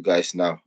you guys now.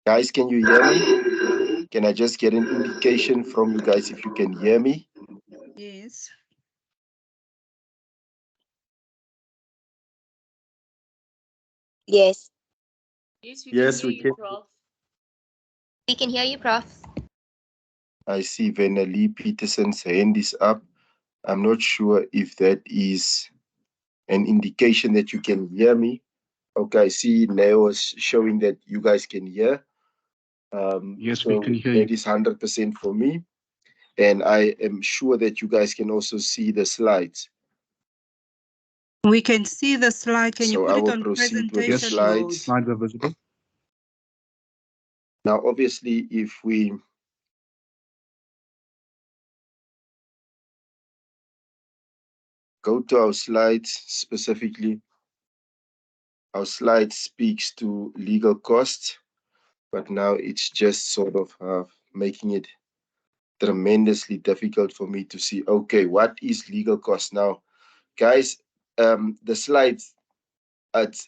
Guys, can you hear me? Can I just get an indication from you guys if you can hear me? Yes. Yes, Yes, we can Yes, hear we you, can. Prof. we can hear you, Prof. I see Venalee Peterson's hand is up. I'm not sure if that is an indication that you can hear me. Okay, I see Leo is showing that you guys can hear. Yes, we So can hear that you. is 100% for me. And I am sure that you guys can also see the slides. We can see the slide. Can you So put I it will on proceed with the Yes, presentation mode? slides. slides are visible. Now, obviously, if we go to our slides specifically, our slide speaks to legal costs, but now it's just sort of making it tremendously difficult for me to see, okay, what is legal cost now? Guys, the slides,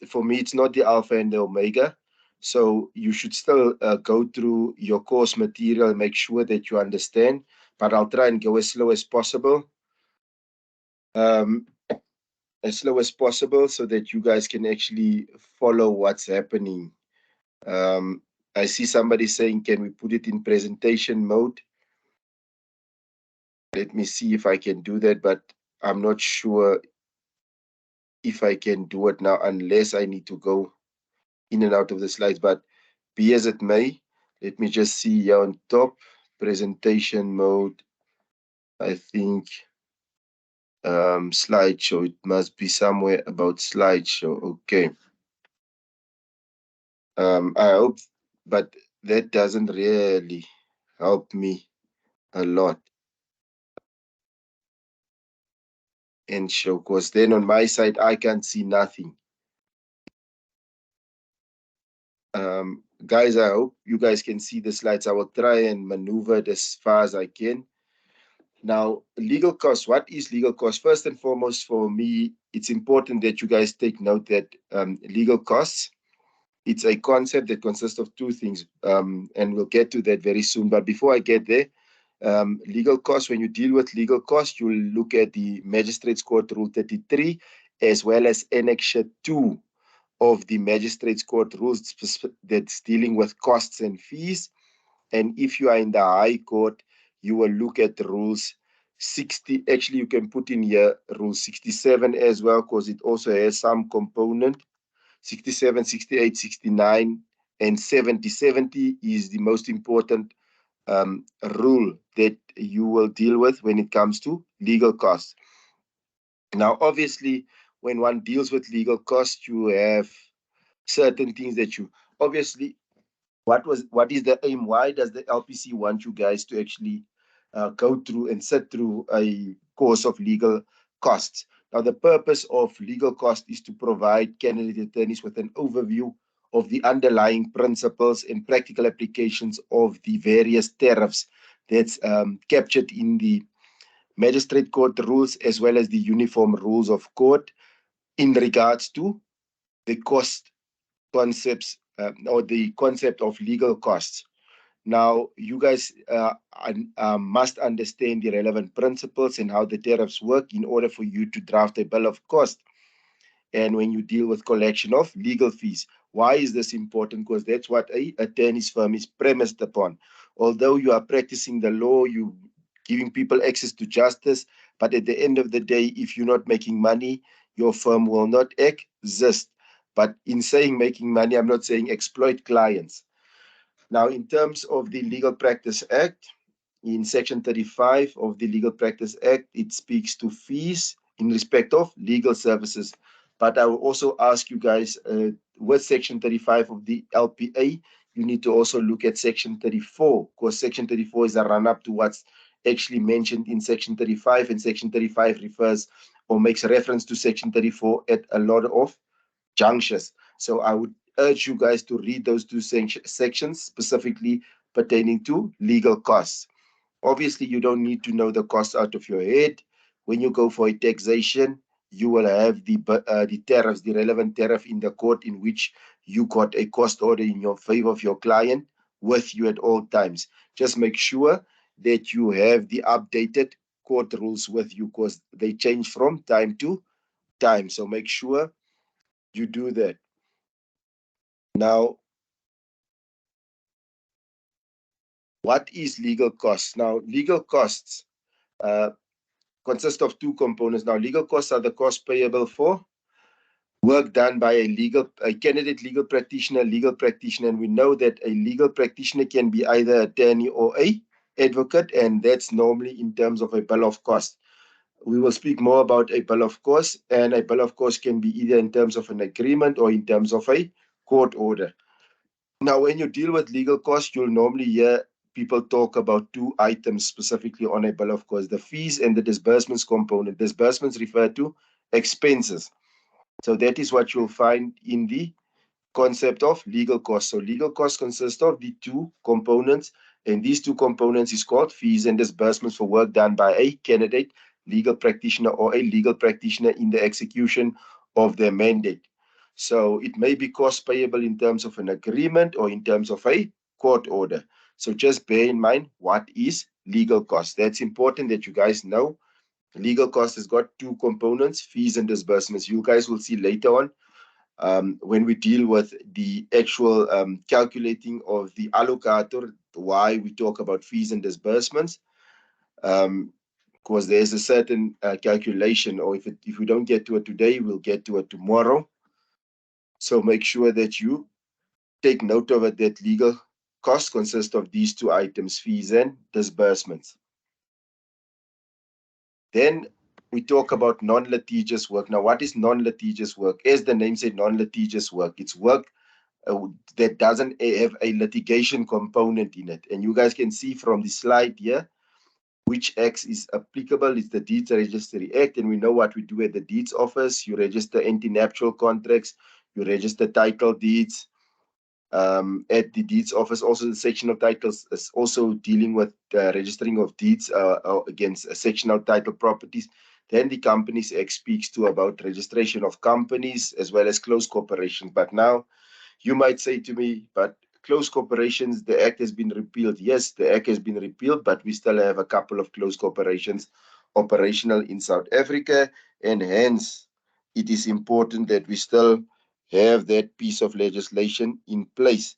for me, it's not the alpha and the omega. So you should still go through your course material and make sure that you understand, but I'll try and go as slow as possible. As slow as possible so that you guys can actually follow what's happening. I see somebody saying, can we put it in presentation mode? Let me see if I can do that, but I'm not sure if I can do it now unless I need to go in and out of the slides, but be as it may, let me just see here on top, presentation mode. I think slideshow, it must be somewhere about slideshow. Okay. I hope, but that doesn't really help me a lot. And show, because then on my side, I can't see nothing. Guys, I hope you guys can see the slides. I will try and maneuver it as far as I can. Now, legal costs. What is legal costs? First and foremost, for me, it's important that you guys take note that legal costs, it's a concept that consists of two things, and we'll get to that very soon. But before I get there, legal costs, when you deal with legal costs, you'll look at the Magistrates Court Rule 33, as well as Annexure 2 of the Magistrates Court Rules that's dealing with costs and fees. And if you are in the High Court, you will look at rules 60. Actually, you can put in here rule 67 as well, because it also has some component. 67, 68, 69, and 70. 70 is the most important rule that you will deal with when it comes to legal costs. Now, obviously, when one deals with legal costs, you have certain things that you obviously. What is the aim? Why does the LPC want you guys to actually go through and sit through a course of legal costs? Now, the purpose of legal cost is to provide candidate attorneys with an overview of the underlying principles and practical applications of the various tariffs that's captured in the Magistrate Court rules, as well as the Uniform Rules of Court in regards to the cost concepts or the concept of legal costs. Now, you guys must understand the relevant principles and how the tariffs work in order for you to draft a bill of cost. And when you deal with collection of legal fees, why is this important? Because that's what an attorney's firm is premised upon. Although you are practicing the law, you giving people access to justice, but at the end of the day, if you're not making money, your firm will not exist. But in saying making money, I'm not saying exploit clients. Now, in terms of the Legal Practice Act, in Section 35 of the Legal Practice Act, it speaks to fees in respect of legal services. But I will also ask you guys, with Section 35 of the LPA, you need to also look at Section 34, because Section 34 is a run-up to what's actually mentioned in Section 35, and Section 35 refers or makes reference to Section 34 at a lot of junctures. So I would urge you guys to read those two sections specifically pertaining to legal costs. Obviously, you don't need to know the cost out of your head. When you go for a taxation, you will have the tariffs, the relevant tariff in the court in which you got a cost order in your favor of your client with you at all times. Just make sure that you have the updated court rules with you, because they change from time to time. So make sure you do that. Now, what is legal costs? Now, legal costs consist of two components. Now, legal costs are the costs payable for work done by a candidate legal practitioner, and we know that a legal practitioner can be either attorney or a advocate, and that's normally in terms of a bill of cost. We will speak more about a bill of cost, and a bill of cost can be either in terms of an agreement or in terms of a court order. Now, when you deal with legal costs, you'll normally hear people talk about two items specifically on a bill of costs: the fees and the disbursements component. Disbursements refer to expenses. So that is what you'll find in the concept of legal costs. So legal costs consist of the two components, and these two components is called fees and disbursements for work done by a candidate legal practitioner or a legal practitioner in the execution of their mandate. So it may be cost payable in terms of an agreement or in terms of a court order. So just bear in mind what is legal cost. That's important that you guys know. Legal cost has got two components, fees and disbursements. You guys will see later on when we deal with the actual calculating of the allocator, why we talk about fees and disbursements. Because there's a certain calculation, or if we don't get to it today, we'll get to it tomorrow. So make sure that you take note of it, that legal costs consist of these two items, fees and disbursements. Then we talk about non-litigious work. Now, what is non-litigious work? As the name said, non-litigious work. It's work that doesn't have a litigation component in it. And you guys can see from the slide here, which acts is applicable. It's the Deeds Registry Act, and we know what we do at the Deeds Office. You register anti-nuptial contracts, you register title deeds. At the Deeds Office, also the sectional titles is also dealing with registering of deeds against sectional title properties. Then the Companies Act speaks to about registration of companies as well as close corporations. But now you might say to me, but close corporations, the act has been repealed. Yes, the act has been repealed, but we still have a couple of close corporations operational in South Africa, and hence it is important that we still have that piece of legislation in place,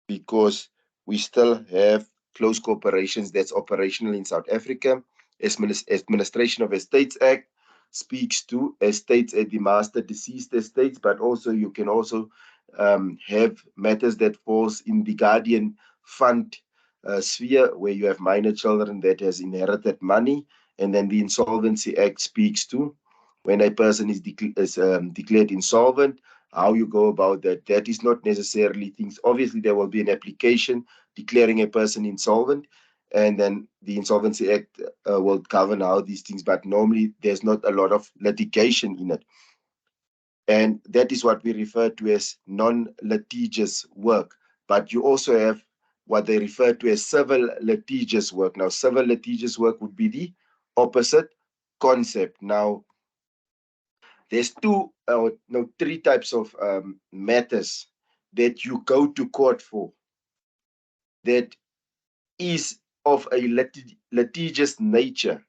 because we still have close corporations that's operational in South Africa. Administration of Estates Act speaks to estates at the master deceased estates, but also you can also have matters that falls in the guardian fund sphere, where you have minor children that has inherited money. And then the Insolvency Act speaks to when a person is declared insolvent, how you go about that. That is not necessarily things. Obviously, there will be an application declaring a person insolvent, and then the Insolvency Act will govern how these things, but normally there's not a lot of litigation in it. And that is what we refer to as non-litigious work. But you also have what they refer to as civil litigious work. Now, civil litigious work would be the opposite concept. Now, there's three types of matters that you go to court for that is of a litigious nature,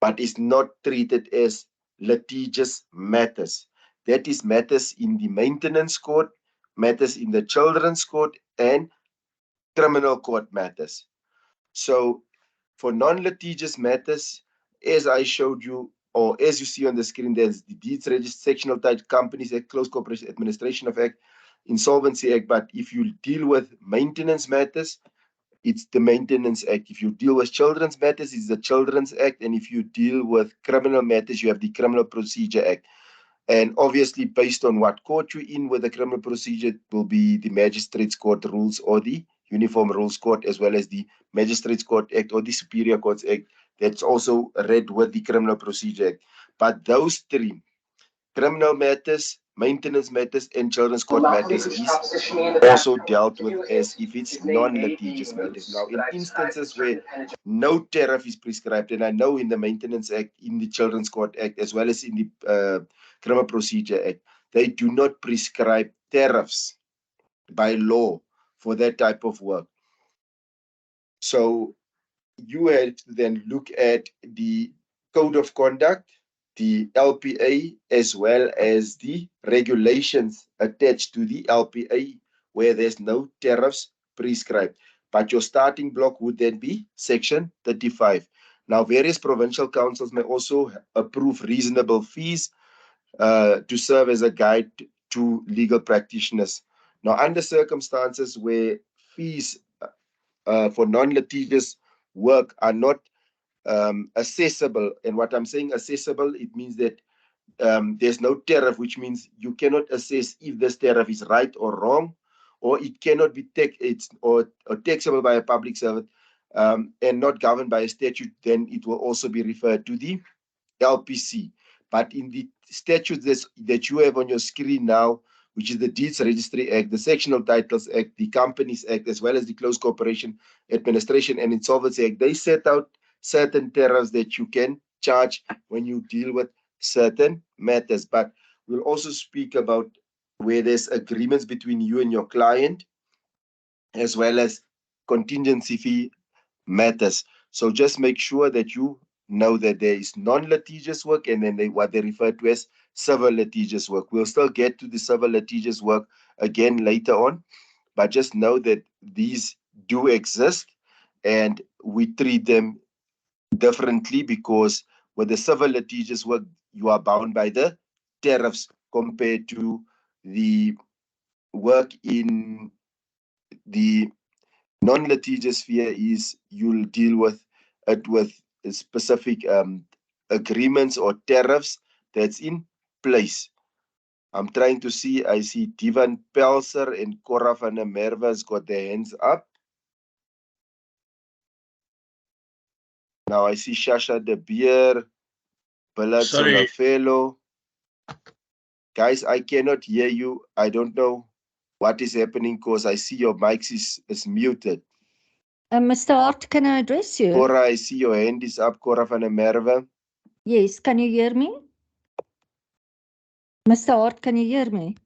but is not treated as litigious matters. That is matters in the maintenance court, matters in the children's court, and criminal court matters. So for non-litigious matters, as I showed you, or as you see on the screen, there's the Deeds Register, Sectional Title Companies Act, Close Corporation Administration of Act, Insolvency Act. But if you deal with maintenance matters, it's the Maintenance Act. If you deal with children's matters, it's the Children's Act. And if you deal with criminal matters, you have the Criminal Procedure Act. And obviously, based on what court you're in with the criminal procedure, it will be the Magistrates Court rules or the Uniform Rules Court, as well as the Magistrates Court Act or the Superior Courts Act, that's also read with the Criminal Procedure Act. But those three, criminal matters, maintenance matters, and children's court matters, is also dealt with as if it's non-litigious matters. Now, in instances where no tariff is prescribed, and I know in the Maintenance Act, in the Children's Court Act, as well as in the Criminal Procedure Act, they do not prescribe tariffs by law for that type of work. So you have to then look at the Code of Conduct, the LPA, as well as the regulations attached to the LPA, where there's no tariffs prescribed. But your starting block would then be Section 35. Now, various provincial councils may also approve reasonable fees to serve as a guide to legal practitioners. Now, under circumstances where fees for non-litigious work are not accessible, and what I'm saying accessible, it means that there's no tariff, which means you cannot assess if this tariff is right or wrong, or it cannot be taxable by a public servant and not governed by a statute. Then it will also be referred to the LPC. But in the statutes that you have on your screen now, which is the Deeds Registry Act, the Sectional Titles Act, the Companies Act, as well as the Close Corporation Administration and Insolvency Act, they set out certain tariffs that you can charge when you deal with certain matters. But we'll also speak about where there's agreements between you and your client, as well as contingency fee matters. So just make sure that you know that there is non-litigious work and then what they refer to as civil litigious work. We'll still get to the civil litigious work again later on, but just know that these do exist and we treat them differently, because with the civil litigious work, you are bound by the tariffs compared to the work in the non-litigious sphere. Is you'll deal with it with specific agreements or tariffs that's in place. I'm trying to see, I see Divan Pelser and Cora van der Merwe's got their hands up. Now I see Shasha De Beer, Ballard Solafelo. Guys, I cannot hear you. I don't know what is happening because I see your mics is muted. Mr. Hart, can I address you? Cora, I see your hand is up, Cora van der Merwe. Yes, can you hear me? Mr. Hart, can you hear me?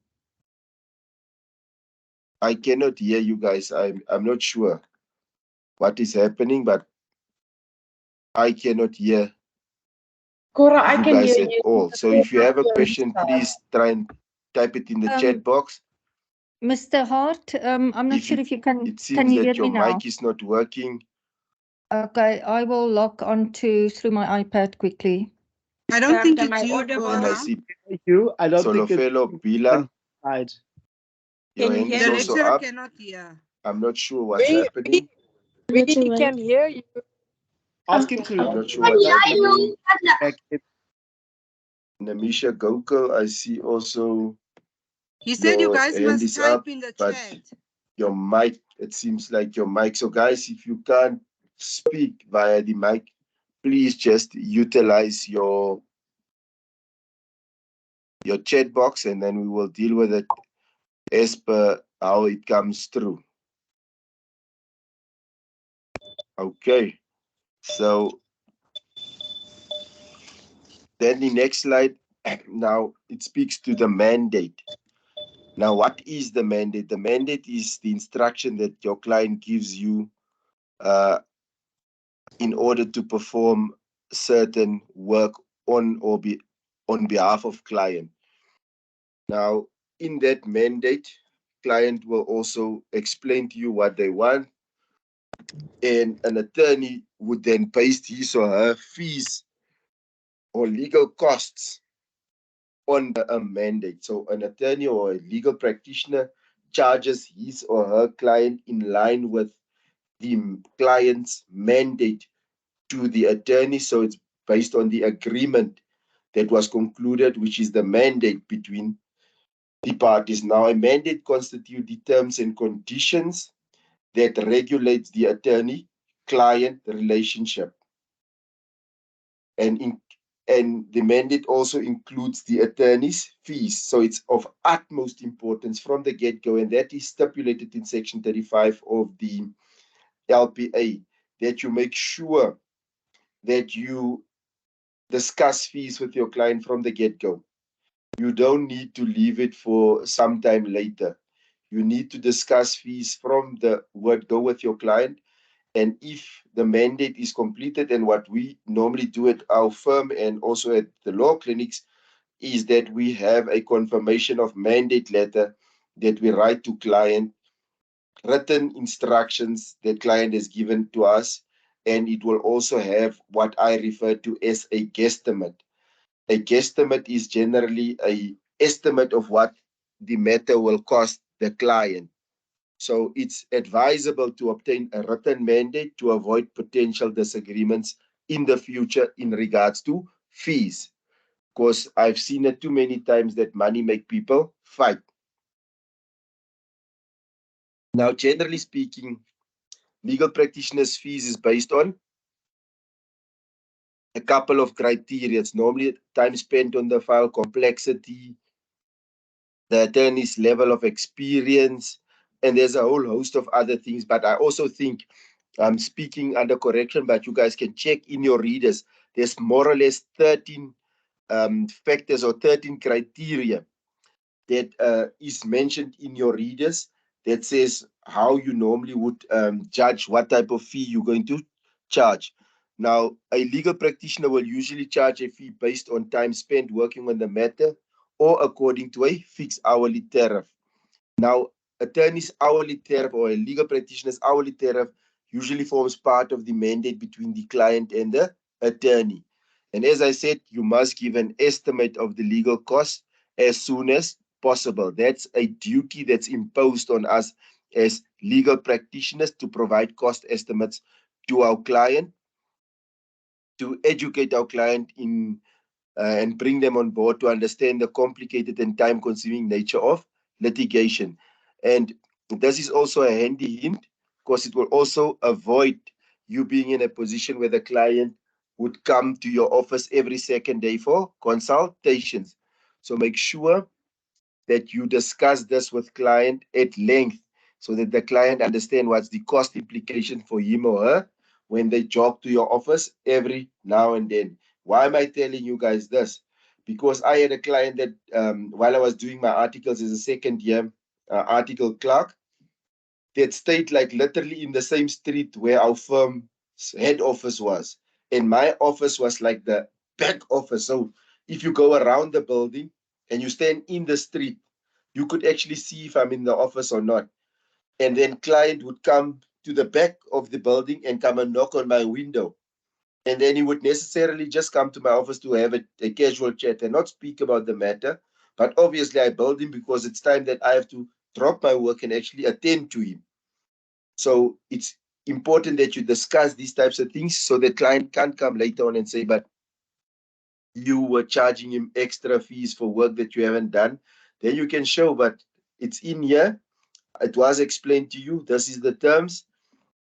I cannot hear you guys. I'm not sure what is happening, but I cannot hear Cora, I you can guys hear at you. all. So if you have a question, please try and type it in the chat box. Mr. Hart, I'm not sure if you can. It Can seems you hear that me your now? mic is not working. Okay, I will log on through my iPad quickly. I don't think Am it's I you, audible And I Cora. see I don't think it's Solofelo Bila, right. your Can you hand hear is The me? also lecturer up. cannot hear. I'm not sure what's happening. We can hear you. Ask him to I'm not sure what's happening. back in. Namisha Gokul, I see also He said you your guys hand must is type up, in the but chat. your mic, it seems like your mic. So guys, if you can't speak via the mic, please just utilize your chat box and then we will deal with it as per how it comes through. Okay, so then the next slide, now it speaks to the mandate. Now, what is the mandate? The mandate is the instruction that your client gives you in order to perform certain work on behalf of client. Now, in that mandate, client will also explain to you what they want, and an attorney would then paste his or her fees or legal costs on a mandate. So an attorney or a legal practitioner charges his or her client in line with the client's mandate to the attorney. So it's based on the agreement that was concluded, which is the mandate between the parties. Now, a mandate constitutes the terms and conditions that regulates the attorney-client relationship. And the mandate also includes the attorney's fees. So it's of utmost importance from the get-go, and that is stipulated in Section 35 of the LPA, that you make sure that you discuss fees with your client from the get-go. You don't need to leave it for some time later. You need to discuss fees from the word go with your client. And if the mandate is completed, and what we normally do at our firm and also at the law clinics is that we have a confirmation of mandate letter that we write to client, written instructions that client has given to us, and it will also have what I refer to as a guesstimate. A guesstimate is generally an estimate of what the matter will cost the client. So it's advisable to obtain a written mandate to avoid potential disagreements in the future in regards to fees, because I've seen it too many times that money make people fight. Now, generally speaking, legal practitioners' fees is based on a couple of criteria. It's normally time spent on the file, complexity, the attorney's level of experience, and there's a whole host of other things. But I also think I'm speaking under correction, but you guys can check in your readers. There's more or less 13 factors or 13 criteria that is mentioned in your readers that says how you normally would judge what type of fee you're going to charge. Now, a legal practitioner will usually charge a fee based on time spent working on the matter or according to a fixed hourly tariff. Now, attorney's hourly tariff or a legal practitioner's hourly tariff usually forms part of the mandate between the client and the attorney. And as I said, you must give an estimate of the legal costs as soon as possible. That's a duty that's imposed on us as legal practitioners to provide cost estimates to our client, to educate our client in and bring them on board to understand the complicated and time-consuming nature of litigation. And this is also a handy hint because it will also avoid you being in a position where the client would come to your office every second day for consultations. So make sure that you discuss this with client at length so that the client understand what's the cost implication for him or her when they jog to your office every now and then. Why am I telling you guys this? Because I had a client that while I was doing my articles as a second year article clerk, that stayed like literally in the same street where our firm's head office was. And my office was like the back office. So if you go around the building and you stand in the street, you could actually see if I'm in the office or not. And then client would come to the back of the building and come and knock on my window. And then he would necessarily just come to my office to have a casual chat and not speak about the matter. But obviously I build him because it's time that I have to drop my work and actually attend to him. So it's important that you discuss these types of things so the client can't come later on and say, but you were charging him extra fees for work that you haven't done. Then you can show, but it's in here. It was explained to you. This is the terms,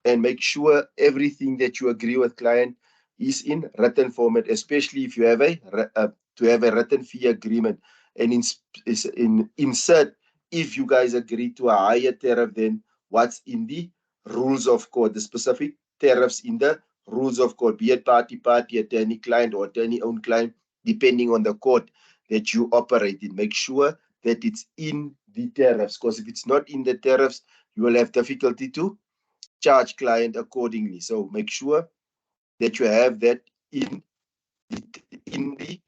and make sure everything that you agree with client is in written format, especially if you have to have a written fee agreement, and insert if you guys agree to a higher tariff than what's in the rules of court, the specific tariffs in the rules of court, be it party, attorney client, or attorney owned client, depending on the court that you operate in. Make sure that it's in the tariffs, because if it's not in the tariffs, you will have difficulty to charge client accordingly. So make sure that you have that in the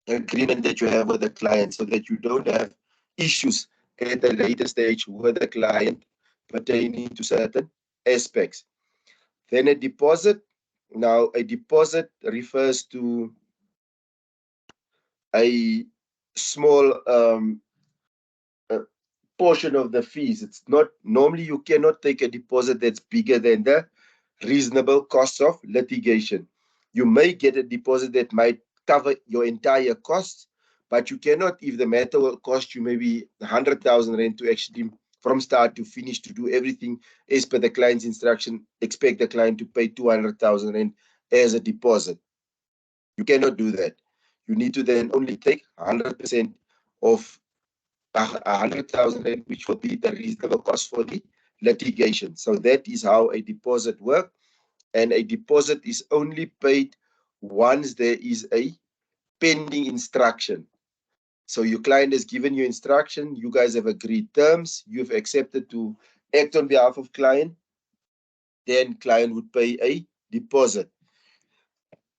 agreement that you have with the client so that you don't have issues at a later stage with the client pertaining to certain aspects. Then a deposit. Now, a deposit refers to a small portion of the fees. It's not normally you cannot take a deposit that's bigger than the reasonable cost of litigation. You may get a deposit that might cover your entire costs, but you cannot, if the matter will cost you maybe 100,000 rand to actually from start to finish to do everything as per the client's instruction, expect the client to pay 200,000 rand as a deposit. You cannot do that. You need to then only take 100% of 100,000 rand, which would be the reasonable cost for the litigation. So that is how a deposit works. And a deposit is only paid once there is a pending instruction. So your client has given you instruction, you guys have agreed terms, you've accepted to act on behalf of client, then client would pay a deposit.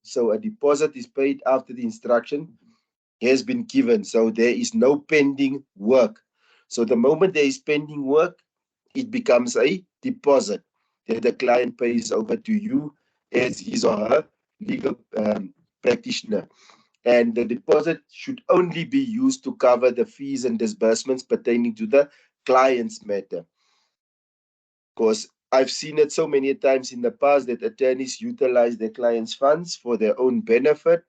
So a deposit is paid after the instruction has been given. So there is no pending work. So the moment there is pending work, it becomes a deposit that the client pays over to you as his or her legal practitioner. And the deposit should only be used to cover the fees and disbursements pertaining to the client's matter. Because I've seen it so many times in the past that attorneys utilize their clients' funds for their own benefit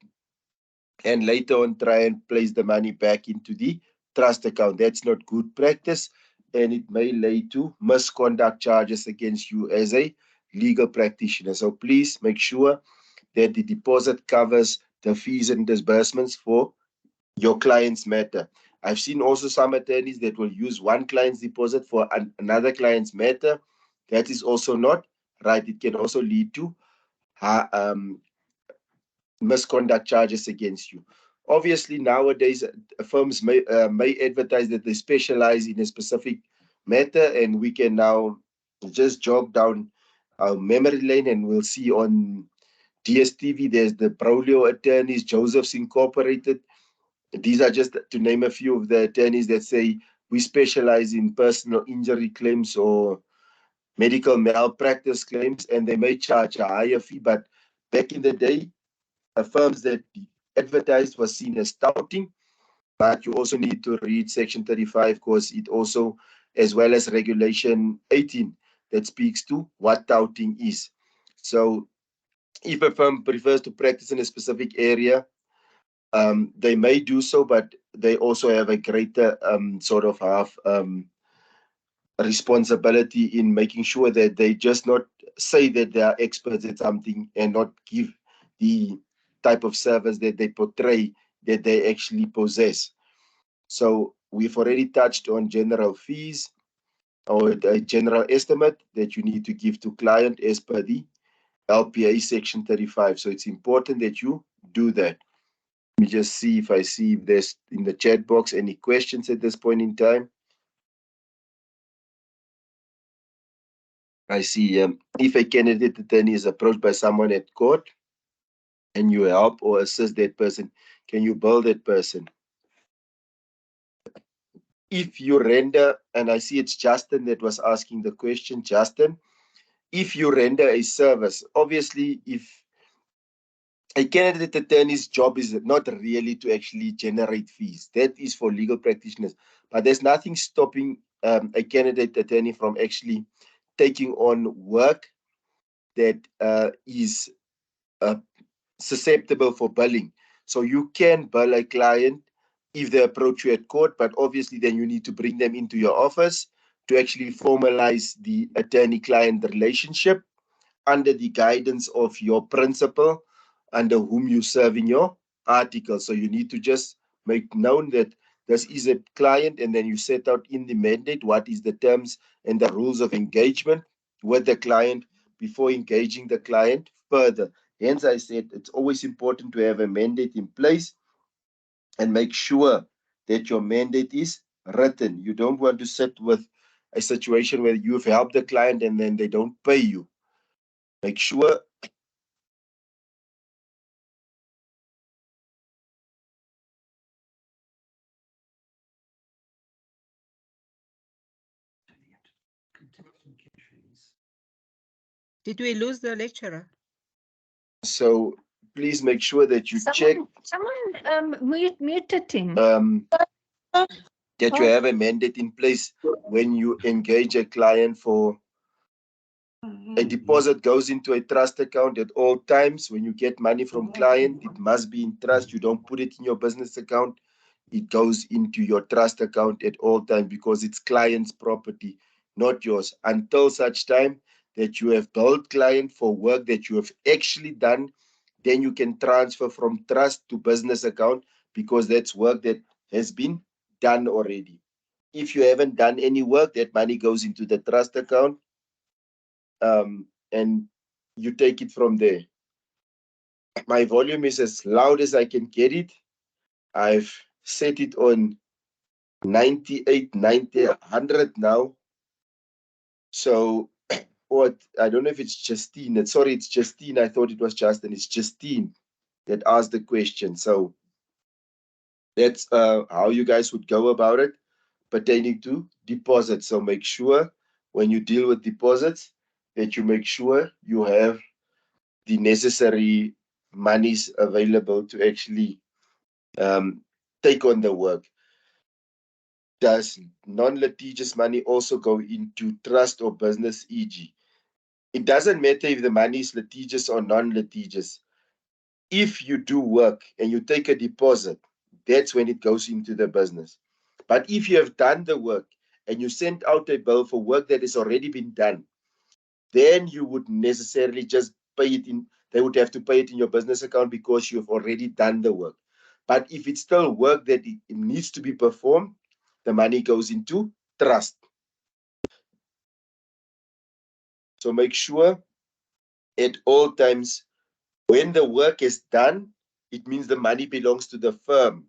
and later on try and place the money back into the trust account. That's not good practice, and it may lead to misconduct charges against you as a legal practitioner. So please make sure that the deposit covers the fees and disbursements for your client's matter. I've seen also some attorneys that will use one client's deposit for another client's matter. That is also not right. It can also lead to misconduct charges against you. Obviously, nowadays, firms may advertise that they specialize in a specific matter, and we can now just jog down our memory lane, and we'll see on DSTV, there's the Braulio Attorneys, Joseph's Incorporated. These are just to name a few of the attorneys that say we specialize in personal injury claims or medical malpractice claims, and they may charge a higher fee. But back in the day, firms that advertised was seen as touting. But you also need to read Section 35 because it also, as well as Regulation 18, that speaks to what touting is. So if a firm prefers to practice in a specific area, they may do so, but they also have a greater sort of responsibility in making sure that they just not say that they are experts at something and not give the type of service that they portray that they actually possess. So we've already touched on general fees or a general estimate that you need to give to client as per the LPA Section 35. So it's important that you do that. Let me just see if I see if there's in the chat box any questions at this point in time. I see if a candidate attorney is approached by someone at court and you help or assist that person, can you bill that person? If you render, and I see it's Justin that was asking the question, Justin, if you render a service, obviously if a candidate attorney's job is not really to actually generate fees. That is for legal practitioners. But there's nothing stopping a candidate attorney from actually taking on work that is susceptible for billing. So you can bill a client if they approach you at court, but obviously then you need to bring them into your office to actually formalize the attorney-client relationship under the guidance of your principal under whom you serve in your article. So you need to just make known that this is a client, and then you set out in the mandate what is the terms and the rules of engagement with the client before engaging the client further. Hence, I said it's always important to have a mandate in place and make sure that your mandate is written. You don't want to sit with a situation where you've helped the client and then they don't pay you. Make sure Did we lose the lecturer? so. Please make sure that you check Someone muted him. that you have a mandate in place when you engage a client for a deposit goes into a trust account at all times. When you get money from client, it must be in trust. You don't put it in your business account. It goes into your trust account at all times because it's client's property, not yours, until such time that you have billed client for work that you have actually done. Then you can transfer from trust to business account because that's work that has been done already. If you haven't done any work, that money goes into the trust account, and you take it from there. My volume is as loud as I can get it. I've set it on 98, 90, 100 now. So what, I don't know if it's Justine. Sorry, it's Justine. I thought it was Justin. It's Justine that asked the question. So that's how you guys would go about it pertaining to deposits. So make sure when you deal with deposits that you make sure you have the necessary monies available to actually take on the work. Does non-litigious money also go into trust or business, e.g.? It doesn't matter if the money is litigious or non-litigious. If you do work and you take a deposit, that's when it goes into the business. But if you have done the work and you sent out a bill for work that has already been done, then you would necessarily just pay it in. They would have to pay it in your business account because you've already done the work. But if it's still work that it needs to be performed, the money goes into trust. So make sure at all times when the work is done, it means the money belongs to the firm.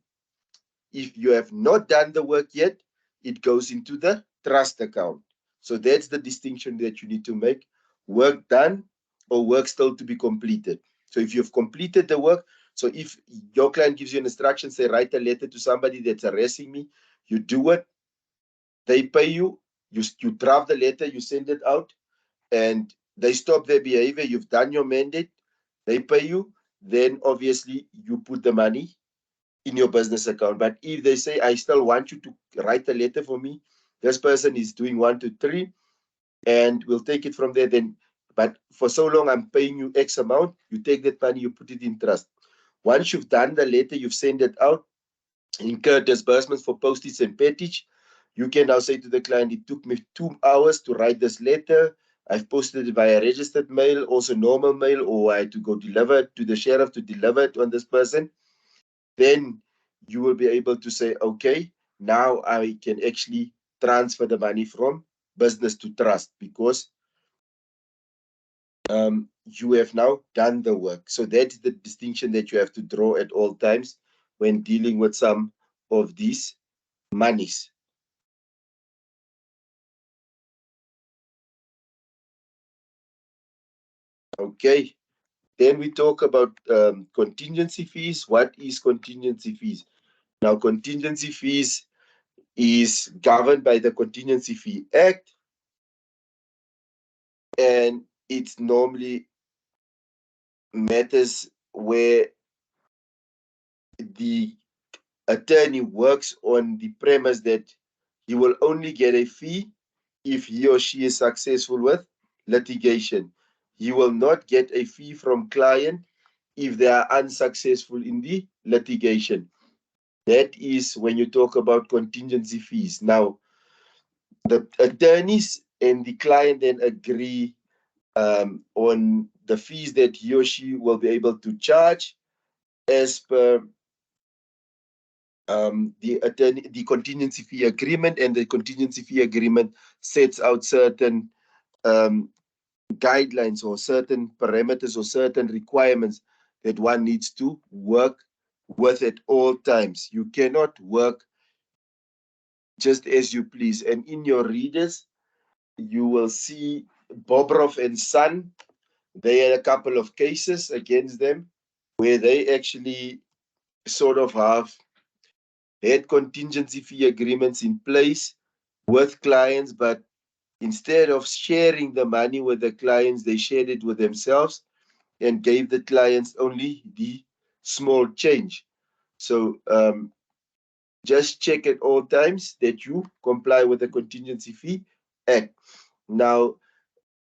If you have not done the work yet, it goes into the trust account. So that's the distinction that you need to make. Work done or work still to be completed. So if you've completed the work, so if your client gives you an instruction, say write a letter to somebody that's harassing me, you do it, they pay you, you draft the letter, you send it out, and they stop their behavior, you've done your mandate, they pay you, then obviously you put the money in your business account. But if they say, I still want you to write a letter for me, this person is doing 1, 2, 3, and we'll take it from there, then, but for so long I'm paying you X amount, you take that money, you put it in trust. Once you've done the letter, you've sent it out, incurred disbursements for postage and pettage, you can now say to the client, it took me 2 hours to write this letter. I've posted it via registered mail, also normal mail, or I had to go deliver it to the sheriff to deliver it on this person. Then you will be able to say, okay, now I can actually transfer the money from business to trust because you have now done the work. So that's the distinction that you have to draw at all times when dealing with some of these monies. Okay, then we talk about contingency fees. What is contingency fees? Now, contingency fees is governed by the Contingency Fee Act, and it's normally matters where the attorney works on the premise that he will only get a fee if he or she is successful with litigation. He will not get a fee from client if they are unsuccessful in the litigation. That is when you talk about contingency fees. Now, the attorneys and the client then agree on the fees that he or she will be able to charge as per the contingency fee agreement, and the contingency fee agreement sets out certain guidelines or certain parameters or certain requirements that one needs to work with at all times. You cannot work just as you please. And in your readers, you will see Bobroff and Son. They had a couple of cases against them where they actually sort of have had contingency fee agreements in place with clients, but instead of sharing the money with the clients, they shared it with themselves and gave the clients only the small change. So just check at all times that you comply with the Contingency Fee Act. Now,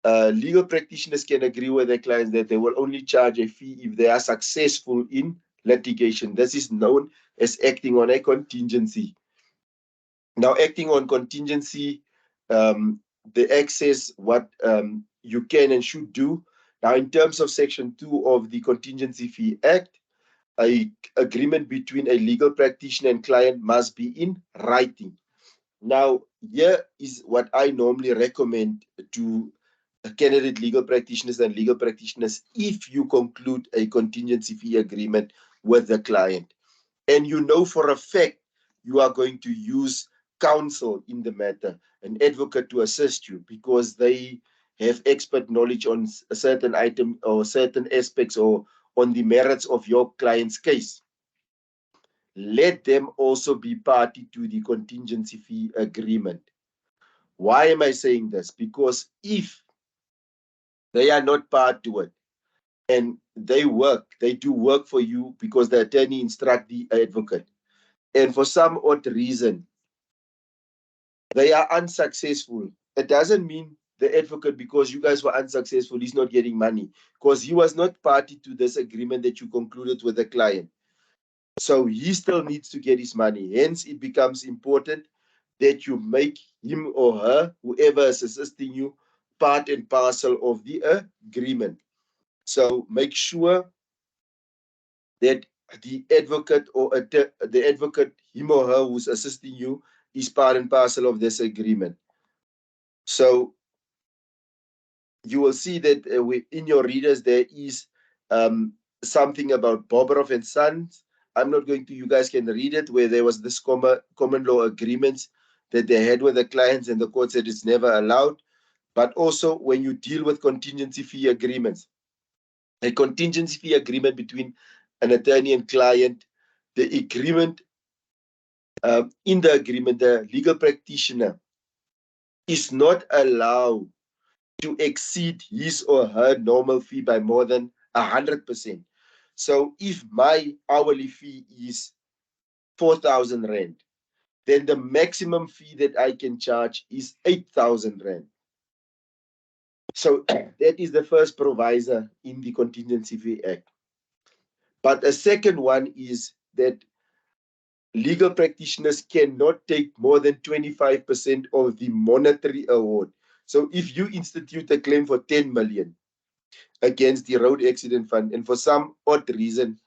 legal practitioners can agree with their clients that they will only charge a fee if they are successful in litigation. This is known as acting on a contingency. Now, acting on contingency, the Act says what you can and should do. Now, in terms of Section 2 of the Contingency Fee Act, an agreement between a legal practitioner and client must be in writing. Now, here is what I normally recommend to candidate legal practitioners and legal practitioners if you conclude a contingency fee agreement with the client. And you know for a fact you are going to use counsel in the matter, an advocate to assist you because they have expert knowledge on a certain item or certain aspects or on the merits of your client's case. Let them also be party to the contingency fee agreement. Why am I saying this? Because if they are not part to it and they do work for you because the attorney instructs the advocate, and for some odd reason they are unsuccessful, it doesn't mean the advocate, because you guys were unsuccessful, he's not getting money because he was not party to this agreement that you concluded with the client. So he still needs to get his money. Hence, it becomes important that you make him or her, whoever is assisting you, part and parcel of the agreement. So make sure that the advocate or the advocate, him or her who's assisting you, is part and parcel of this agreement. So you will see that in your readers there is something about Bobrov and Sons. I'm not going to, you guys can read it, where there was this common law agreements that they had with the clients, and the court said it's never allowed. But also when you deal with contingency fee agreements, a contingency fee agreement between an attorney and client, the agreement, in the agreement, the legal practitioner is not allowed to exceed his or her normal fee by more than 100%. So if my hourly fee is 4,000 Rand, then the maximum fee that I can charge is 8,000 Rand. So that is the first proviso in the Contingency Fee Act. But a second one is that legal practitioners cannot take more than 25% of the monetary award. So if you institute a claim for 10 million against the road accident fund, and for some odd reason,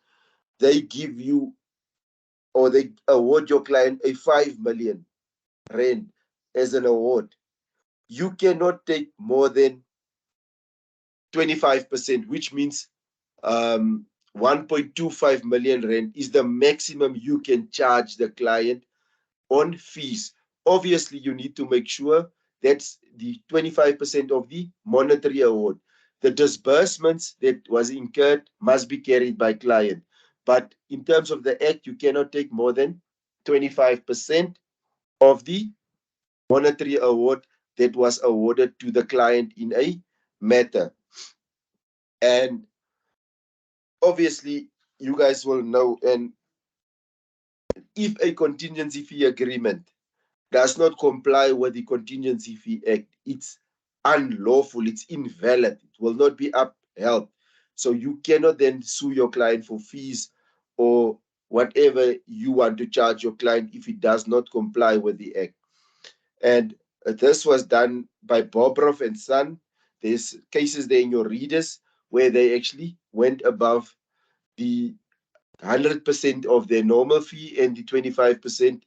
they give you, or they award your client a 5 million Rand as an award, you cannot take more than 25%, which means 1.25 million Rand is the maximum you can charge the client on fees. Obviously, you need to make sure that's the 25% of the monetary award. The disbursements that was incurred must be carried by client. But in terms of the act, you cannot take more than 25% of the monetary award that was awarded to the client in a matter. And obviously, you guys will know, and if a contingency fee agreement does not comply with the Contingency Fee Act, it's unlawful, it's invalid, it will not be upheld. So you cannot then sue your client for fees or whatever you want to charge your client if it does not comply with the Act. And this was done by Bobrov and Son. There's cases there in your readers where they actually went above the 100% of their normal fee and the 25%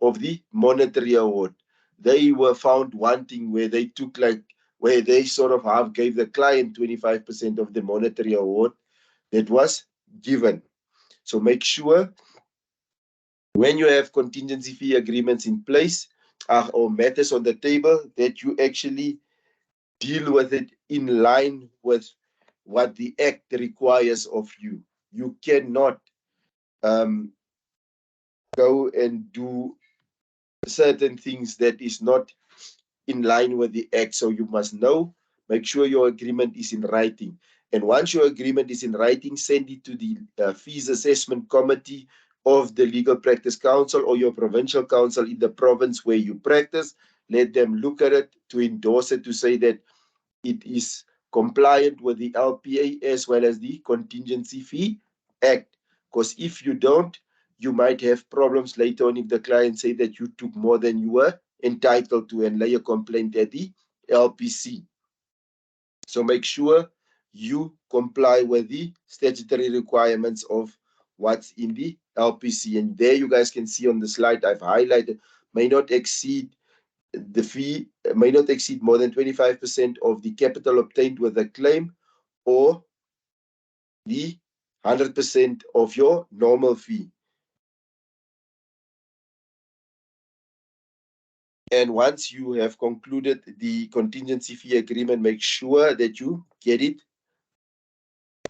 of the monetary award. They were found wanting where they took where they sort of half gave the client 25% of the monetary award that was given. So make sure when you have contingency fee agreements in place or matters on the table that you actually deal with it in line with what the Act requires of you. You cannot go and do certain things that is not in line with the Act. So you must know, make sure your agreement is in writing. And once your agreement is in writing, send it to the Fees Assessment Committee of the Legal Practice Council or your provincial council in the province where you practice. Let them look at it, to endorse it, to say that it is compliant with the LPA as well as the Contingency Fee Act. Because if you don't, you might have problems later on if the client say that you took more than you were entitled to and lay a complaint at the LPC. So make sure you comply with the statutory requirements of what's in the LPC. And there you guys can see on the slide I've highlighted, may not exceed the fee, may not exceed more than 25% of the capital obtained with the claim or the 100% of your normal fee. And once you have concluded the contingency fee agreement, make sure that you get it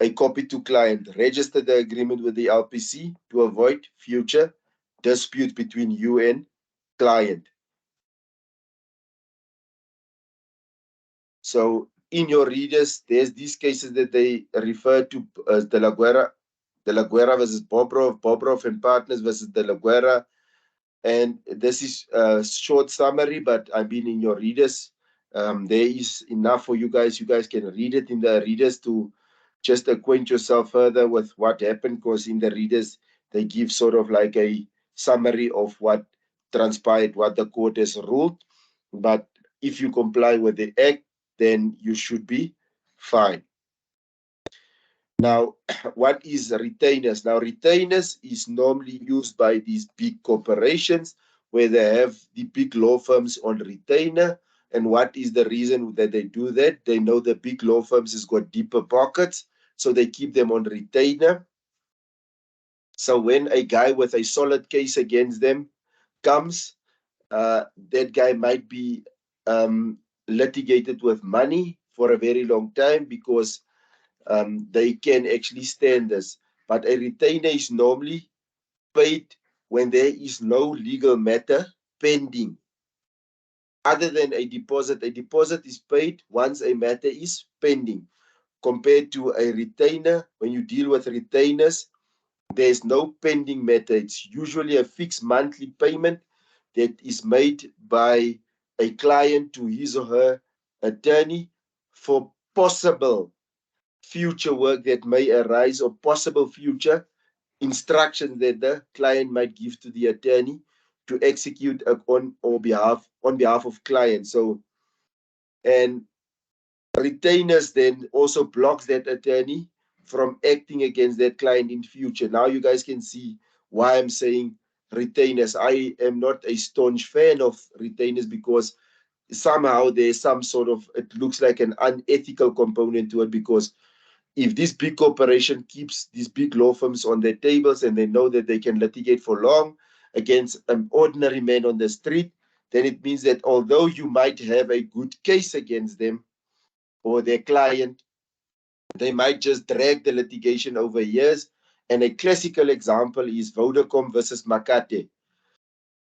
a copy to client. Register the agreement with the LPC to avoid future disputes between you and client. So in your readers, there's these cases that they refer to as De La Guerra versus Bobrov, Bobrov and Partners versus De La Guerra. And this is a short summary, but I mean in your readers, there is enough for you guys. You guys can read it in the readers to just acquaint yourself further with what happened, because in the readers, they give sort of like a summary of what transpired, what the court has ruled. But if you comply with the Act, then you should be fine. Now, what is retainers? Now, retainers is normally used by these big corporations where they have the big law firms on retainer. And what is the reason that they do that? They know the big law firms has got deeper pockets. so they keep them on retainer. So when a guy with a solid case against them comes, that guy might be litigated with money for a very long time because they can actually stand this. But a retainer is normally paid when there is no legal matter pending. Other than a deposit is paid once a matter is pending. Compared to a retainer, when you deal with retainers, there's no pending matter. It's usually a fixed monthly payment that is made by a client to his or her attorney for possible future work that may arise or possible future instructions that the client might give to the attorney to execute on behalf of clients. So, and retainers then also blocks that attorney from acting against that client in future. Now you guys can see why I'm saying retainers. I am not a staunch fan of retainers because somehow there's some sort of, it looks like an unethical component to it, because if this big corporation keeps these big law firms on their tables and they know that they can litigate for long against an ordinary man on the street, then it means that although you might have a good case against them or their client, they might just drag the litigation over years. And a classical example is Vodacom versus Makate.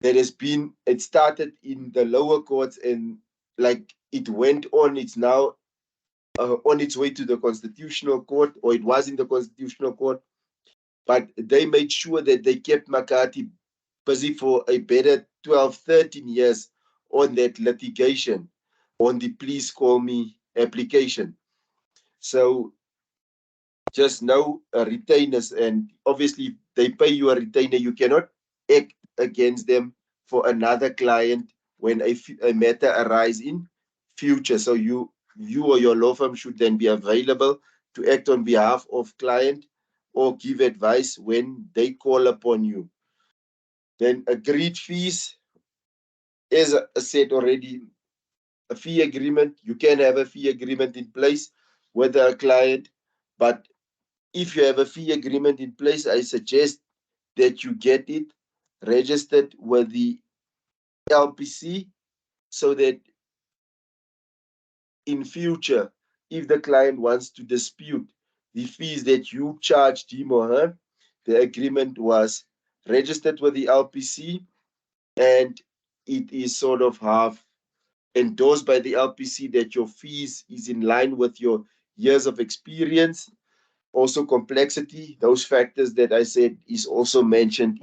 It started in the lower courts and like it went on, it's now on its way to the Constitutional Court, or it was in the Constitutional Court, but they made sure that they kept Makati busy for a better 12, 13 years on that litigation, on the please call me application. So just know retainers, and obviously they pay you a retainer, you cannot act against them for another client when a matter arises in future. So you or your law firm should then be available to act on behalf of client or give advice when they call upon you. Then agreed fees, as I said already, a fee agreement. You can have a fee agreement in place with a client, but if you have a fee agreement in place, I suggest that you get it registered with the LPC so that in future, if the client wants to dispute the fees that you charged him or her, the agreement was registered with the LPC and it is sort of half endorsed by the LPC that your fees is in line with your years of experience. Also complexity, those factors that I said is also mentioned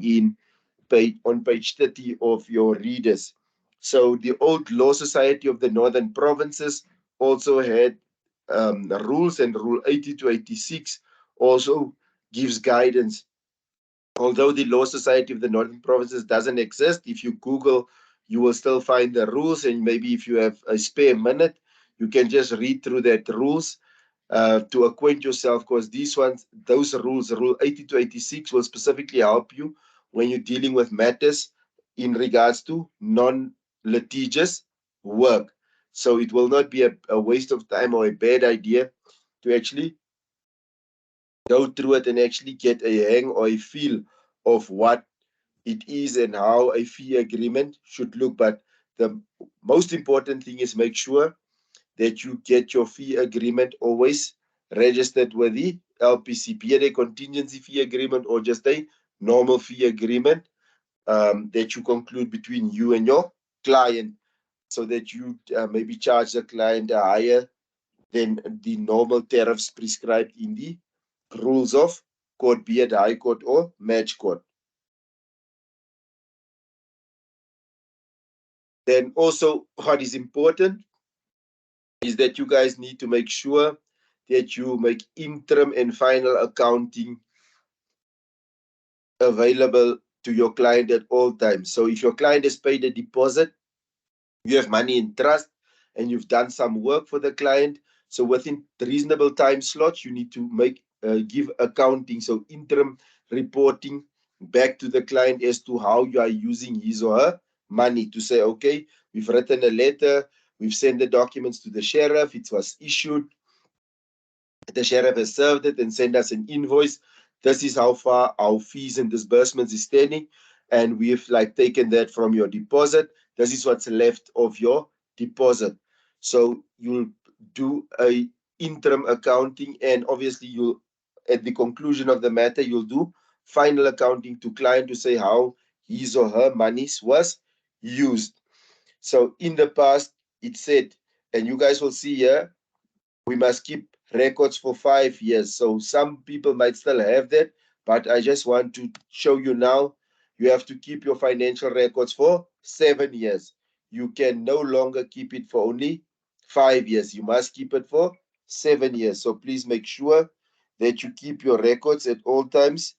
on page 30 of your readers. So the old Law Society of the Northern Provinces also had rules, and Rule 80 to 86 also gives guidance. Although the Law Society of the Northern Provinces doesn't exist, if you Google, you will still find the rules, and maybe if you have a spare minute, you can just read through that rules to acquaint yourself, because those rules, Rule 80 to 86, will specifically help you when you're dealing with matters in regards to non-litigious work. So it will not be a waste of time or a bad idea to actually go through it and actually get a hang or a feel of what it is and how a fee agreement should look. But the most important thing is make sure that you get your fee agreement always registered with the LPC, be it a contingency fee agreement or just a normal fee agreement that you conclude between you and your client, so that you maybe charge the client higher than the normal tariffs prescribed in the rules of court, be it high court or match court. Then also what is important is that you guys need to make sure that you make interim and final accounting available to your client at all times. So if your client has paid a deposit, you have money in trust, and you've done some work for the client, so within reasonable time slots, you need to give accounting, so interim reporting back to the client as to how you are using his or her money, to say, okay, we've written a letter, we've sent the documents to the sheriff, it was issued, the sheriff has served it and sent us an invoice. This is how far our fees and disbursements is standing. And we've like taken that from your deposit. This is what's left of your deposit. So you'll do a interim accounting, and obviously you'll, at the conclusion of the matter, you'll do final accounting to client to say how his or her monies was used. So in the past, it said, and you guys will see here, we must keep records for 5 years. So some people might still have that, but I just want to show you now, you have to keep your financial records for 7 years. You can no longer keep it for only 5 years. You must keep it for 7 years. So please make sure that you keep your records at all times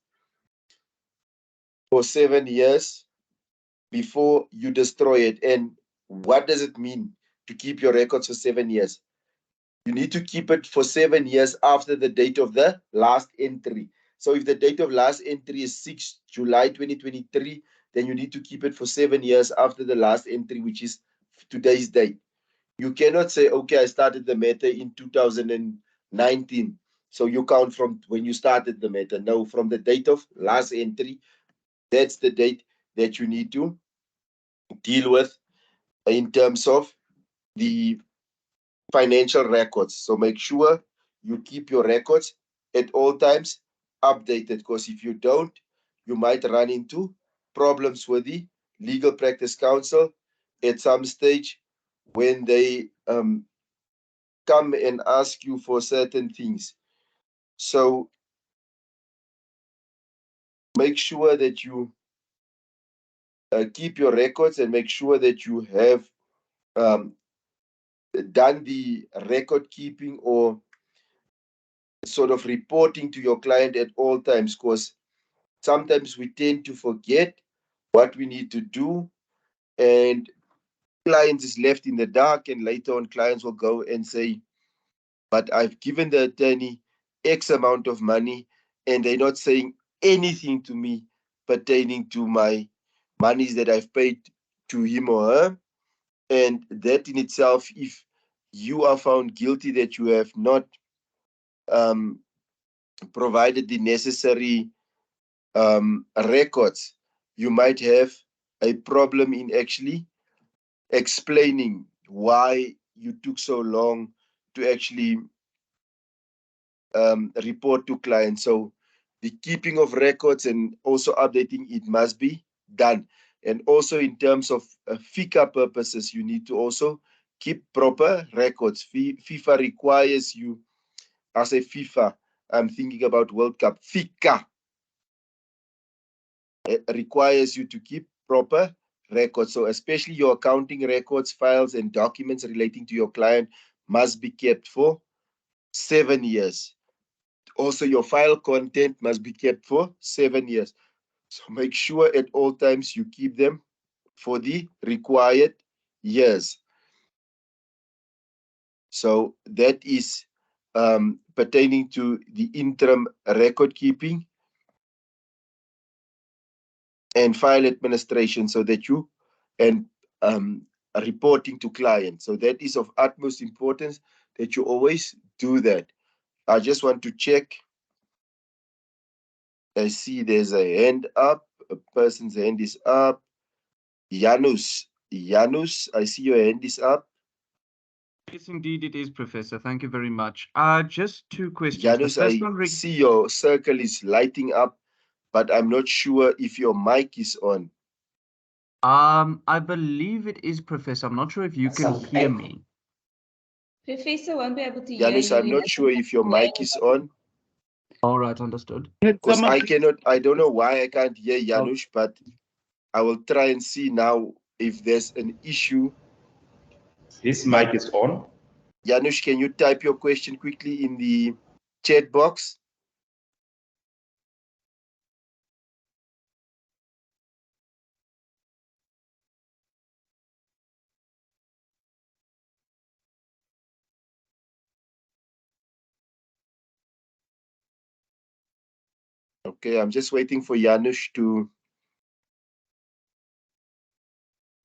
for 7 years before you destroy it. And what does it mean to keep your records for 7 years? You need to keep it for 7 years after the date of the last entry. So if the date of last entry is 6 July 2023, then you need to keep it for 7 years after the last entry, which is today's date. You cannot say, okay, I started the matter in 2019. So you count from when you started the matter. No, from the date of last entry, that's the date that you need to deal with in terms of the financial records. So make sure you keep your records at all times updated, because if you don't, you might run into problems with the Legal Practice Council at some stage when they come and ask you for certain things. So make sure that you keep your records and make sure that you have done the record keeping or sort of reporting to your client at all times, because sometimes we tend to forget what we need to do, and clients is left in the dark, and later on clients will go and say, but I've given the attorney X amount of money and they're not saying anything to me pertaining to my monies that I've paid to him or her. And that in itself, if you are found guilty that you have not provided the necessary records, you might have a problem in actually explaining why you took so long to actually report to clients. So the keeping of records and also updating it must be done. And also in terms of FICA purposes, you need to also keep proper records. FIFA requires you, as a FIFA, I'm thinking about World Cup, FICA requires you to keep proper records. So especially your accounting records, files, and documents relating to your client must be kept for 7 years. Also, your file content must be kept for 7 years. So make sure at all times you keep them for the required years. So that is pertaining to the interim record keeping and file administration, so that you and reporting to clients. So that is of utmost importance that you always do that. I just want to check. I see there's a hand up. A person's hand is up. Janus, I see your hand is up. Yes, indeed, it is, Professor. Thank you very much. Just two questions. Janus, I see your circle is lighting up, but I'm not sure if your mic is on. I believe it is, Professor. I'm not sure if you can hear me. Professor won't be able to hear Janus, you. I'm not sure if your mic is on. All right, understood. Because I don't know why I can't hear Janusz, but I will try and see now if there's an issue. His mic is on. Janusz, can you type your question quickly in the chat box? Okay, I'm just waiting for Janusz to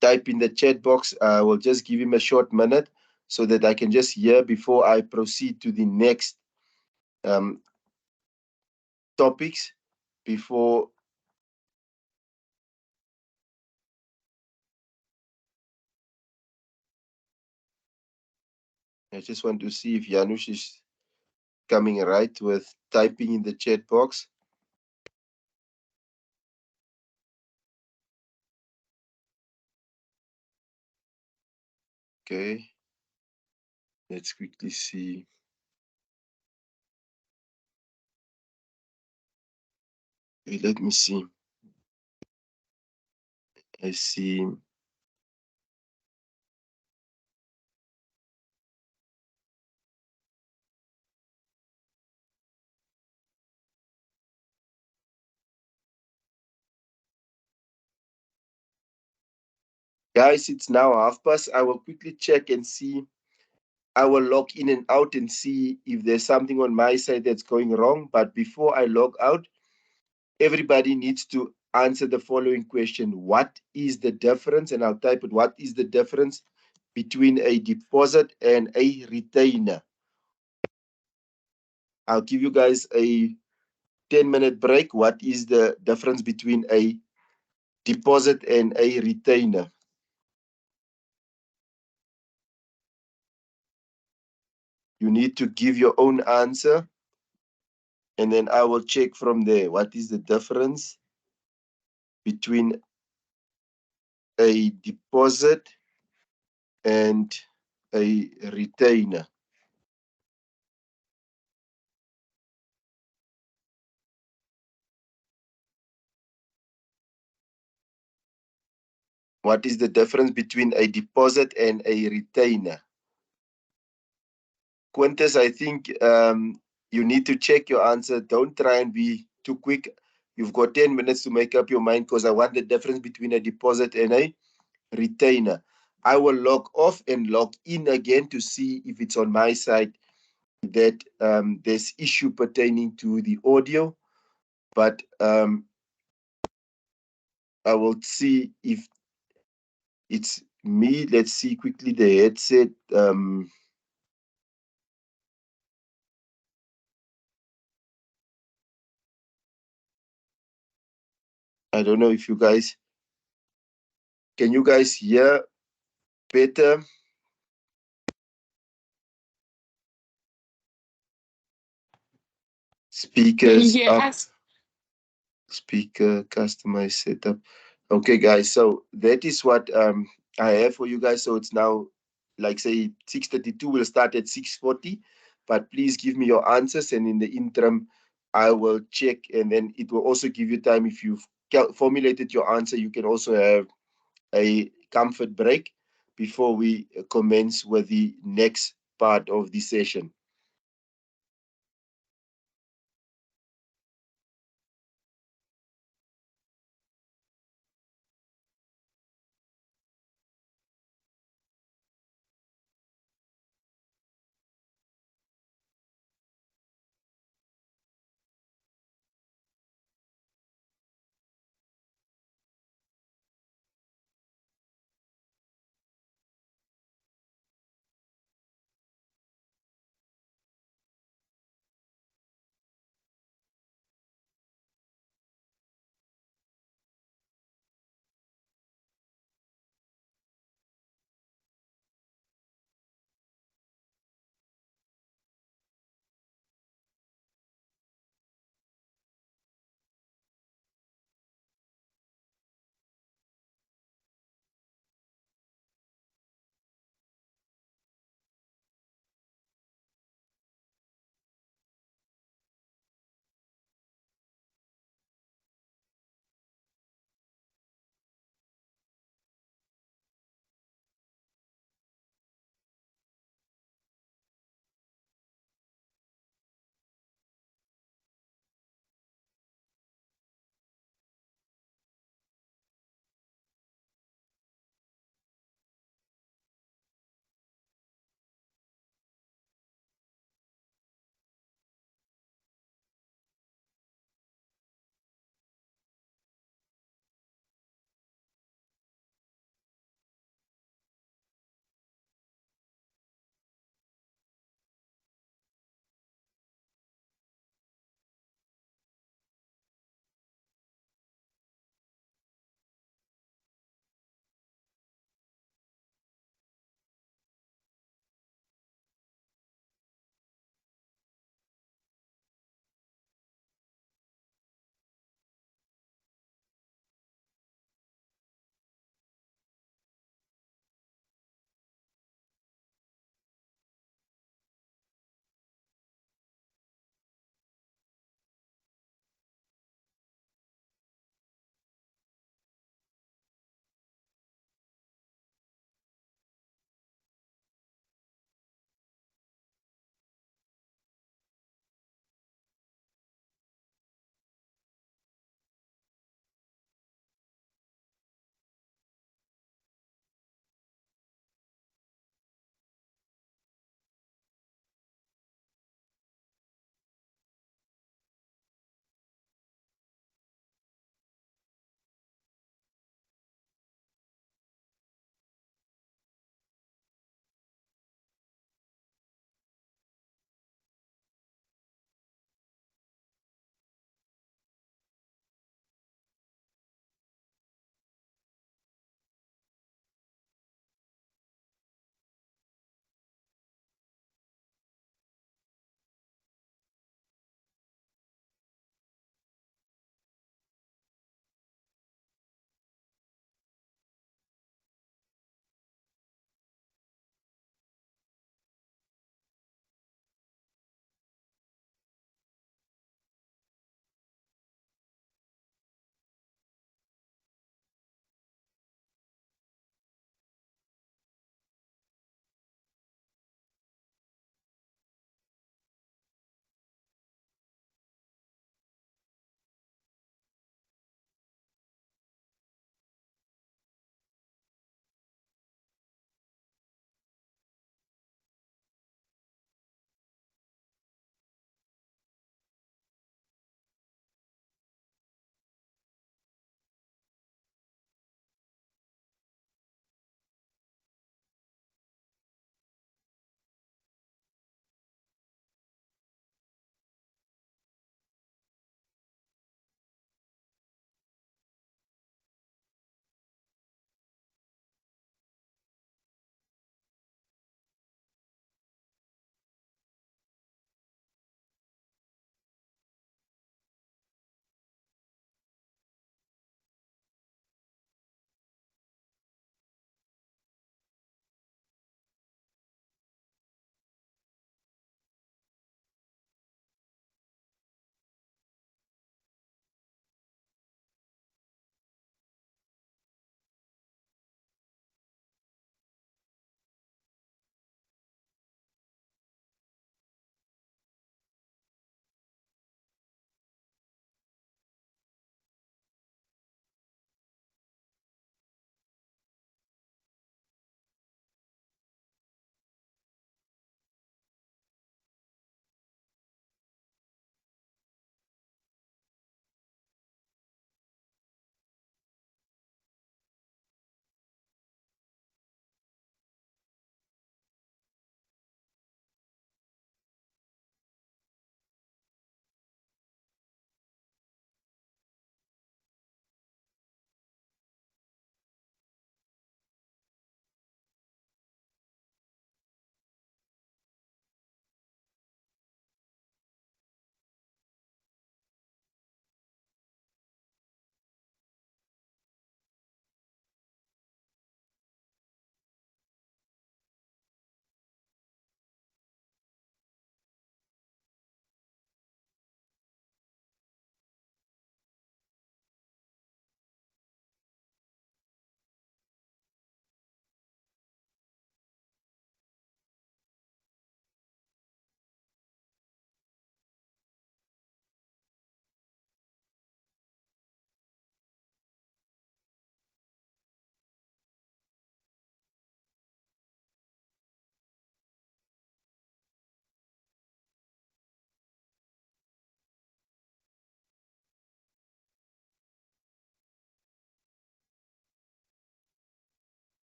type in the chat box. I will just give him a short minute so that I can just hear before I proceed to the next topics before I just want to see if Janusz is coming right with typing in the chat box. Okay, let's quickly see. Okay, let me see. I see. Guys, it's now past. I will quickly check and see. I will log in and out and see if there's something on my side that's going wrong. But before I log out, everybody needs to answer the following question. What is the difference? And I'll type it. What is the difference between a deposit and a retainer? I'll give you guys a 10-minute break. What is the difference between a deposit and a retainer? You need to give your own answer, and then I will check from there. What is the difference between a deposit and a retainer? What is the difference between a deposit and a retainer? Quintus, I think you need to check your answer. Don't try and be too quick. You've got 10 minutes to make up your mind because I want the difference between a deposit and a retainer. I will log off and log in again to see if it's on my side that there's issue pertaining to the audio. But I will see if it's me. Let's see quickly the headset. I don't know if you guys, can you guys hear better? Speakers up. Speaker customize setup. Okay, guys. So that is what I have for you guys. So it's now, like say 6:32. We'll start at 6:40. But please give me your answers, and in the interim, I will check, and then it will also give you time. If you've formulated your answer, you can also have a comfort break before we commence with the next part of the session.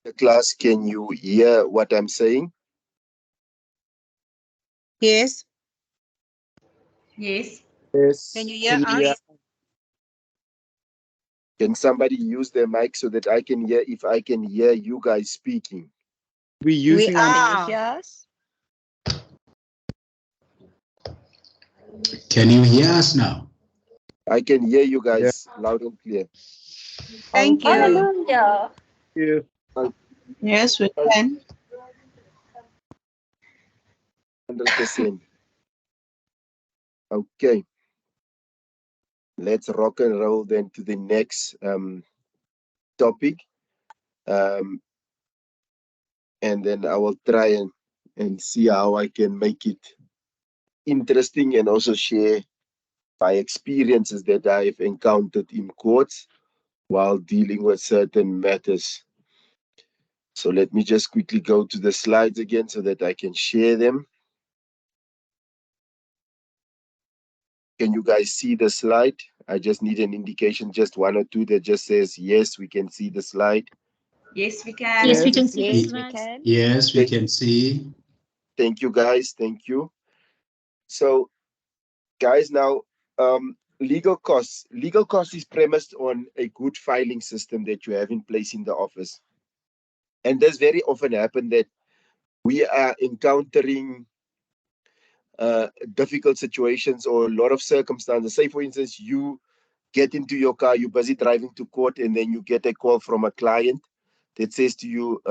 The class, can you hear what I'm saying? Yes. Yes. Yes. Can you hear us? Can somebody use their mic so that I can hear if I can hear you guys speaking? We using are. Can you hear us? Can you hear us now? I can hear you guys loud and clear. Thank you. Hallelujah. you. Yes, we can. 100%. Okay. Let's rock and roll then to the next topic. And then I will try and see how I can make it interesting and also share my experiences that I've encountered in courts while dealing with certain matters. So let me just quickly go to the slides again so that I can share them. Can you guys see the slide? I just need an indication, just one or two that just says, yes, we can see the slide. Yes, we can. Yes, we can see Yes, the we slides. can. Yes, we can see. Thank you, guys. Thank you. So, guys, now, legal costs. Legal costs is premised on a good filing system that you have in place in the office. And this very often happen that we are encountering difficult situations or a lot of circumstances. Say, for instance, you get into your car, you're busy driving to court, and then you get a call from a client that says to you,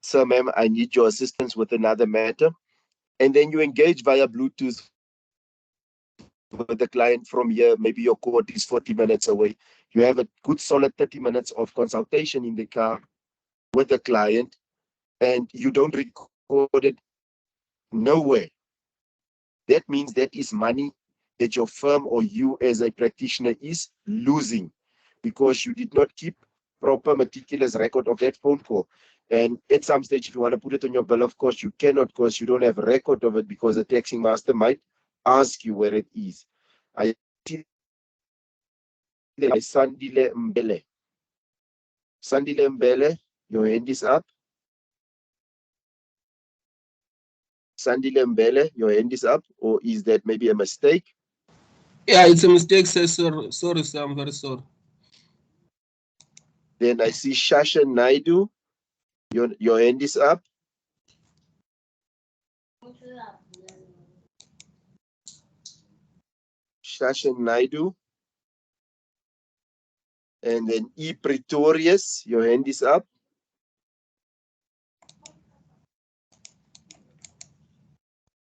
sir, ma'am, I need your assistance with another matter. And then you engage via Bluetooth with the client from here. Maybe your court is 40 minutes away. You have a good solid 30 minutes of consultation in the car with the client, and you don't record it nowhere. That means that is money that your firm or you as a practitioner is losing because you did not keep proper meticulous record of that phone call. And at some stage, if you want to put it on your bill of course, you cannot because you don't have a record of it because the taxing master might ask you where it is. I see Sandile Mbele. Sandile Mbele, your hand is up. Sandile Mbele, your hand is up, or is that maybe a mistake? Yeah, it's a mistake, sir. Sorry, sir. I'm very sorry. Then I see Shasha Naidu. Your hand is up. Shasha Naidu. And then E. Pretorius, your hand is up.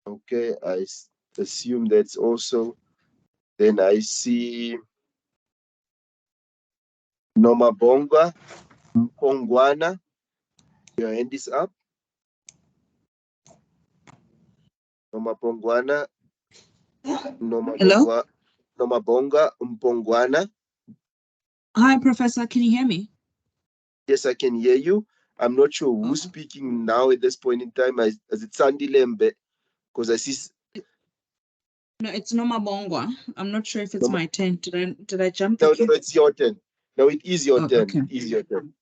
Okay, I assume that's also. Then I see Nomabonga Mpongwana, your hand is up. Nomabongwana. Hello? Nomabonga Mpongwana. Hi, Professor. Can you hear me? Yes, I can hear you. I'm not sure who's speaking now at this point in time. Is it Sandy Lembe? Because I see. No, it's Nomabongwa. I'm not sure if it's my turn. Did I jump? No, it's your turn. No, it is your turn. Okay. It is your turn.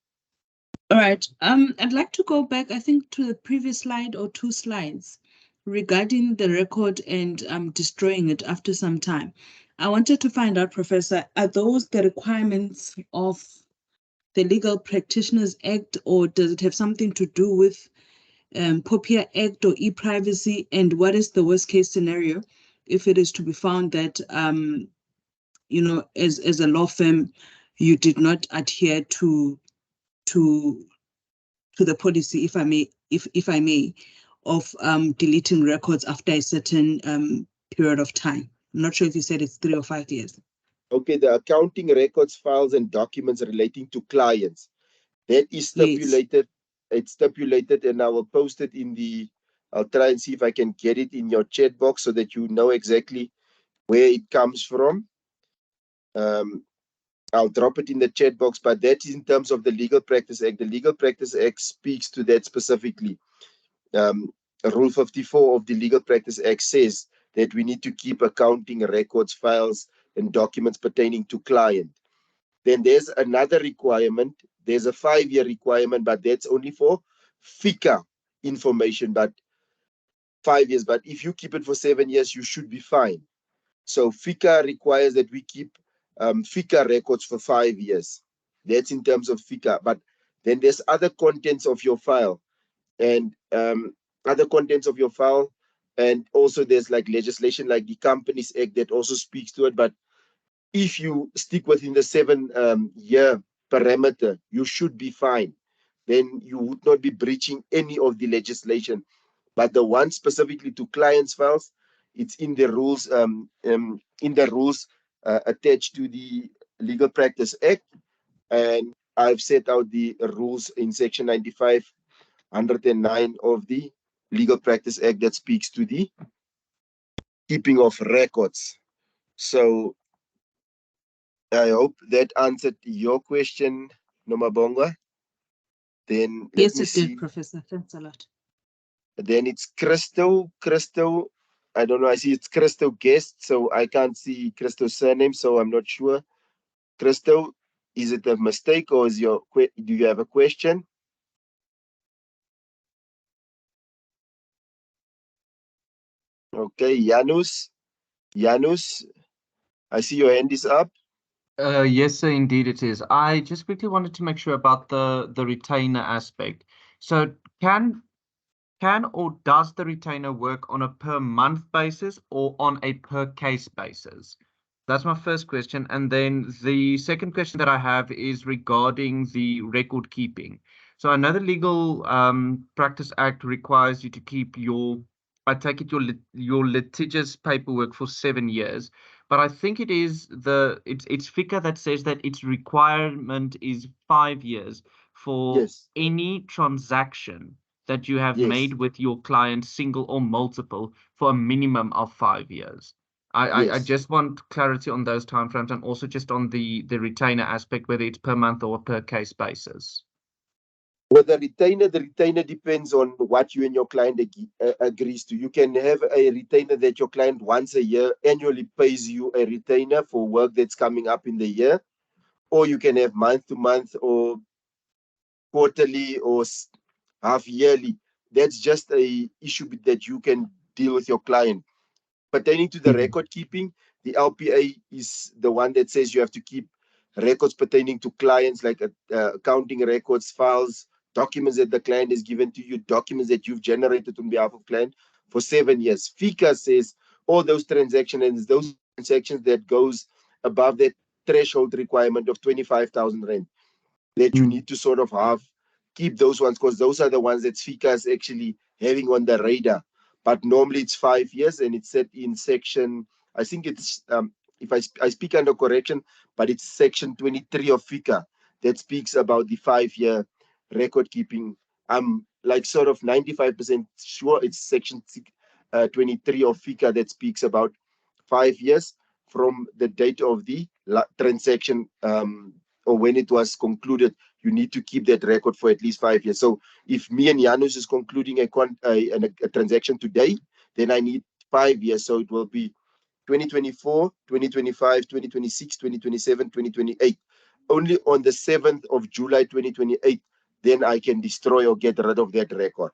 All right. I'd like to go back, I think, to the previous slide or two slides regarding the record and destroying it after some time. I wanted to find out, Professor, are those the requirements of the Legal Practitioners Act, or does it have something to do with POPIA Act or e-privacy? And what is the worst case scenario if it is to be found that, you know, as a law firm, you did not adhere to the policy, if I may, of deleting records after a certain period of time? I'm not sure if you said it's 3 or 5 years. Okay, the accounting records, files, and documents relating to clients. That is stipulated. Yes. It's stipulated, and I will post it in the. I'll try and see if I can get it in your chat box so that you know exactly where it comes from. I'll drop it in the chat box, but that is in terms of the Legal Practice Act. The Legal Practice Act speaks to that specifically. Rule 54 of the Legal Practice Act says that we need to keep accounting records, files, and documents pertaining to client. Then there's another requirement there's a 5-year requirement, but that's only for FICA information, but 5 years. But if you keep it for 7 years, you should be fine. So FICA requires that we keep FICA records for 5 years. That's in terms of FICA. But then there's other contents of your file, and and also there's like legislation like the Companies Act that also speaks to it. But if you stick within the 7-year parameter, you should be fine. Then you would not be breaching any of the legislation. But the one specifically to clients' files, it's in the rules attached to the Legal Practice Act, and I've set out the rules in section 95/109 of the Legal Practice Act that speaks to the keeping of records. So I hope that answered your question, Nomabonga. Then let Yes, me it see. did, Professor. Thanks a lot. Then it's Crystal. I don't know. I see it's Crystal Guest, so I can't see Crystal's surname, so I'm not sure. Crystal, is it a mistake or is do you have a question? Okay, Janus, I see your hand is up. Yes, sir, indeed it is. I just quickly wanted to make sure about the retainer aspect. So can or does the retainer work on a per month basis or on a per case basis? That's my first question. And then the second question that I have is regarding the record keeping. So I know the Legal Practice Act requires you to keep I take it your litigious paperwork for 7 years, but I think it is it's FICA that says that its requirement is 5 years for any transaction that you have made with your client, single or multiple, for a minimum of 5 years. I just want clarity on those timeframes, and also just on the retainer aspect, whether it's per month or per case basis. With the retainer depends on what you and your client agrees to. You can have a retainer that your client once a year annually pays you a retainer for work that's coming up in the year, or you can have month to month or quarterly or half yearly. That's just a issue that you can deal with your client. Pertaining to the record keeping, the LPA is the one that says you have to keep records pertaining to clients, like accounting records, files, documents that the client has given to you, documents that you've generated on behalf of client for 7 years. FICA says all those transactions, and those transactions that goes above that threshold requirement of 25,000 rand, that you need to sort of keep those ones, because those are the ones that FICA is actually having on the radar. But normally it's 5 years, and it's set in section, I think it's, if I speak under correction, but it's section 23 of FICA that speaks about the 5-year record keeping. I'm like sort of 95% sure it's section 23 of FICA that speaks about 5 years from the date of the transaction, or when it was concluded. You need to keep that record for at least 5 years. So if me and Janus is concluding a transaction today, then I need 5 years. So it will be 2024, 2025, 2026, 2027, 2028. Only on the 7th of July, 2028, then I can destroy or get rid of that record.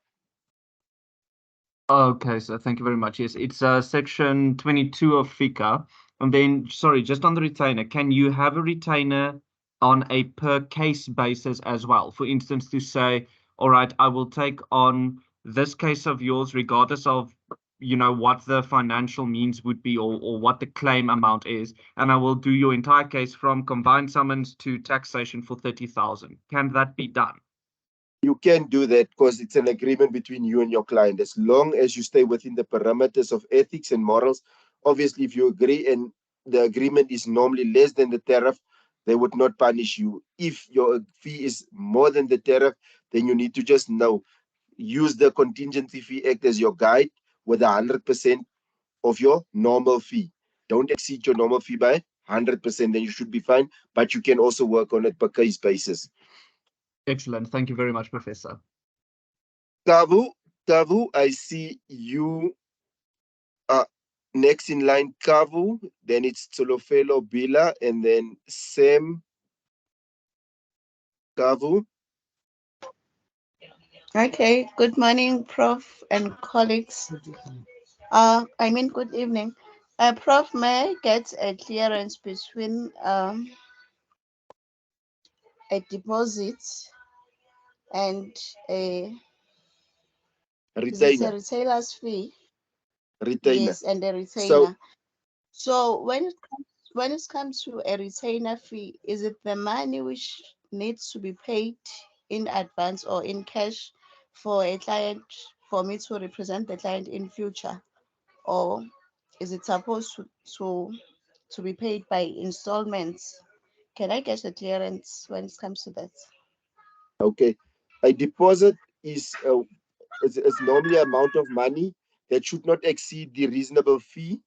Okay, so thank you very much. Yes, it's section 22 of FICA. And then, sorry, just on the retainer, can you have a retainer on a per case basis as well? For instance, to say, all right, I will take on this case of yours, regardless of, what the financial means would be, or what the claim amount is, and I will do your entire case from combined summons to taxation for 30,000. Can that be done? You can do that because it's an agreement between you and your client, as long as you stay within the parameters of ethics and morals. Obviously, if you agree and the agreement is normally less than the tariff, they would not punish you. If your fee is more than the tariff, then you need to just use the Contingency Fee Act as your guide with 100% of your normal fee. Don't exceed your normal fee by 100%, then you should be fine, but you can also work on it per case basis. Excellent. Thank you very much, Professor. Tavu, I see you next in line, Kavu, then it's Tsolofelo Bila, and then Sam Kavu. Okay, good morning, Prof and colleagues. Good evening. Prof, may I get a clearance between a deposit and a Retainer. retailer's fee? Retainer. Yes, and a retainer. So, So when it comes to a retainer fee, is it the money which needs to be paid in advance or in cash for a client, for me to represent the client in future, or is it supposed to be paid by installments? Can I get a clearance when it comes to that? okay, a deposit is normally an amount of money that should not exceed the reasonable fee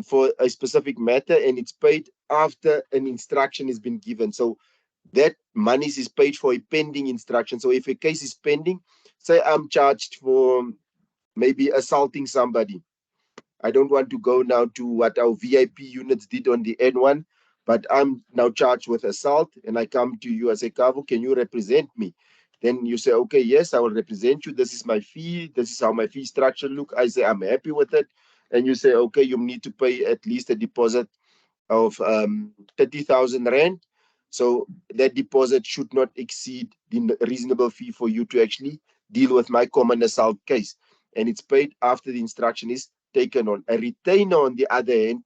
for a specific matter, and it's paid after an instruction has been given. So that money is paid for a pending instruction. So if a case is pending, say I'm charged for maybe assaulting somebody. I don't want to go now to what our VIP units did on the N1, but I'm now charged with assault, and I come to you, I say, Kavu, can you represent me? Then you say, okay, yes, I will represent you. This is my fee. This is how my fee structure look. I say, I'm happy with it. And you say, okay, you need to pay at least a deposit of 30,000 Rand. So that deposit should not exceed the reasonable fee for you to actually deal with my common assault case. And it's paid after the instruction is taken on. A retainer, on the other hand,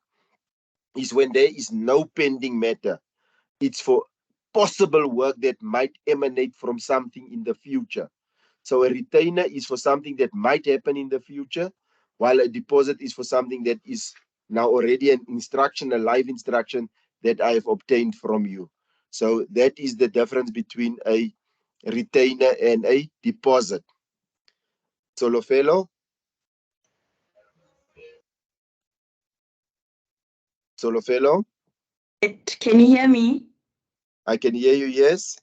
is when there is no pending matter. It's for possible work that might emanate from something in the future. So a retainer is for something that might happen in the future, while a deposit is for something that is now already an instruction, a live instruction that I have obtained from you. So that is the difference between a retainer and a deposit. Solofelo? Solofelo? Can you hear me? I can hear you, yes.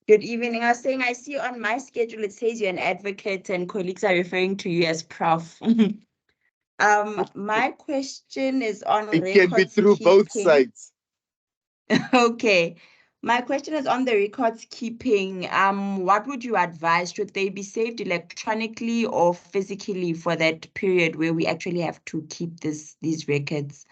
Good evening. I was saying, I see on my schedule it says you're an advocate and colleagues are referring to you as Prof. My question is on it can be through both sides. Okay. My question is on the records keeping. What would you advise? Should they be saved electronically or physically for that period where we actually have to keep these records?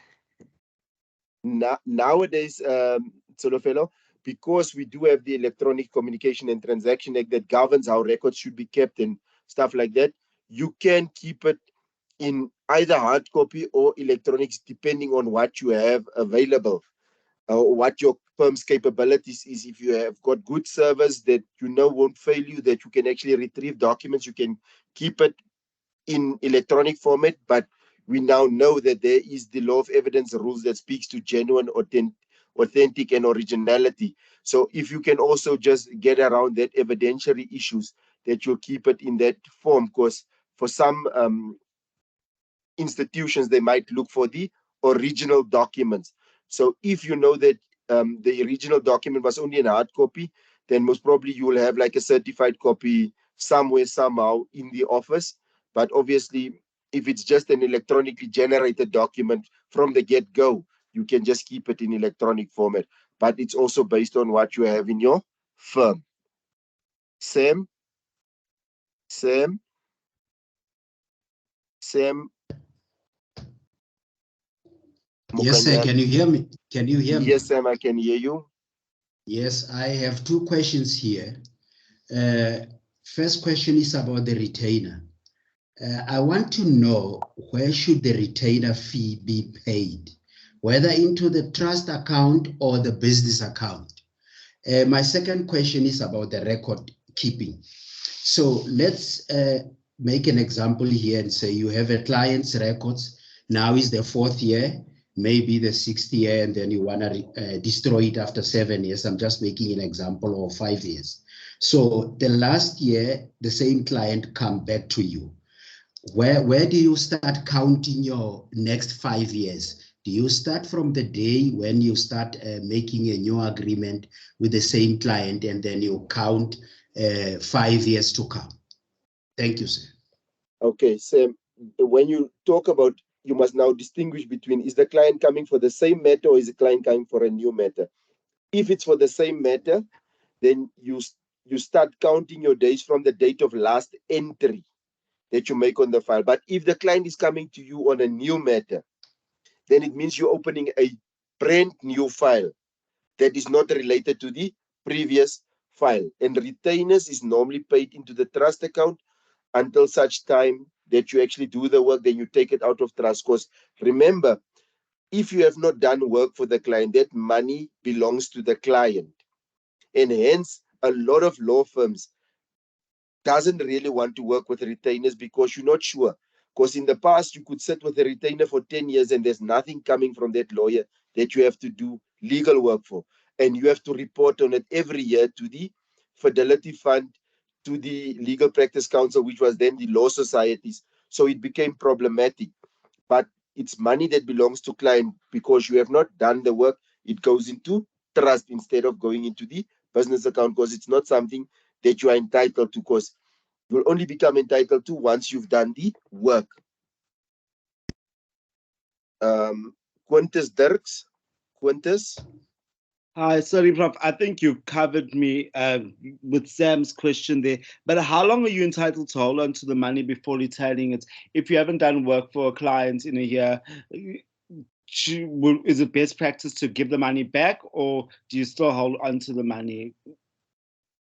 Nowadays, Solofelo, because we do have the Electronic Communication and Transaction Act that governs how records should be kept and stuff like that, you can keep it in either hard copy or electronics, depending on what you have available, or what your firm's capabilities is. If you have got good servers that you know won't fail you, that you can actually retrieve documents, you can keep it in electronic format. But we now know that there is the law of evidence rules that speaks to genuine, authentic and originality. So if you can also just get around that evidentiary issues, that you'll keep it in that form, because for some institutions, they might look for the original documents. So if you know that the original document was only in hard copy, then most probably you will have like a certified copy somewhere, somehow in the office. But obviously, if it's just an electronically generated document from the get-go, you can just keep it in electronic format. But it's also based on what you have in your firm. Sam? Yes, sir. Can you hear me? Can you hear me? Yes, Sam, I can hear you. Yes, I have two questions here. First question is about the retainer. I want to know, where should the retainer fee be paid, whether into the trust account or the business account? My second question is about the record keeping. So let's make an example here and say you have a client's records. Now is the 4th year, maybe the 6th year, and then you want to destroy it after 7 years. I'm just making an example of 5 years. So the last year, the same client come back to you. Where do you start counting your next 5 years? Do you start from the day when you start making a new agreement with the same client, and then you count 5 years to come? Thank you, sir. Okay, so when you talk about, you must now distinguish between, is the client coming for the same matter or is the client coming for a new matter? If it's for the same matter, then you start counting your days from the date of last entry that you make on the file. But if the client is coming to you on a new matter, then it means you're opening a brand new file that is not related to the previous file. And retainers is normally paid into the trust account until such time that you actually do the work, then you take it out of trust. Because remember, if you have not done work for the client, that money belongs to the client. And hence, a lot of law firms doesn't really want to work with retainers because you're not sure. Because in the past, you could sit with a retainer for 10 years and there's nothing coming from that lawyer that you have to do legal work for. And you have to report on it every year to the Fidelity Fund, to the Legal Practice Council, which was then the law societies. So it became problematic. But it's money that belongs to client because you have not done the work. It goes into trust instead of going into the business account because it's not something that you are entitled to, because you'll only become entitled to once you've done the work. Quintus Dirks. Quintus? Hi, sorry, Prof. I think you covered me with Sam's question there. But how long are you entitled to hold on to the money before retaining it? If you haven't done work for a client in a year, is it best practice to give the money back, or do you still hold on to the money?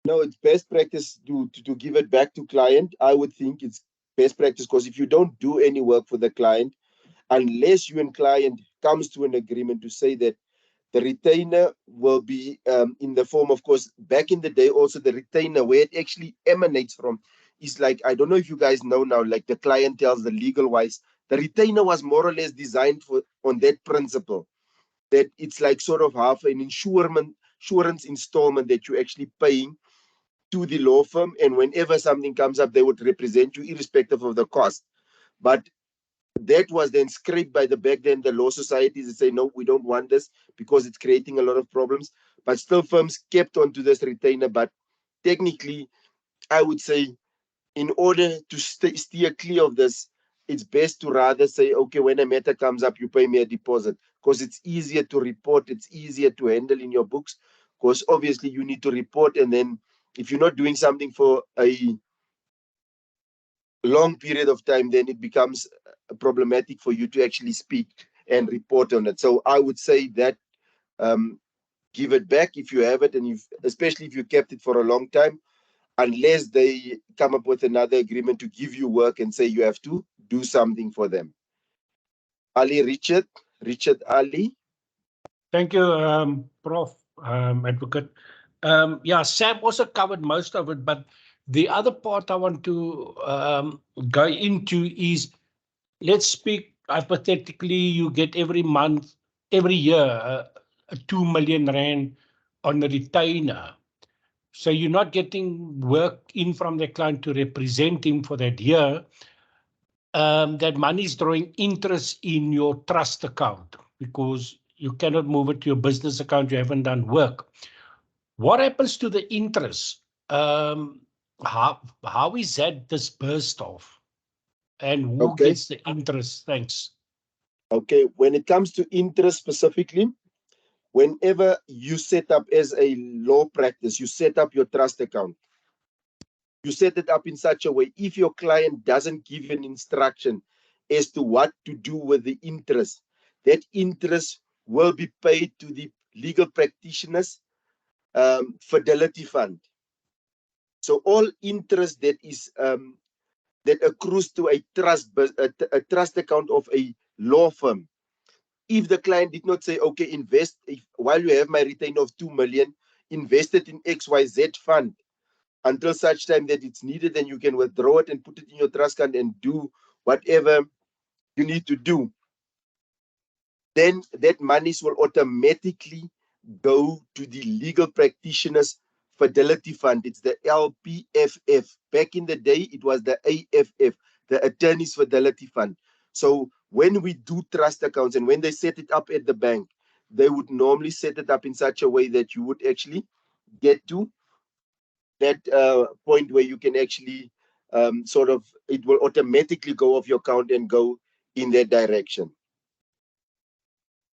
No, it's best practice to give it back to client. I would think it's best practice because if you don't do any work for the client, unless you and client comes to an agreement to say that the retainer will be in the form, of course, back in the day, also the retainer, where it actually emanates from, is like, I don't know if you guys know now, like the client tells the legal wise, the retainer was more or less designed on that principle, that it's like sort of half an insurance installment that you're actually paying to the law firm, and whenever something comes up, they would represent you irrespective of the cost. But that was then scraped by the back then the law societies and say, no, we don't want this because it's creating a lot of problems. But still firms kept on to this retainer. But technically, I would say in order to steer clear of this, it's best to rather say, okay, when a matter comes up, you pay me a deposit, because it's easier to report, it's easier to handle in your books, because obviously you need to report, and then if you're not doing something for a long period of time, then it becomes problematic for you to actually speak and report on it. So I would say that give it back if you have it, and especially if you kept it for a long time, unless they come up with another agreement to give you work and say you have to do something for them. Ali Richard Ali. Thank you, Prof. Advocate. Yeah, Sam also covered most of it, but the other part I want to go into is, let's speak hypothetically, you get every month, every year, 2 million rand on a retainer. So you're not getting work in from the client to represent him for that year. That money is drawing interest in your trust account because you cannot move it to your business account. You haven't done work. What happens to the interest? How is that disbursed of? And who gets the interest? Thanks. Okay, when it comes to interest specifically, whenever you set up as a law practice, you set up your trust account. You set it up in such a way, if your client doesn't give you an instruction as to what to do with the interest, that interest will be paid to the legal practitioners Fidelity Fund. So all interest that is that accrues to a trust account of a law firm, if the client did not say, okay, invest, while you have my retainer of 2 million, invest it in XYZ fund until such time that it's needed, and you can withdraw it and put it in your trust account and do whatever you need to do, then that monies will automatically go to the legal practitioners Fidelity Fund. It's the LPFF. Back in the day, it was the AFF, the Attorneys Fidelity Fund. So when we do trust accounts and when they set it up at the bank, they would normally set it up in such a way that you would actually get to that point where you can actually sort of, it will automatically go off your account and go in that direction.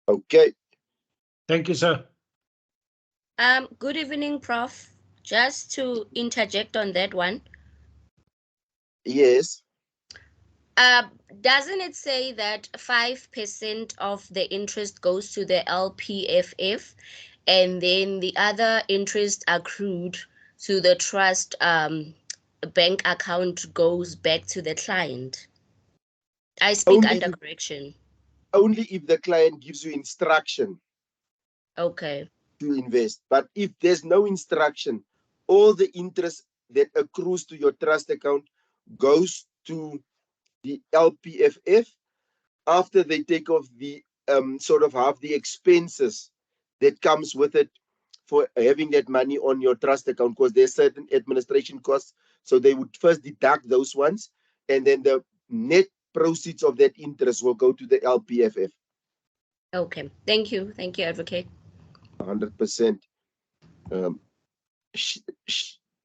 Okay. Thank you, sir. Good evening, Prof. Just to interject on that one. Yes. Doesn't it say that 5% of the interest goes to the LPFF and then the other interest accrued to the trust bank account goes back to the client? I speak under correction. Only if the client gives you instruction. Okay. To invest. But if there's no instruction, all the interest that accrues to your trust account goes to the LPFF after they take off the sort of half the expenses that comes with it for having that money on your trust account, because there's certain administration costs. So they would first deduct those ones, and then the net proceeds of that interest will go to the LPFF. Okay. Thank you. Thank you, Advocate. 100%.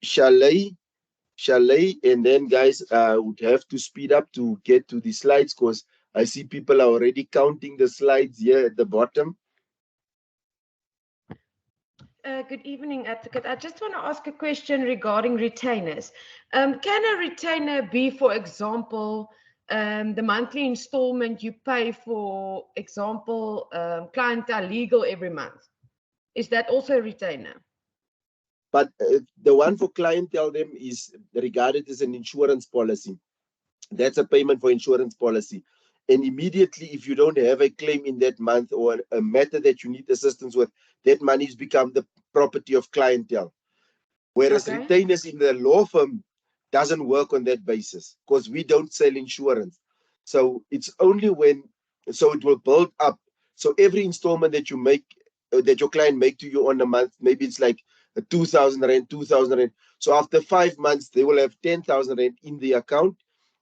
Shall I? And then guys, would have to speed up to get to the slides, because I see people are already counting the slides here at the bottom. Good evening, Advocate. I just want to ask a question regarding retainers. Can a retainer be, for example, the monthly installment you pay, for example, clientele legal every month? Is that also a retainer? But the one for clientele them is regarded as an insurance policy. That's a payment for insurance policy. And immediately, if you don't have a claim in that month or a matter that you need assistance with, that money has become the property of clientele. Whereas retainers in the law firm doesn't work on that basis, because we don't sell insurance. So it's only when, so it will build up. So every installment that you make, that your client make to you on a month, maybe it's like 2,000 rand, 2,000 rand. So after 5 months, they will have 10,000 rand in the account.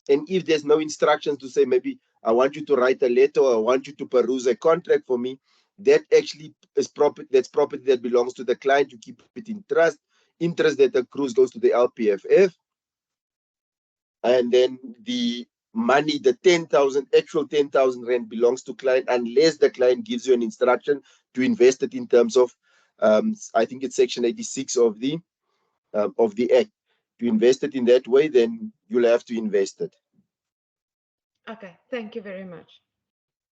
And if there's no instructions to say, maybe I want you to write a letter or I want you to peruse a contract for me, that actually is property. That's property that belongs to the client. You keep it in trust. Interest that accrues goes to the LPFF. And then the money, the 10,000, actual 10,000 rand belongs to client, unless the client gives you an instruction to invest it in terms of, I think it's section 86 of the act. To invest it in that way, then you'll have to invest it. Okay, thank you very much.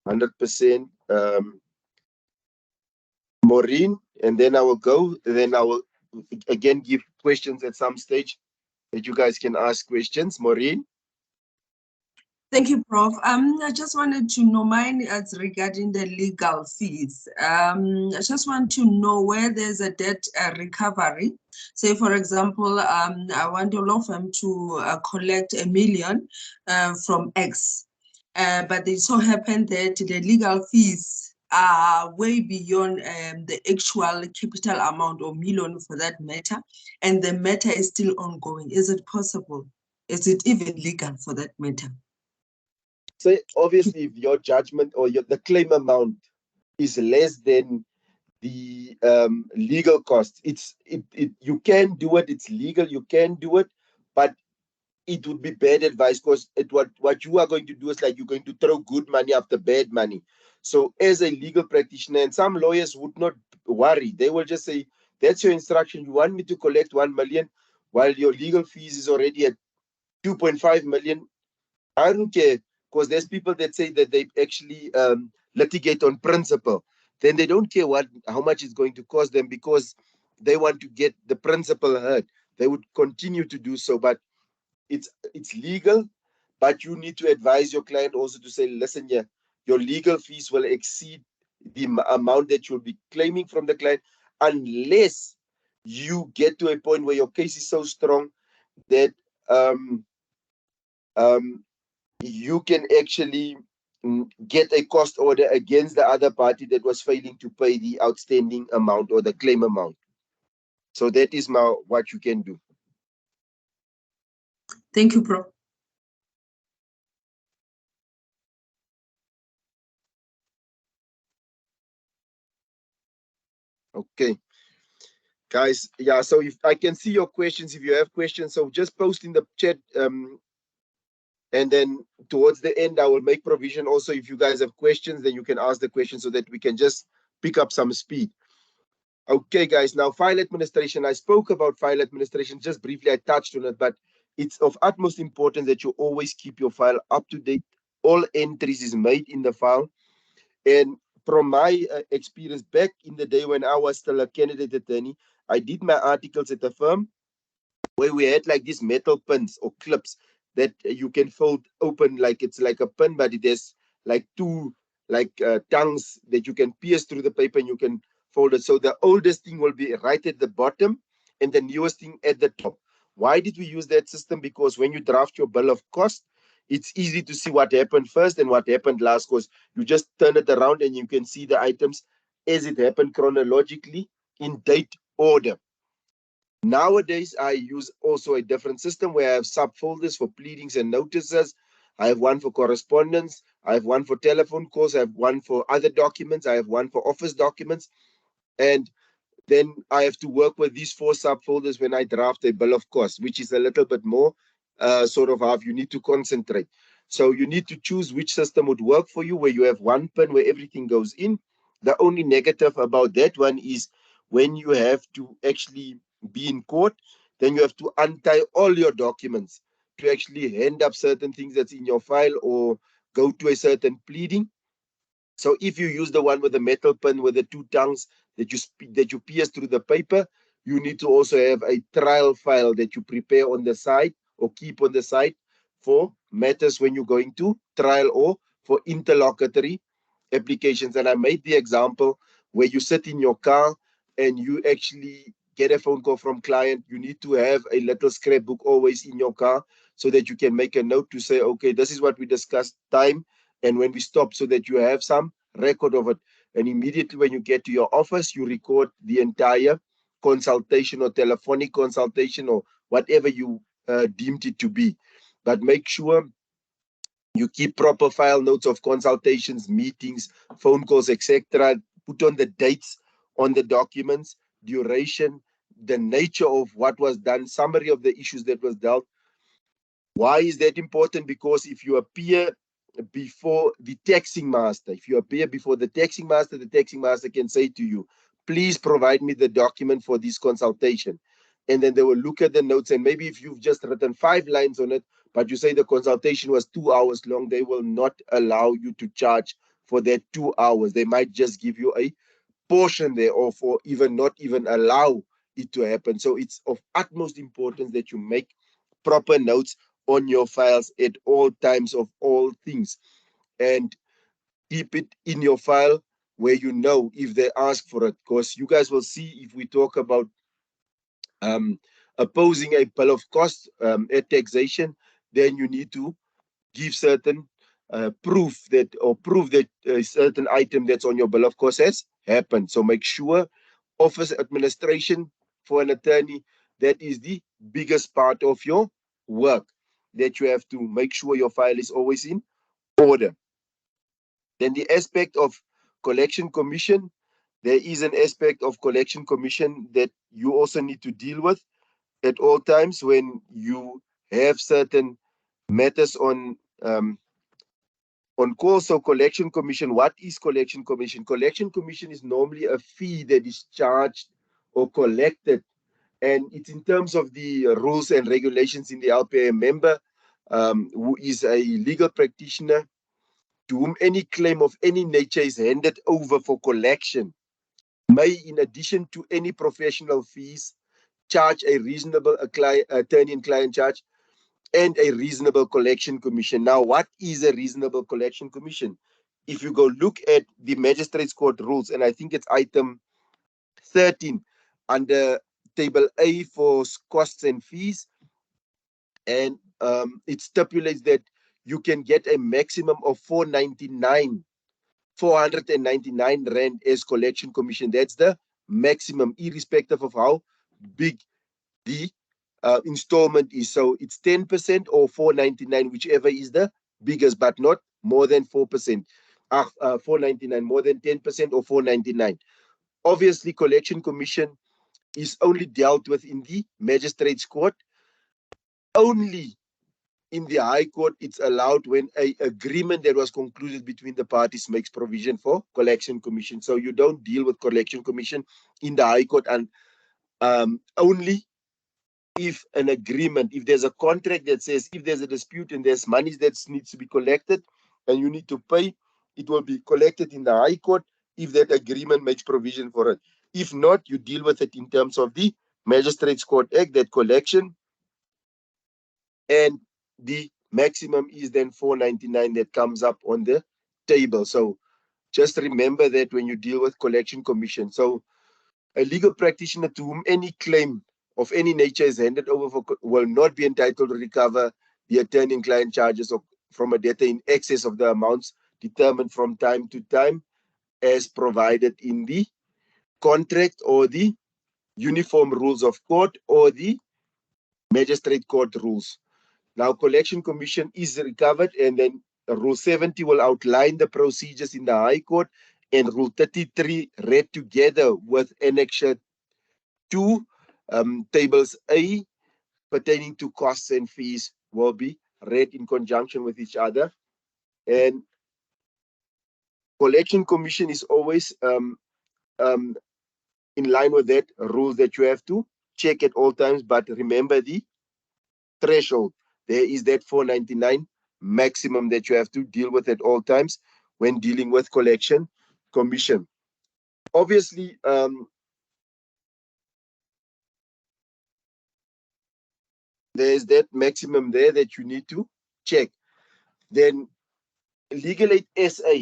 100%. Maureen, and then I will go. Then I will again give questions at some stage that you guys can ask questions. Maureen. Thank you, Prof. I just wanted to know, mine is regarding the legal fees. I just want to know where there's a debt recovery. Say, for example, I want a law firm to collect 1 million from X, but it so happened that the legal fees are way beyond the actual capital amount or million for that matter, and the matter is still ongoing. Is it possible? Is it even legal for that matter? So obviously, if your judgment or the claim amount is less than the legal costs, you can do it. It's legal. You can do it, but it would be bad advice, because what you are going to do is like you're going to throw good money after bad money. So as a legal practitioner, and some lawyers would not worry. They will just say, that's your instruction. You want me to collect 1 million while your legal fees is already at 2.5 million. I don't care, because there's people that say that they actually litigate on principle. Then they don't care how much it's going to cost them, because they want to get the principle heard. They would continue to do so, but it's legal. But you need to advise your client also to say, listen, yeah, your legal fees will exceed the amount that you'll be claiming from the client, unless you get to a point where your case is so strong that you can actually get a cost order against the other party that was failing to pay the outstanding amount or the claim amount. So that is what you can do. Thank you, Prof. Okay. Guys, yeah, so if I can see your questions, if you have questions, so just post in the chat. And then towards the end, I will make provision also. If you guys have questions, then you can ask the question so that we can just pick up some speed. Okay, guys, now file administration. I spoke about file administration just briefly. I touched on it, but it's of utmost importance that you always keep your file up to date. All entries is made in the file. And from my experience back in the day when I was still a candidate attorney, I did my articles at the firm where we had like these metal pins or clips that you can fold open, like it's like a pin, but it has like two tongues that you can pierce through the paper and you can fold it. So the oldest thing will be right at the bottom and the newest thing at the top. Why did we use that system? Because when you draft your bill of cost, it's easy to see what happened first and what happened last, because you just turn it around and you can see the items as it happened chronologically in date order. Nowadays, I use also a different system where I have subfolders for pleadings and notices. I have one for correspondence. I have one for telephone calls. I have one for other documents. I have one for office documents. And then I have to work with these 4 subfolders when I draft a bill of costs, which is a little bit more sort of how you need to concentrate. So you need to choose which system would work for you, where you have one pin where everything goes in. The only negative about that one is when you have to actually be in court, then you have to untie all your documents to actually hand up certain things that's in your file or go to a certain pleading. So if you use the one with the metal pin with the 2 tongues that you pierce through the paper, you need to also have a trial file that you prepare on the side or keep on the side for matters when you're going to trial or for interlocutory applications. And I made the example where you sit in your car and you actually get a phone call from client. You need to have a little scrapbook always in your car so that you can make a note to say, okay, this is what we discussed time and when we stop, so that you have some record of it. And immediately when you get to your office, you record the entire consultation or telephonic consultation or whatever you deemed it to be. But make sure you keep proper file notes of consultations, meetings, phone calls, etc. Put on the dates on the documents, duration, the nature of what was done, summary of the issues that was dealt. Why is that important? Because if you appear before the taxing master, the taxing master can say to you, please provide me the document for this consultation. And then they will look at the notes, and maybe if you've just written 5 lines on it, but you say the consultation was 2 hours long, they will not allow you to charge for that 2 hours. They might just give you a portion thereof, or even not even allow it to happen. So it's of utmost importance that you make proper notes on your files at all times of all things, and keep it in your file where you know if they ask for it. Because you guys will see, if we talk about opposing a bill of costs at taxation, then you need to give certain proof that a certain item that's on your bill of costs has happened. So make sure office administration for an attorney, that is the biggest part of your work, that you have to make sure your file is always in order. Then the aspect of collection commission, there is an aspect of collection commission that you also need to deal with at all times when you have certain matters on call. So collection commission, what is collection commission? Collection commission is normally a fee that is charged or collected, and it's in terms of the rules and regulations in the LPA. Member who is a legal practitioner to whom any claim of any nature is handed over for collection may, in addition to any professional fees, charge a reasonable attorney and client charge and a reasonable collection commission. Now, what is a reasonable collection commission? If you go look at the Magistrates Court rules, and I think it's item 13 under table A for costs and fees, and it stipulates that you can get a maximum of 499 Rand as collection commission. That's the maximum, irrespective of how big the installment is. So it's 10% or 499, whichever is the biggest, but not more than 4%. 499, more than 10% or 499. Obviously, collection commission is only dealt with in the Magistrates Court, only in the High Court, it's allowed when an agreement that was concluded between the parties makes provision for collection commission. So you don't deal with collection commission in the High Court, and only if an agreement, if there's a contract that says if there's a dispute and there's money that needs to be collected and you need to pay, it will be collected in the High Court if that agreement makes provision for it. If not, you deal with it in terms of the Magistrates Court Act, that collection, and the maximum is then 499 that comes up on the table. So just remember that when you deal with collection commission. So a legal practitioner to whom any claim of any nature is handed over for will not be entitled to recover the attorney and client charges from a debtor in excess of the amounts determined from time to time as provided in the contract or the uniform rules of court or the magistrate court rules. Now, collection commission is recovered, and then Rule 70 will outline the procedures in the High Court, and Rule 33 read together with Annexure 2, Tables A, pertaining to costs and fees, will be read in conjunction with each other. And collection commission is always in line with that rule that you have to check at all times, but remember the threshold. There is that 499 maximum that you have to deal with at all times when dealing with collection commission. Obviously, there's that maximum there that you need to check. Then Legal Aid SA,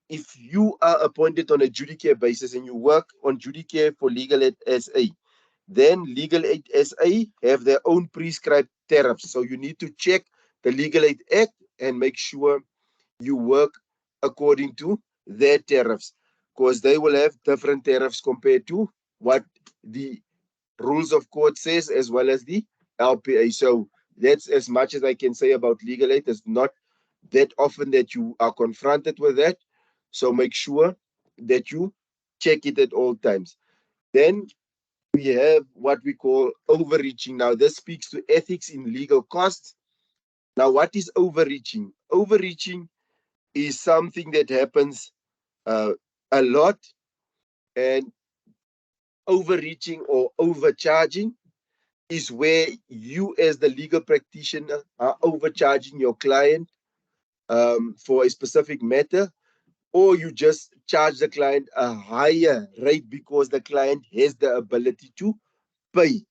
if you are appointed on a Judicare basis and you work on Judicare for Legal Aid SA, then Legal Aid SA have their own prescribed tariffs. So you need to check the Legal Aid Act and make sure you work according to their tariffs, because they will have different tariffs compared to what the rules of court says, as well as the LPA. So that's as much as I can say about Legal Aid. It's not that often that you are confronted with that. So make sure that you check it at all times. Then we have what we call overreaching. Now, this speaks to ethics in legal costs. Now, what is overreaching? Overreaching is something that happens a lot, and overreaching or overcharging is where you as the legal practitioner are overcharging your client for a specific matter, or you just charge the client a higher rate because the client has the ability to pay.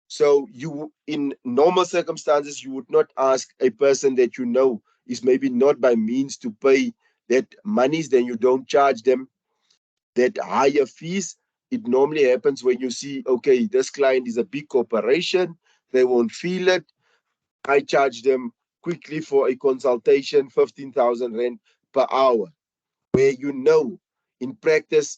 So you, in normal circumstances, you would not ask a person that you know is maybe not by means to pay that monies, then you don't charge them that higher fees. It normally happens when you see, okay, this client is a big corporation, they won't feel it. I charge them quickly for a consultation, 15,000 Rand per hour, where you know in practice,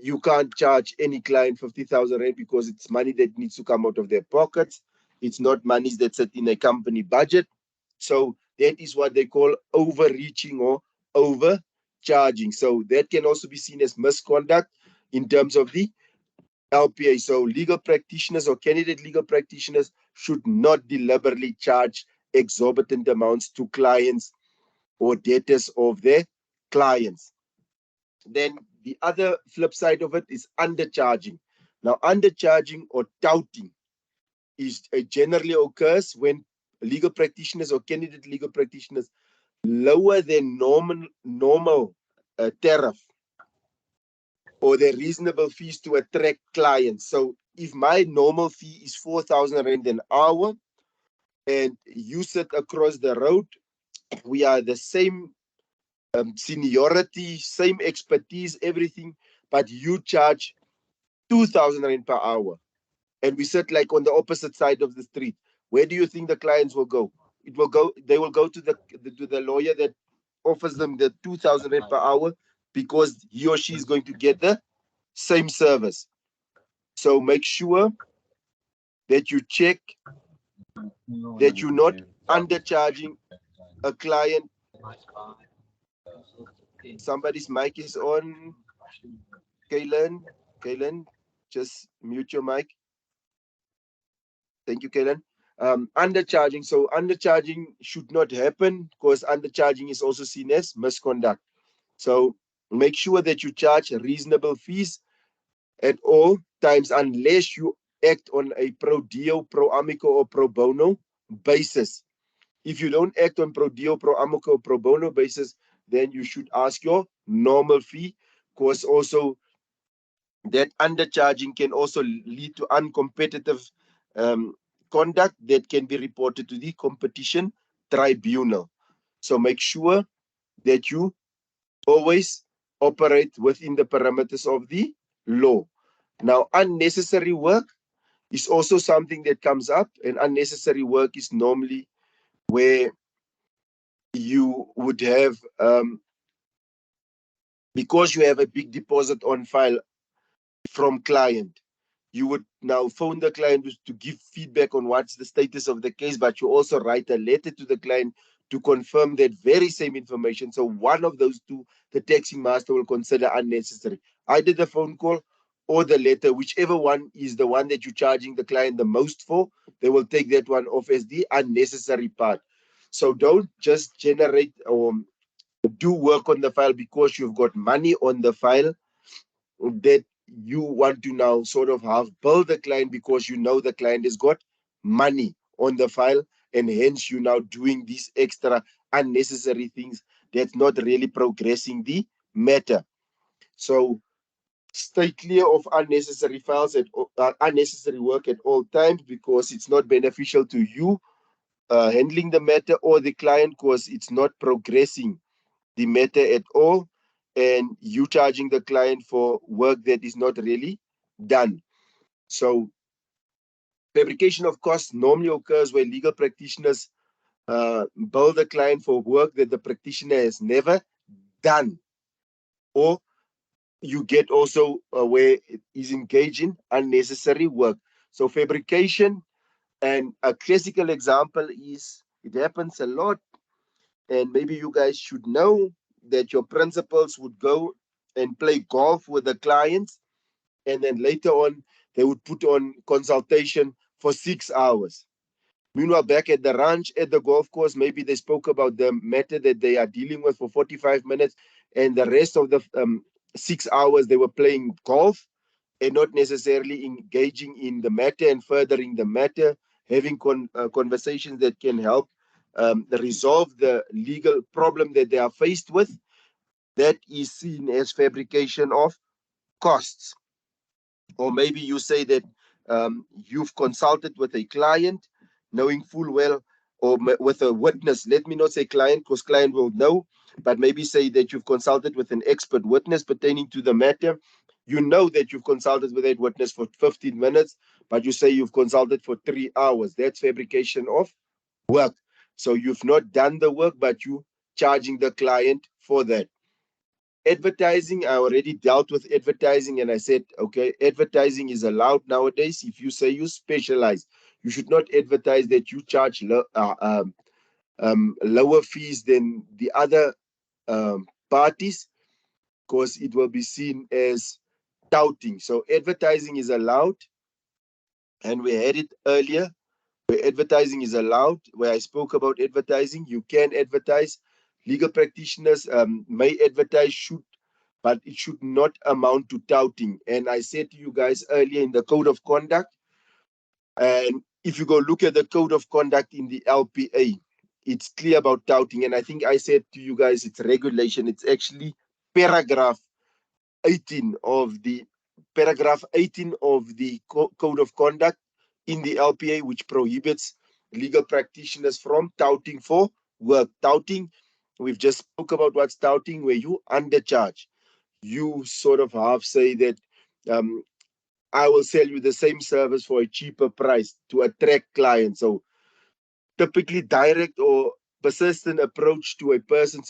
you can't charge any client 50,000 Rand because it's money that needs to come out of their pockets. It's not monies that sit in a company budget. So that is what they call overreaching or overcharging. So that can also be seen as misconduct in terms of the LPA. So legal practitioners or candidate legal practitioners should not deliberately charge exorbitant amounts to clients or debtors of their clients. Then the other flip side of it is undercharging. Now, undercharging or touting is generally occurs when legal practitioners or candidate legal practitioners lower their normal tariff or their reasonable fees to attract clients. So if my normal fee is 4,000 Rand an hour and you sit across the road, we are the same seniority, same expertise, everything, but you charge 2,000 Rand per hour. And we sit like on the opposite side of the street. Where do you think the clients will go? They will go to the lawyer that offers them the 2,000 Rand per hour because he or she is going to get the same service. So make sure that you check that you're not undercharging a client. Somebody's mic is on. Kaylin, just mute your mic. Thank you, Kaylin. Undercharging. So undercharging should not happen because undercharging is also seen as misconduct. So make sure that you charge reasonable fees at all times unless you act on a pro deo, pro amico, or pro bono basis. If you don't act on pro deo, pro amico, or pro bono basis, then you should ask your normal fee, because also that undercharging can also lead to uncompetitive conduct that can be reported to the competition tribunal. So make sure that you always operate within the parameters of the law. Now, unnecessary work is also something that comes up, and unnecessary work is normally where you would have, because you have a big deposit on file from client, you would now phone the client to give feedback on what's the status of the case, but you also write a letter to the client to confirm that very same information. So one of those two, the taxing master will consider unnecessary. Either the phone call or the letter, whichever one is the one that you're charging the client the most for, they will take that one off as the unnecessary part. So don't just generate or do work on the file because you've got money on the file that you want to now sort of have bill the client because you know the client has got money on the file, and hence you now doing these extra unnecessary things that's not really progressing the matter. So stay clear of unnecessary files at unnecessary work at all times, because it's not beneficial to you handling the matter or the client, because it's not progressing the matter at all, and you charging the client for work that is not really done. So fabrication of costs normally occurs where legal practitioners bill the client for work that the practitioner has never done, or you get also where it is engaged in unnecessary work. So fabrication, and a classical example is, it happens a lot, and maybe you guys should know that your principals would go and play golf with the clients, and then later on they would put on consultation for 6 hours. Meanwhile, back at the ranch, at the golf course, maybe they spoke about the matter that they are dealing with for 45 minutes, and the rest of the 6 hours they were playing golf and not necessarily engaging in the matter and furthering the matter, having conversations that can help resolve the legal problem that they are faced with. That is seen as fabrication of costs. Or maybe you say that you've consulted with a client, knowing full well, or with a witness. Let me not say client, because client will know, but maybe say that you've consulted with an expert witness pertaining to the matter. You know that you've consulted with that witness for 15 minutes, but you say you've consulted for 3 hours. That's fabrication of work. So you've not done the work, but you charging the client for that. Advertising, I already dealt with advertising, and I said, okay, advertising is allowed nowadays. If you say you specialize, you should not advertise that you charge lower fees than the other parties, because it will be seen as touting. So advertising is allowed, and we had it earlier where advertising is allowed, where I spoke about advertising. You can advertise. Legal practitioners may advertise, but it should not amount to touting. And I said to you guys earlier in the code of conduct, and if you go look at the code of conduct in the LPA, it's clear about touting. And I think I said to you guys, it's regulation. It's actually paragraph 18 of the code of conduct in the LPA, which prohibits legal practitioners from touting for work. Touting, we've just spoke about what's touting, where you undercharge. You sort of half say that I will sell you the same service for a cheaper price to attract clients. So typically direct or persistent approach to a person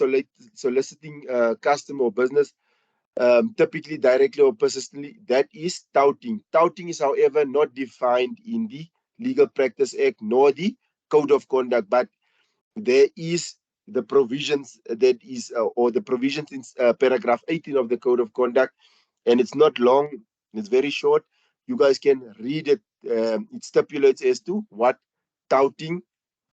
soliciting customer or business, typically directly or persistently, that is touting. Touting is, however, not defined in the Legal Practice Act nor the Code of Conduct, but there is the provisions that is, or the provisions in paragraph 18 of the Code of Conduct, and it's not long, it's very short. You guys can read it. It stipulates as to what touting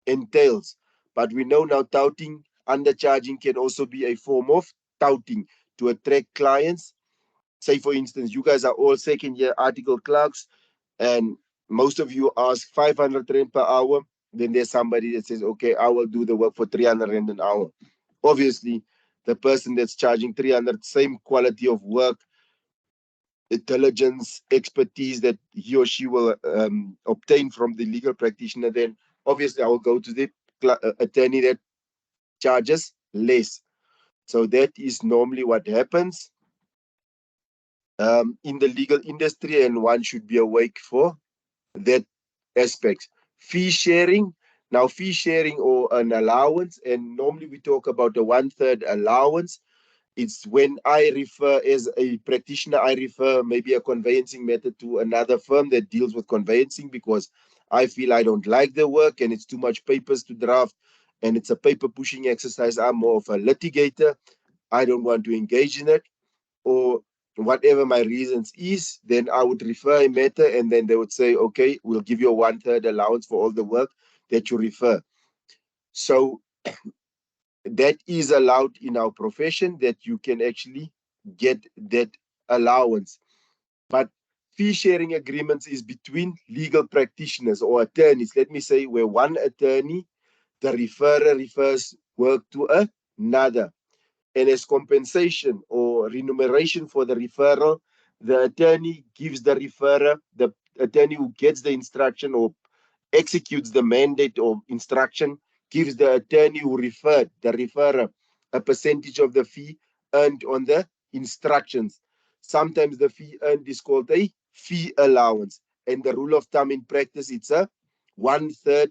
entails. But we know now touting, undercharging can also be a form of touting to attract clients. Say, for instance, you guys are all second-year article clerks, and most of you ask 500 Rand per hour. Then there's somebody that says, okay, I will do the work for 300 Rand an hour. Obviously, the person that's charging 300, same quality of work, intelligence, expertise that he or she will obtain from the legal practitioner, then obviously I will go to the attorney that charges less. So that is normally what happens in the legal industry, and one should be awake for that aspect. Fee sharing. Now, fee sharing or an allowance, and normally we talk about a 1/3 allowance. It's when I refer, as a practitioner, I refer maybe a conveyancing method to another firm that deals with conveyancing because I feel I don't like their work and it's too much papers to draft and it's a paper pushing exercise. I'm more of a litigator. I don't want to engage in it, or whatever my reasons is, then I would refer a matter and then they would say, okay, we'll give you a 1/3 allowance for all the work that you refer. So that is allowed in our profession, that you can actually get that allowance. But fee sharing agreements is between legal practitioners or attorneys, let me say, where one attorney, the referrer, refers work to another. And as compensation or remuneration for the referral, the attorney gives the referrer, the attorney who gets the instruction or executes the mandate or instruction, gives the attorney who referred, the referrer, a percentage of the fee earned on the instructions. Sometimes the fee earned is called a fee allowance. And the rule of thumb in practice, it's a 1/3,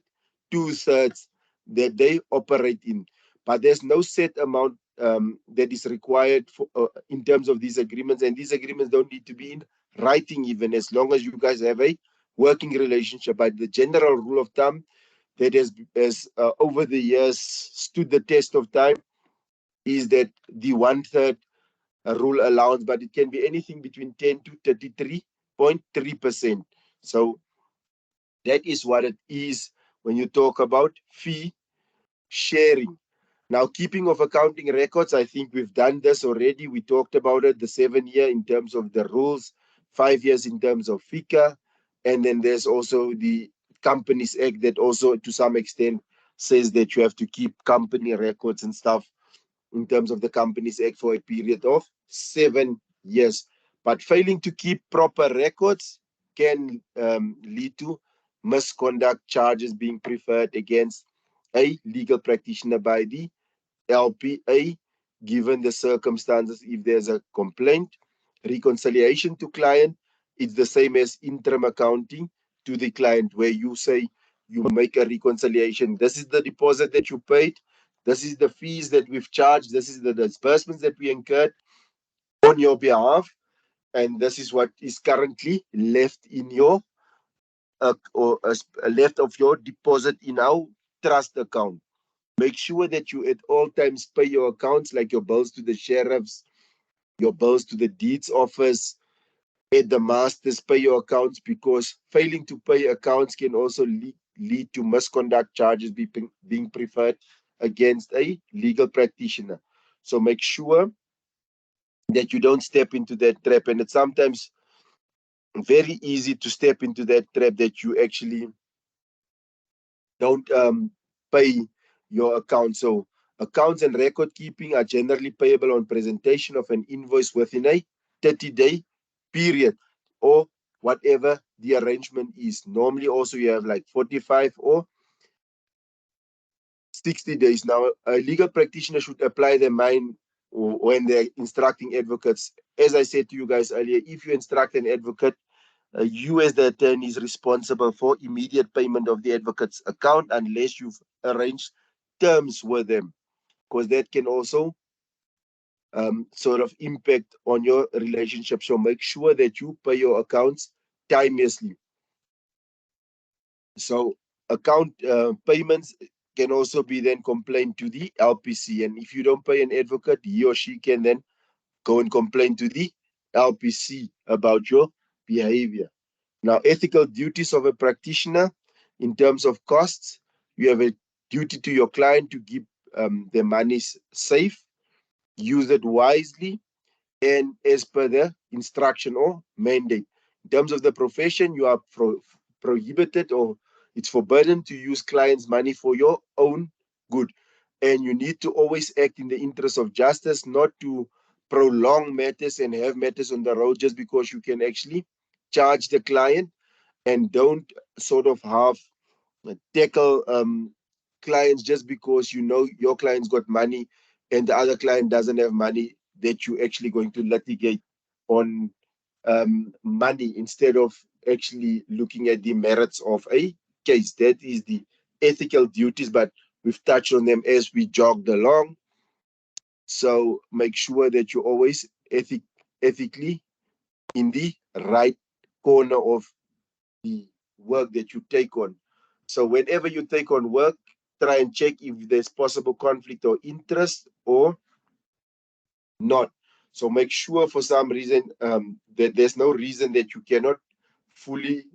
2/3 that they operate in. But there's no set amount that is required for in terms of these agreements, and these agreements don't need to be in writing even, as long as you guys have a working relationship. But the general rule of thumb that has over the years stood the test of time is that the 1/3 rule allowance, but it can be anything between 10 to 33.3%. So that is what it is when you talk about fee sharing. Now, keeping of accounting records, I think we've done this already. We talked about it, the 7-year in terms of the rules, 5 years in terms of FICA, and then there's also the Companies Act that also to some extent says that you have to keep company records and stuff in terms of the Companies Act for a period of 7 years. But failing to keep proper records can lead to misconduct charges being preferred against a legal practitioner by the LPA, given the circumstances. If there's a complaint, reconciliation to client, it's the same as interim accounting to the client, where you say you make a reconciliation. This is the deposit that you paid. This is the fees that we've charged. This is the disbursements that we incurred on your behalf. And this is what is currently left in your left of your deposit in our trust account. Make sure that you at all times pay your accounts, like your bills to the sheriffs, your bills to the deeds office, at the masters, pay your accounts, because failing to pay accounts can also lead to misconduct charges being preferred against a legal practitioner. So make sure that you don't step into that trap. And it's sometimes very easy to step into that trap, that you actually don't pay your account. So accounts and record keeping are generally payable on presentation of an invoice within a 30-day period, or whatever the arrangement is. Normally also you have like 45 or 60 days. Now, a legal practitioner should apply their mind when they're instructing advocates. As I said to you guys earlier, if you instruct an advocate, you as the attorney is responsible for immediate payment of the advocate's account unless you've arranged terms with them, because that can also sort of impact on your relationship. So make sure that you pay your accounts timeously. So account payments can also be then complained to the LPC, and if you don't pay an advocate, he or she can then go and complain to the LPC about your behavior. Now, ethical duties of a practitioner In terms of costs, you have a duty to your client to keep their monies safe, use it wisely, and as per the instruction or mandate. In terms of the profession, you are prohibited, or it's forbidden to use clients' money for your own good. And you need to always act in the interest of justice, not to prolong matters and have matters on the road just because you can actually charge the client, and don't sort of have tackle clients just because you know your client's got money and the other client doesn't have money, that you're actually going to litigate on money instead of actually looking at the merits of a case. That is the ethical duties, but we've touched on them as we jogged along. So make sure that you're always ethically in the right corner of the work that you take on. So whenever you take on work, try and check if there's possible conflict or interest or not. So make sure for some reason that there's no reason that you cannot fully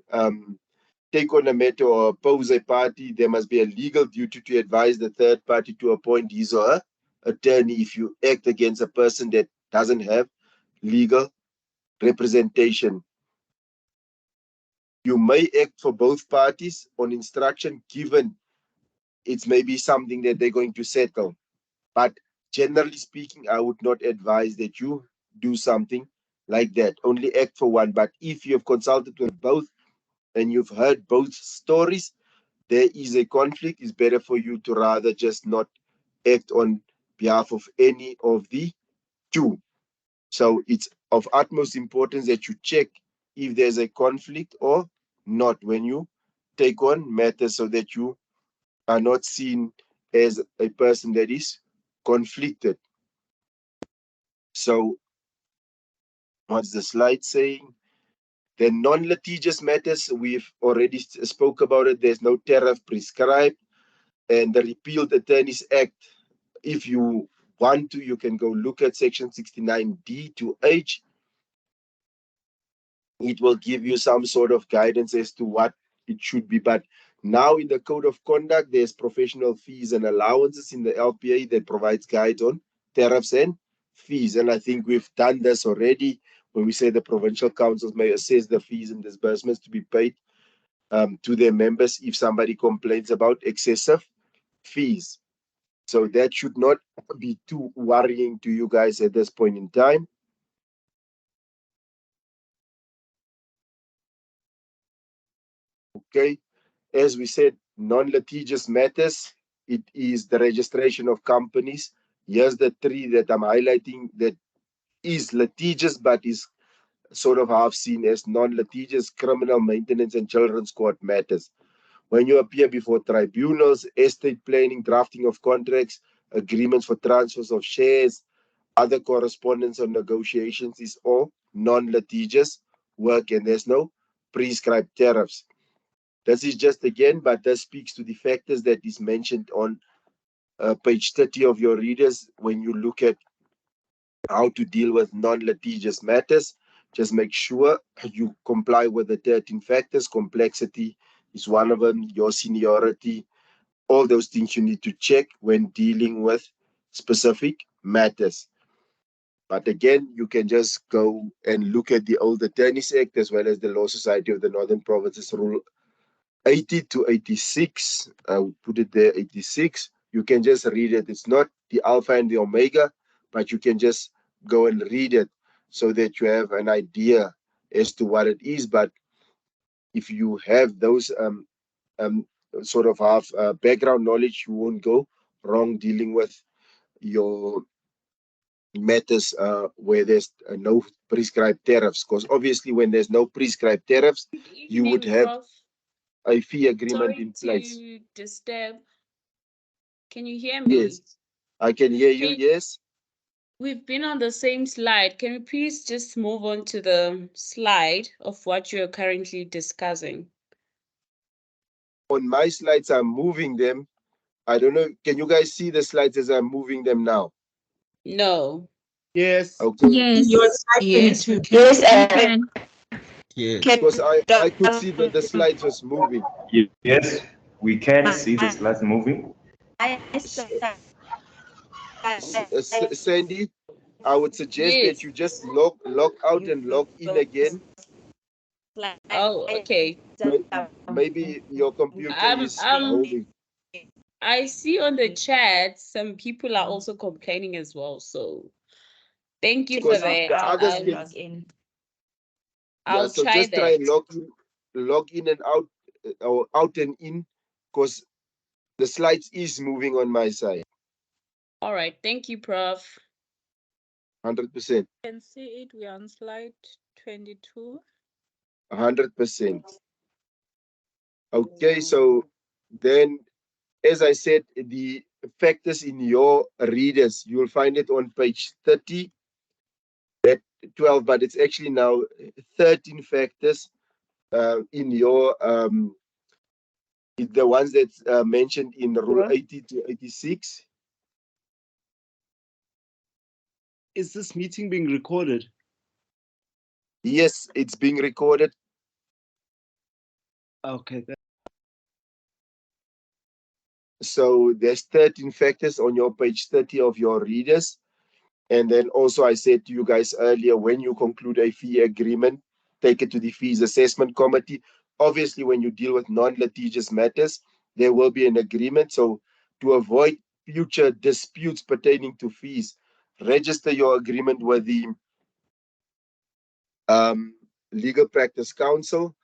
take on a matter or oppose a party. There must be a legal duty to advise the third party to appoint his or her attorney if you act against a person that doesn't have legal representation. You may act for both parties on instruction given it's maybe something that they're going to settle. But generally speaking, I would not advise that you do something like that. Only act for one. But if you have consulted with both and you've heard both stories, there is a conflict. It's better for you to rather just not act on behalf of any of the two. So it's of utmost importance that you check if there's a conflict or not when you take on matters, so that you are not seen as a person that is conflicted. So what's the slide saying? The non-litigious matters, we've already spoke about it. There's no tariff prescribed. And the Repealed Attorneys Act, if you want to, you can go look at section 69D to H. It will give you some sort of guidance as to what it should be. But now in the Code of Conduct, there's professional fees and allowances in the LPA that provides guides on tariffs and fees. And I think we've done this already when we say the provincial councils may assess the fees and disbursements to be paid to their members if somebody complains about excessive fees. So that should not be too worrying to you guys at this point in time. Okay, as we said, non-litigious matters, it is the registration of companies. Here's the three that I'm highlighting that is litigious but is sort of half seen as non-litigious: criminal, maintenance, and children's court matters. When you appear before tribunals, estate planning, drafting of contracts, agreements for transfers of shares, other correspondence or negotiations is all non-litigious work, and there's no prescribed tariffs. This is just again, but this speaks to the factors that is mentioned on page 30 of your readers when you look at how to deal with non-litigious matters. Just make sure you comply with the 13 factors. Complexity is one of them, your seniority, all those things you need to check when dealing with specific matters. But again, you can just go and look at the Old Attorneys Act as well as the Law Society of the Northern Provinces Rule 80 to 86. I would put it there, 86. You can just read it. It's not the alpha and the omega, but you can just go and read it so that you have an idea as to what it is. But if you have those sort of have background knowledge, you won't go wrong dealing with your matters where there's no prescribed tariffs. Because obviously when there's no prescribed tariffs, you would have a fee agreement in place. Sorry to disturb. Can you hear me? Yes, I can hear you. Yes. We've been on the same slide. Can we please just move on to the slide of what you're currently discussing? On my slides, I'm moving them. I don't know. Can you guys see the slides as I'm moving them now? No. Yes. Okay. Yes. Yes, we can. Yes, we can. Yes. Because I could see that the slides was moving. Yes, we can see the slides moving. Sandy, I would suggest that Yes. you just log out and log in again. Oh, okay. Maybe your computer is holding. I see on the chat some people are also complaining as well. So thank you for Because that. the others can, in. yeah, I'll so try just try that. and log in and out, or out and in, because the slides is moving on my side. All right. Thank you, Prof. 100%. Can see it. We're on slide 22. 100%. Okay, so then, as I said, the factors in your readers, you'll find it on page 30, that 12, but it's actually now 13 factors in your, the ones that's mentioned in Rule 80 to 86. Is this meeting being recorded? Yes, it's being recorded. Okay. So there's 13 factors on your page 30 of your readers. And then also I said to you guys earlier, when you conclude a fee agreement, take it to the fees assessment committee. Obviously, when you deal with non-litigious matters, there will be an agreement. So to avoid future disputes pertaining to fees, register your agreement with the Legal Practice Council,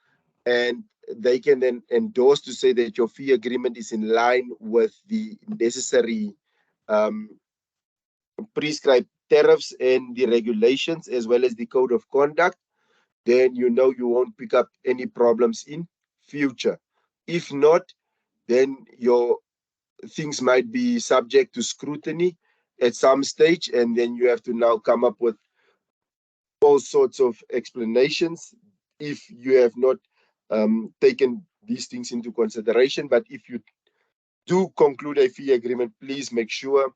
and they can then endorse to say that your fee agreement is in line with the necessary prescribed tariffs and the regulations, as well as the code of conduct. Then you know you won't pick up any problems in future. If not, then your things might be subject to scrutiny at some stage, and then you have to now come up with all sorts of explanations if you have not taken these things into consideration. But if you do conclude a fee agreement, please make sure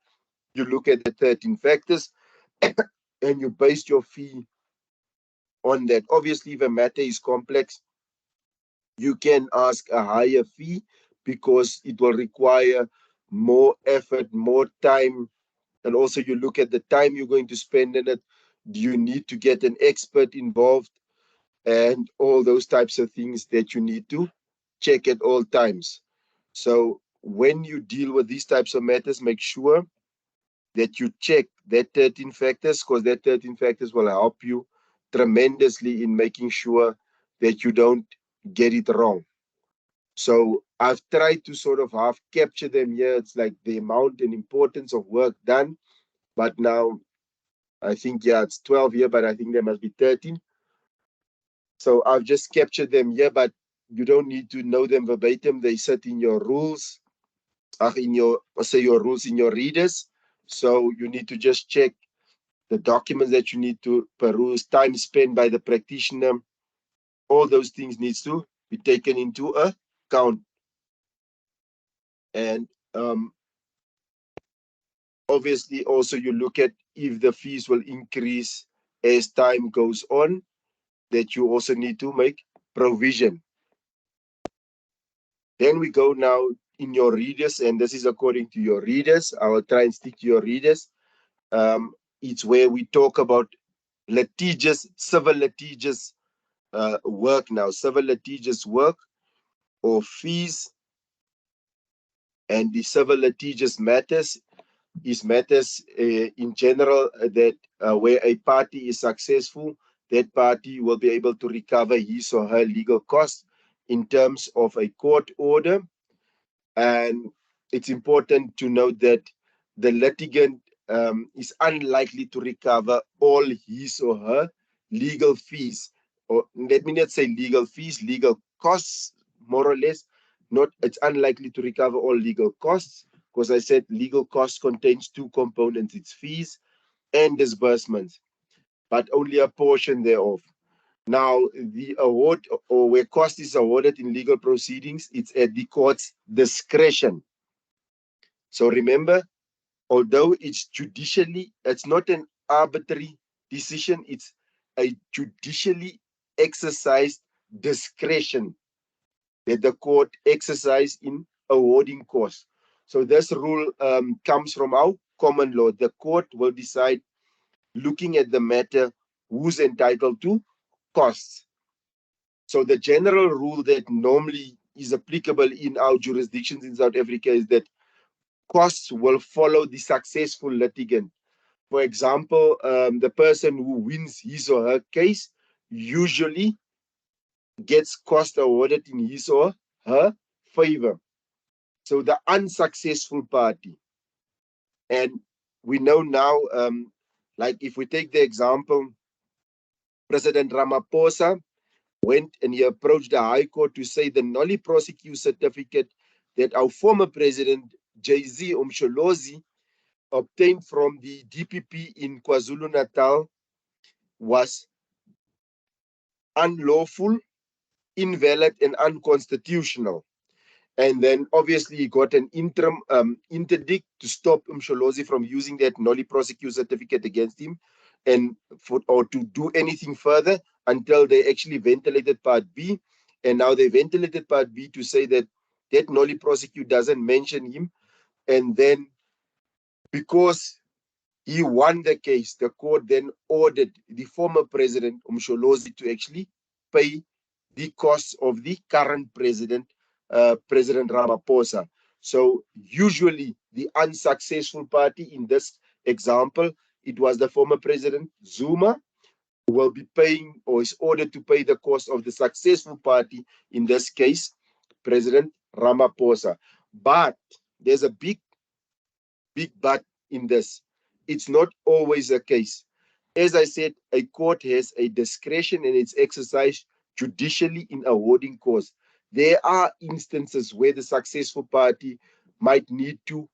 you look at the 13 factors and you base your fee on that. Obviously, if a matter is complex, you can ask a higher fee because it will require more effort, more time. And also you look at the time you're going to spend in it. Do you need to get an expert involved? And all those types of things that you need to check at all times. So when you deal with these types of matters, make sure that you check that 13 factors, because that 13 factors will help you tremendously in making sure that you don't get it wrong. So I've tried to sort of half capture them here. It's like the amount and importance of work done. But now I think, yeah, it's 12 here, but I think there must be 13. So I've just captured them here, but you don't need to know them verbatim. They sit in your rules, in your, say your rules in your readers. So you need to just check the documents that you need to peruse, time spent by the practitioner. All those things needs to be taken into account. And obviously also you look at if the fees will increase as time goes on, that you also need to make provision. Then we go now in your readers, and this is according to your readers. I will try and stick to your readers. It's where we talk about civil litigious work now, civil litigious work or fees, and the civil litigious matters is matters in general that where a party is successful, that party will be able to recover his or her legal costs in terms of a court order. And it's important to note that the litigant is unlikely to recover all his or her legal fees, or let me not say legal fees, legal costs, more or less. Not, it's unlikely to recover all legal costs, because I said legal costs contains two components, it's fees and disbursements, but only a portion thereof. Now, the award, or where cost is awarded in legal proceedings, it's at the court's discretion. So remember, although it's judicially, it's not an arbitrary decision, it's a judicially exercised discretion that the court exercised in awarding costs. So this rule comes from our common law. The court will decide, looking at the matter, who's entitled to costs. So the general rule that normally is applicable in our jurisdictions in South Africa is that costs will follow the successful litigant. For example, the person who wins his or her case usually gets cost awarded in his or her favor. So the unsuccessful party, and we know now, like if we take the example, President Ramaphosa went and he approached the High Court to say the nollie prosecute certificate that our former president, Jay-Z Umsholozi, obtained from the DPP in KwaZulu-Natal was unlawful, invalid, and unconstitutional. And then obviously he got an interim interdict to stop Umsholozi from using that nollie prosecute certificate against him and or to do anything further until they actually ventilated Part B. And now they ventilated Part B to say that that nollie prosecute doesn't mention him. And then because he won the case, the court then ordered the former president, Umsholozi, to actually pay the costs of the current president, President Ramaphosa. So usually the unsuccessful party in this example, it was the former president, Zuma, who will be paying or is ordered to pay the cost of the successful party, in this case, President Ramaphosa. But there's a big but in this. It's not always the case. As I said, a court has a discretion and it's exercised judicially in awarding costs. There are instances where the successful party might need to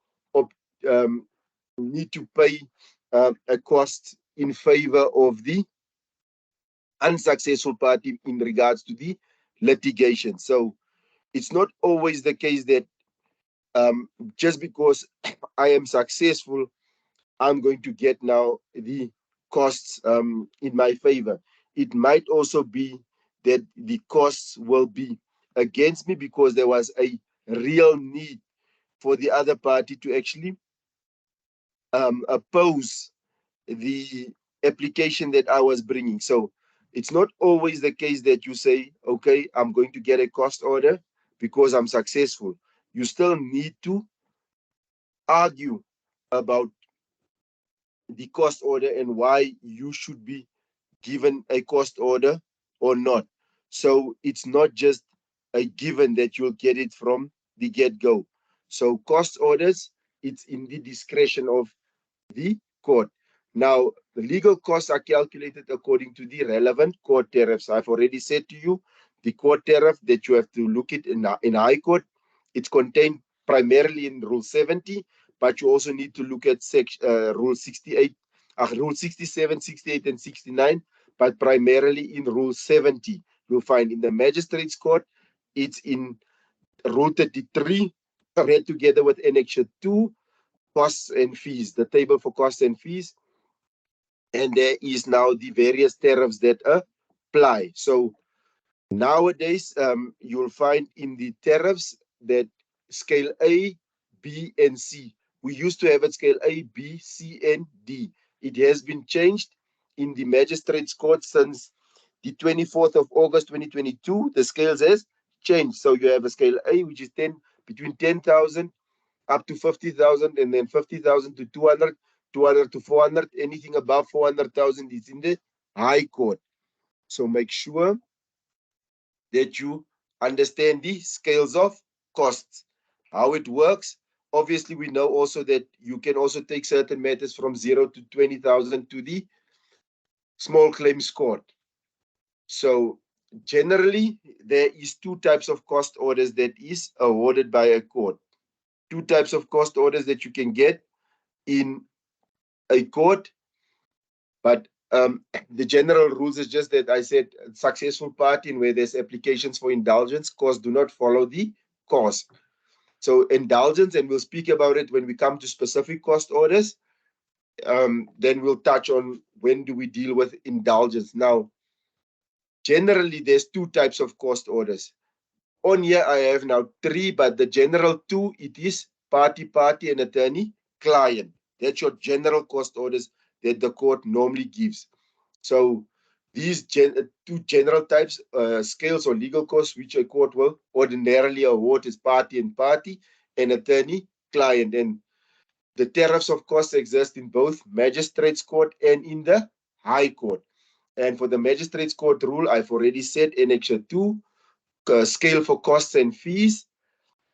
pay a cost in favor of the unsuccessful party in regards to the litigation. So it's not always the case that just because I am successful, I'm going to get now the costs in my favor. It might also be that the costs will be against me because there was a real need for the other party to actually oppose the application that I was bringing. So it's not always the case that you say, okay, I'm going to get a cost order because I'm successful. You still need to argue about the cost order and why you should be given a cost order or not. So it's not just a given that you'll get it from the get-go. So cost orders, it's in the discretion of the court. Now, the legal costs are calculated according to the relevant court tariffs. I've already said to you, the court tariff that you have to look at in High Court, it's contained primarily in Rule 70, but you also need to look at Rule 68, Rule 67, 68, and 69, but primarily in Rule 70. You'll find in the Magistrates Court, it's in Rule 33, read together with Annexure 2, costs and fees, the table for costs and fees. And there is now the various tariffs that apply. So nowadays, you'll find in the tariffs that scale A, B, and C. We used to have it scale A, B, C, and D. It has been changed in the Magistrates Court since the 24th of August 2022. The scales has changed. So you have a scale A, which is between 10,000 up to 50,000, and then 50,000 to 200, 200 to 400. Anything above 400,000 is in the High Court. So make sure that you understand the scales of costs, how it works. Obviously, we know also that you can also take certain matters from 0 to 20,000 to the small claims court. So generally, there is two types of cost orders that is awarded by a court. Two types of cost orders that you can get in a court, but the general rules is just that I said successful party, and where there's applications for indulgence, costs do not follow the cause. So indulgence, and we'll speak about it when we come to specific cost orders. Then we'll touch on when do we deal with indulgence. Now, Generally, there's two types of cost orders. On here, I have now 3, but the general 2, it is party, and attorney, client. That's your general cost orders that the court normally gives. So these two general types, scales or legal costs, which a court will ordinarily award is party, and attorney, client. And the tariffs of costs exist in both magistrates court and in the high court. And for the magistrates court rule, I've already said Annexure 2, scale for costs and fees,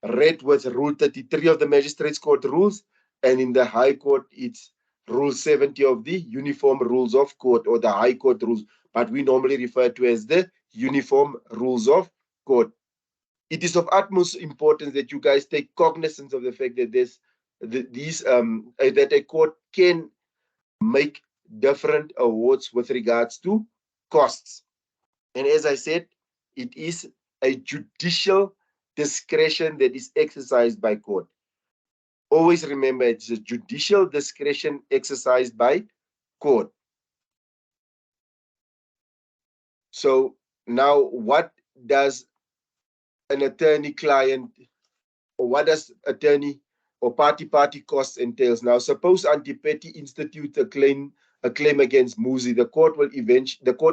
read with Rule 33 of the Magistrates Court rules, and in the High Court, it's Rule 70 of the Uniform Rules of Court, or the High Court rules, but we normally refer to as the Uniform Rules of Court. It is of utmost importance that you guys take cognizance of the fact that that a court can make different awards with regards to costs. And as I said, it is a judicial discretion that is exercised by court. Always remember, it's a judicial discretion exercised by court. So now, what does an attorney-client, or what does attorney or party costs entails? Now, suppose Antipeti institutes a claim against Musi. The court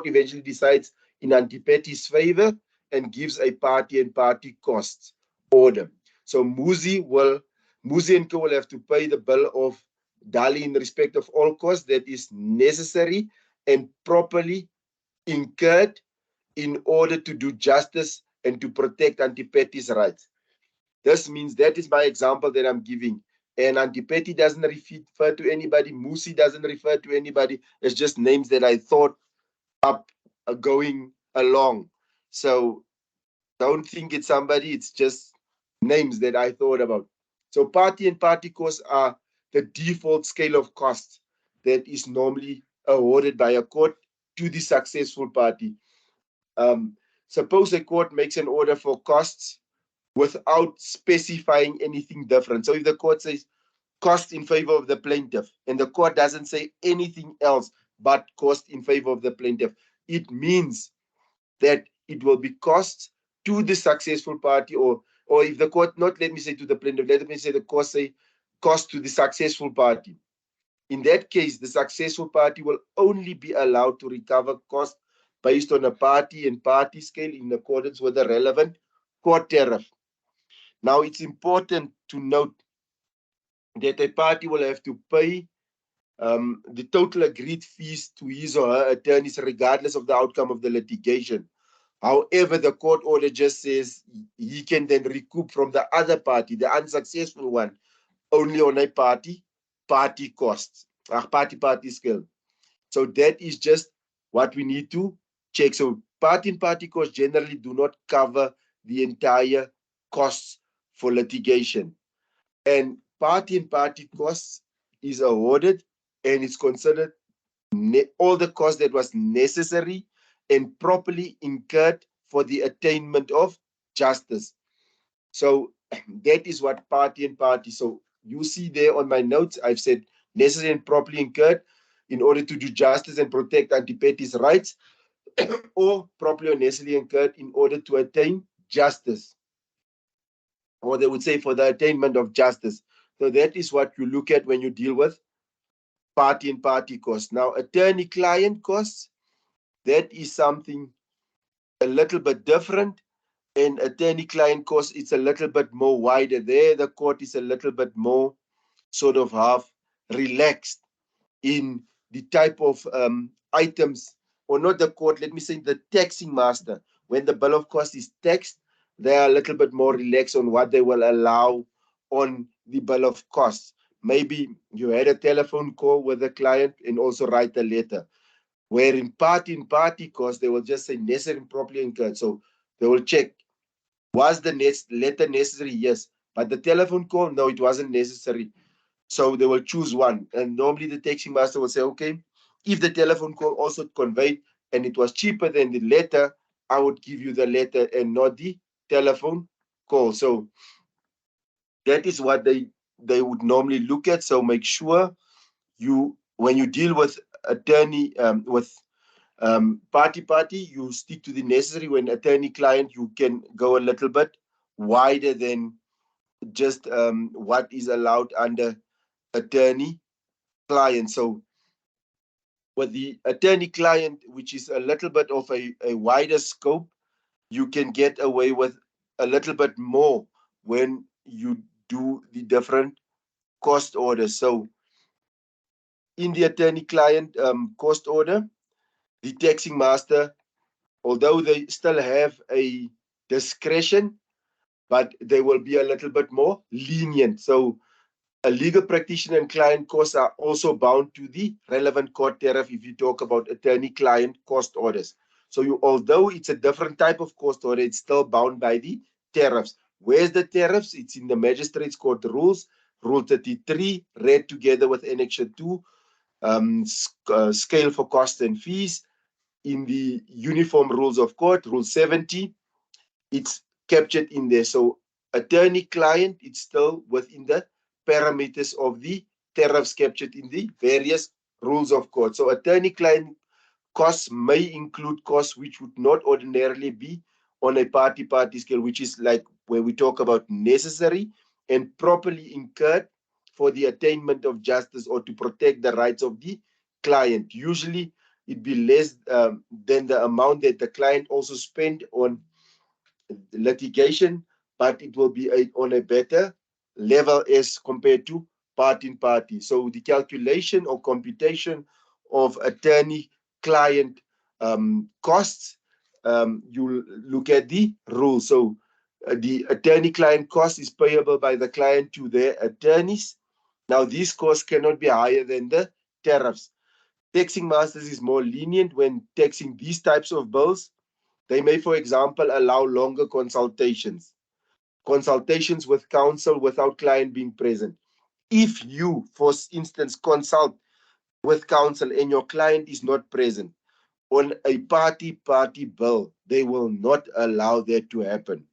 eventually decides in Antipeti's favor and gives a party costs order. So Musi and Co will have to pay the bill of Dali in respect of all costs that is necessary and properly incurred in order to do justice and to protect Antipeti's rights. This means, that is my example that I'm giving. And Antipeti doesn't refer to anybody. Musi doesn't refer to anybody. It's just names that I thought up going along. So don't think it's somebody. It's just names that I thought about. So party costs are the default scale of costs that is normally awarded by a court to the successful party. Suppose a court makes an order for costs without specifying anything different. So if the court says cost in favor of the plaintiff, and the court doesn't say anything else but cost in favor of the plaintiff, it means that it will be costs to the successful party, or if the court, not let me say to the plaintiff, let me say the court say cost to the successful party. In that case, the successful party will only be allowed to recover costs based on a party scale in accordance with the relevant court tariff. Now, it's important to note that a party will have to pay the total agreed fees to his or her attorneys regardless of the outcome of the litigation. However, the court order just says he can then recoup from the other party, the unsuccessful one, only on a party costs, party scale. So that is just what we need to check. So party costs generally do not cover the entire costs for litigation. And party costs is awarded, and it's considered all the costs that was necessary and properly incurred for the attainment of justice. So that is what party. So you see there on my notes, I've said necessary and properly incurred in order to do justice and protect Antipeti's rights, or properly or necessarily incurred in order to attain justice, or they would say for the attainment of justice. So that is what you look at when you deal with party costs. Now, attorney-client costs, that is something a little bit different. And attorney-client costs, it's a little bit more wider. There, the court is a little bit more sort of half relaxed in the type of items, or not the court, let me say the taxing master. When the bill of cost is taxed, they are a little bit more relaxed on what they will allow on the bill of costs. Maybe you had a telephone call with the client and also write a letter. Where in party costs, they will just say necessary and properly incurred. So they will check, was the letter necessary? Yes. But the telephone call, no, it wasn't necessary. So they will choose one. And normally the taxing master will say, okay, if the telephone call also conveyed and it was cheaper than the letter, I would give you the letter and not the telephone call. So that is what they would normally look at. So make sure when you deal with attorney, with Party, you stick to the necessary. When attorney-client, you can go a little bit wider than just what is allowed under attorney-client. So with the attorney-client, which is a little bit of a wider scope, you can get away with a little bit more when you do the different cost orders. So in the attorney-client cost order, the taxing master, although they still have a discretion, but they will be a little bit more lenient. So a legal practitioner and client costs are also bound to the relevant court tariff if you talk about attorney-client cost orders. So although it's a different type of cost order, it's still bound by the tariffs. Where's the tariffs? It's in the Magistrates Court rules, Rule 33, read together with Annexure 2, scale for costs and fees. In the Uniform Rules of Court, Rule 70, it's captured in there. So attorney-client, it's still within the parameters of the tariffs captured in the various rules of court. So attorney-client costs may include costs which would not ordinarily be on a party-party scale, which is like where we talk about necessary and properly incurred for the attainment of justice or to protect the rights of the client. Usually it'd be less than the amount that the client also spent on litigation, but it will be on a better level as compared to party. So the calculation or computation of attorney-client costs, you look at the rules. So the attorney-client cost is payable by the client to their attorneys. Now these costs cannot be higher than the tariffs. Taxing masters is more lenient when taxing these types of bills. They may, for example, allow longer consultations with counsel without client being present. If you, for instance, consult with counsel and your client is not present on a party bill, they will not allow that to happen.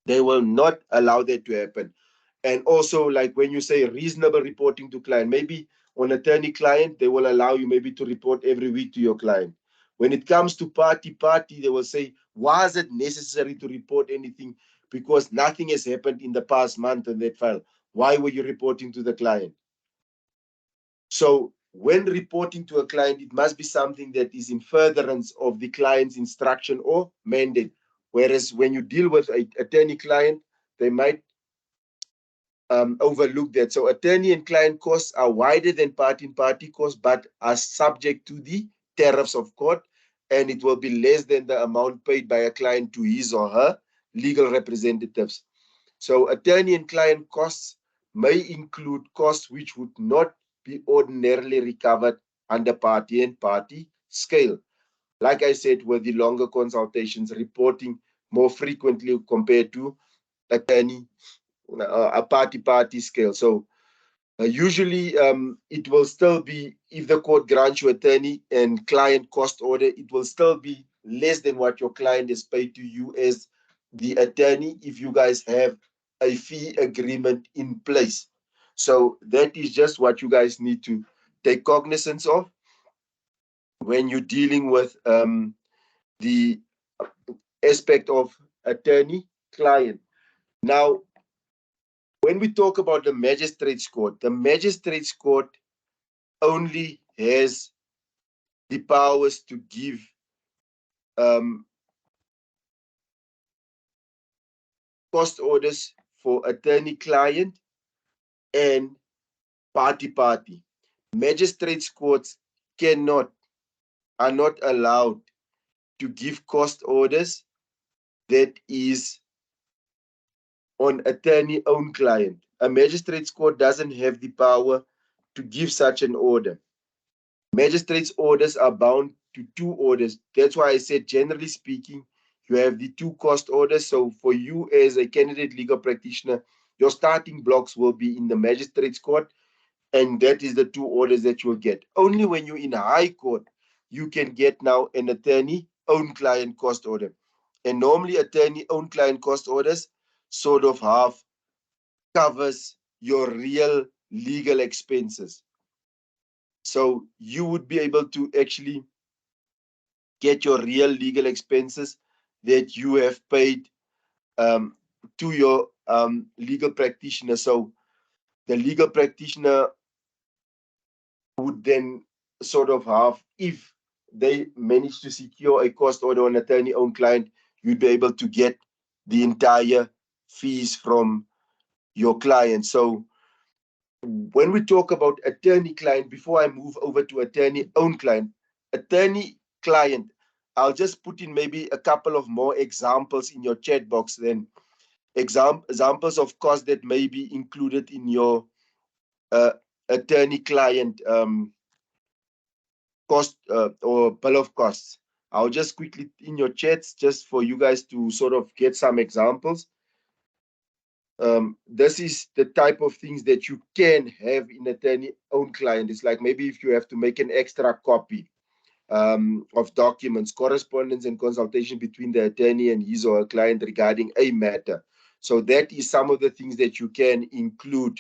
They will not allow that to happen. And also, like when you say reasonable reporting to client, maybe on attorney-client, they will allow you maybe to report every week to your client. When it comes to party, they will say, was it necessary to report anything? Because nothing has happened in the past month on that file. Why were you reporting to the client? So when reporting to a client, it must be something that is in furtherance of the client's instruction or mandate. Whereas when you deal with an attorney-client, they might overlook that. So attorney and client costs are wider than party costs, but are subject to the tariffs of court, and it will be less than the amount paid by a client to his or her legal representatives. So attorney and client costs may include costs which would not be ordinarily recovered under party scale. Like I said, with the longer consultations, reporting more frequently compared to attorney, a party scale. So usually it will still be, if the court grants you attorney and client cost order, it will still be less than what your client is paid to you as the attorney if you guys have a fee agreement in place. So that is just what you guys need to take cognizance of when you're dealing with the aspect of attorney-client. Now, when we talk about the magistrates court only has the powers to give cost orders for attorney-client and party. Magistrates courts are not allowed to give cost orders that is on attorney-owned client. A magistrate's court doesn't have the power to give such an order. Magistrates' orders are bound to two orders. That's why I said, generally speaking, you have the two cost orders. So for you as a candidate legal practitioner, your starting blocks will be in the magistrate's court, and that is the two orders that you will get. Only when you're in a high court, you can get now an attorney-owned client cost order. And normally attorney-owned client cost orders sort of half covers your real legal expenses. So you would be able to actually get your real legal expenses that you have paid to your legal practitioner. So the legal practitioner would then sort of have, if they manage to secure a cost order on attorney-owned client, you'd be able to get the entire fees from your client. So when we talk about attorney-client, before I move over to attorney-owned client, attorney-client, I'll just put in maybe a couple of more examples in your chat box then. Examples of costs that may be included in your attorney-client cost or bill of costs. I'll just quickly in your chats just for you guys to sort of get some examples. This is the type of things that you can have in attorney-owned client. It's like maybe if you have to make an extra copy of documents, correspondence and consultation between the attorney and his or her client regarding a matter. So that is some of the things that you can include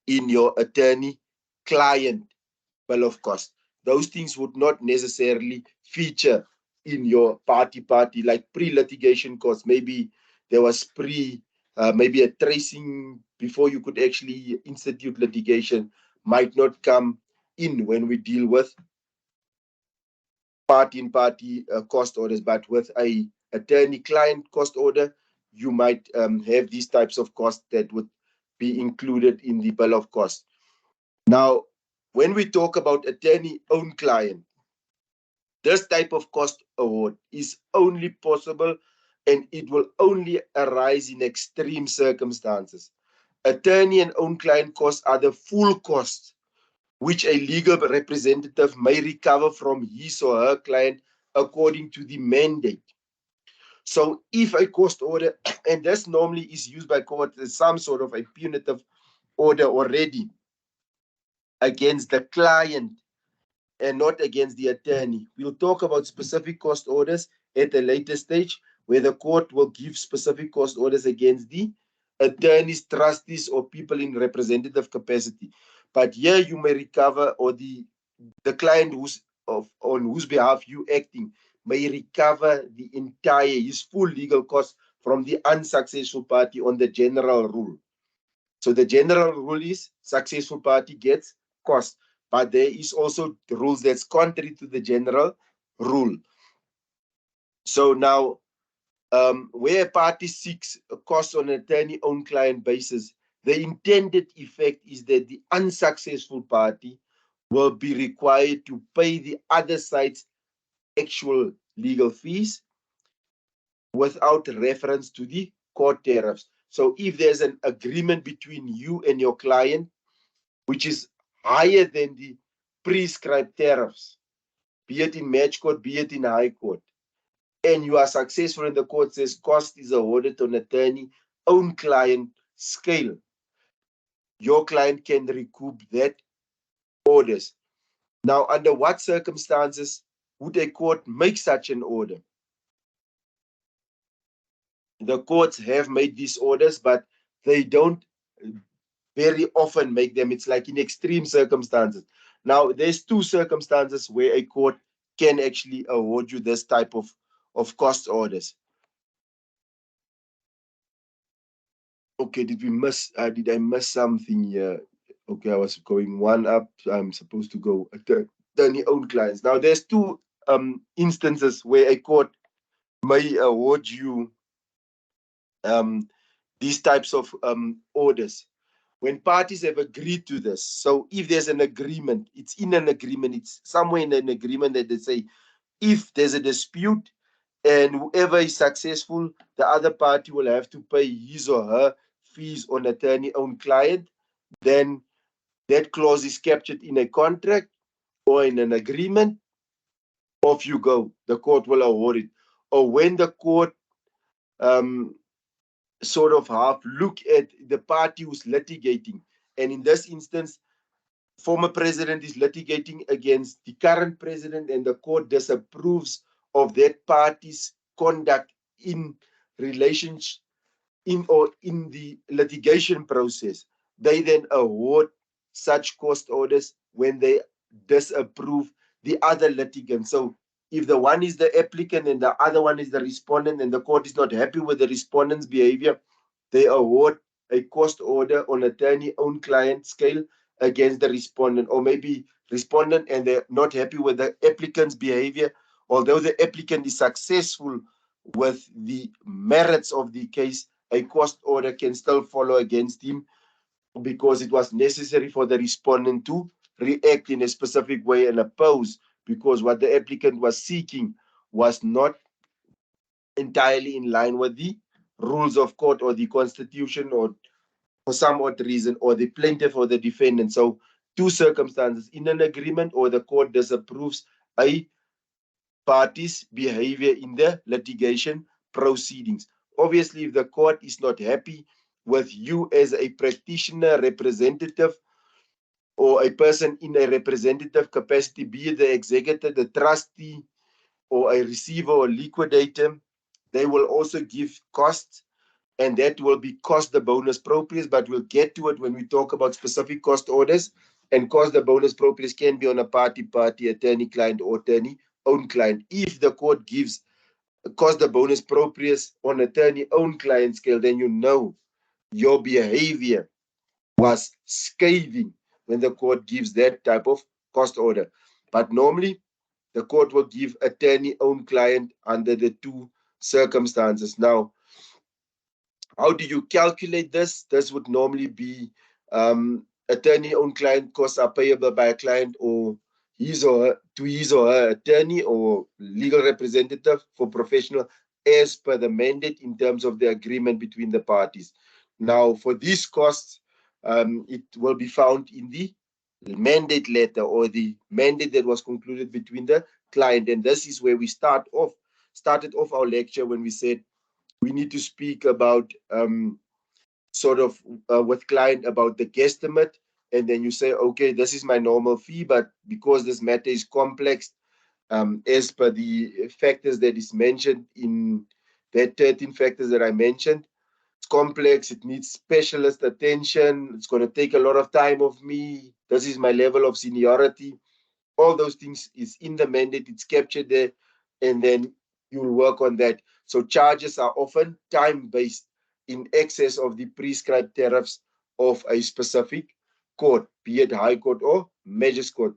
in your attorney-client bill of cost. Those things would not necessarily feature in your party like pre-litigation costs. Maybe there was maybe a tracing before you could actually institute litigation might not come in when we deal with party cost orders, but with a attorney-client cost order, you might have these types of costs that would be included in the bill of cost. Now, when we talk about attorney-owned client, this type of cost award is only possible and it will only arise in extreme circumstances. Attorney and own client costs are the full costs which a legal representative may recover from his or her client according to the mandate. So if a cost order, and this normally is used by court as some sort of a punitive order already against the client and not against the attorney. We'll talk about specific cost orders at a later stage where the court will give specific cost orders against the attorneys, trustees, or people in representative capacity. But here you may recover, or the client on whose behalf you acting may recover the entire, his full legal cost from the unsuccessful party on the general rule. So the general rule is successful party gets cost, but there is also the rules that's contrary to the general rule. So now, where a party seeks a cost on an attorney-owned client basis, the intended effect is that the unsuccessful party will be required to pay the other side's actual legal fees without reference to the court tariffs. So if there's an agreement between you and your client, which is higher than the prescribed tariffs, be it in match court, be it in high court, and you are successful and the court says cost is awarded on attorney-owned client scale, your client can recoup that orders. Now, under what circumstances would a court make such an order? The courts have made these orders, but they don't very often make them. It's like in extreme circumstances. Now, there's two circumstances where a court can actually award you this type of cost orders. Okay, did I miss something here? Okay, I was going one up. I'm supposed to go attorney-owned clients. Now, there's two instances where a court may award you these types of orders. When parties have agreed to this, so if there's an agreement, it's in an agreement, it's somewhere in an agreement that they say, if there's a dispute and whoever is successful, the other party will have to pay his or her fees on attorney-owned client, then that clause is captured in a contract or in an agreement, off you go, the court will award it. Or when the court sort of look at the party who's litigating, and in this instance, former president is litigating against the current president and the court disapproves of that party's conduct in relationship in the litigation process, they then award such cost orders when they disapprove the other litigant. So if the one is the applicant and the other one is the respondent, and the court is not happy with the respondent's behavior, they award a cost order on attorney-owned client scale against the respondent, or maybe respondent and they're not happy with the applicant's behavior. Although the applicant is successful with the merits of the case, a cost order can still follow against him because it was necessary for the respondent to react in a specific way and oppose, because what the applicant was seeking was not entirely in line with the rules of court or the constitution, or for some odd reason, or the plaintiff or the defendant. So two circumstances: in an agreement, or the court disapproves a party's behavior in the litigation proceedings. Obviously, if the court is not happy with you as a practitioner, representative, or a person in a representative capacity, be it the executor, the trustee, or a receiver or liquidator, they will also give costs, and that will be cost the bonus proprius, but we'll get to it when we talk about specific cost orders. And cost the bonus proprius can be on a party-party, attorney-client, or attorney-owned client. If the court gives cost the bonus proprius on attorney-owned client scale, then you know your behavior was scathing when the court gives that type of cost order. But normally, the court will give attorney-owned client under the two circumstances. Now, how do you calculate this? This would normally be attorney-owned client costs are payable by a client or his or her attorney or legal representative for professional as per the mandate in terms of the agreement between the parties. Now, for these costs, it will be found in the mandate letter or the mandate that was concluded between the client. And this is where we started off our lecture when we said we need to speak about with client about the guesstimate, and then you say, okay, this is my normal fee, but because this matter is complex, as per the factors that is mentioned in that 13 factors that I mentioned, it's complex, it needs specialist attention, it's going to take a lot of time of me, this is my level of seniority, all those things is in the mandate, it's captured there, and then you'll work on that. So charges are often time-based in excess of the prescribed tariffs of a specific court, be it High Court or Magistrates Court.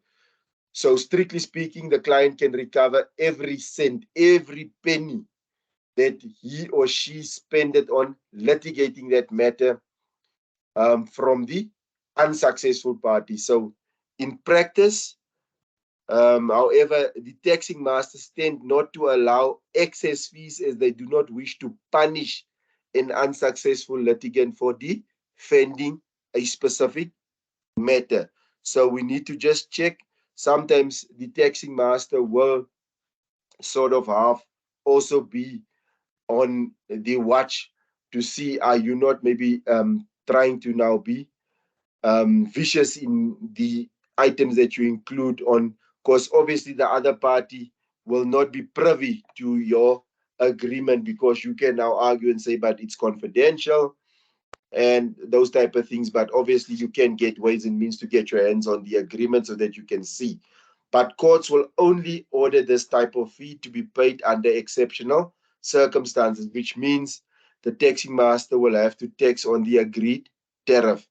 So strictly speaking, the client can recover every cent, every penny that he or she spent it on litigating that matter from the unsuccessful party. So in practice, however, the taxing masters tend not to allow excess fees as they do not wish to punish an unsuccessful litigant for defending a specific matter. So we need to just check. Sometimes the taxing master will sort of have also be on the watch to see, are you not maybe trying to now be vicious in the items that you include on, because obviously the other party will not be privy to your agreement, because you can now argue and say, but it's confidential and those type of things. But obviously you can get ways and means to get your hands on the agreement so that you can see. But courts will only order this type of fee to be paid under exceptional circumstances, which means the taxing master will have to tax on the agreed tariff.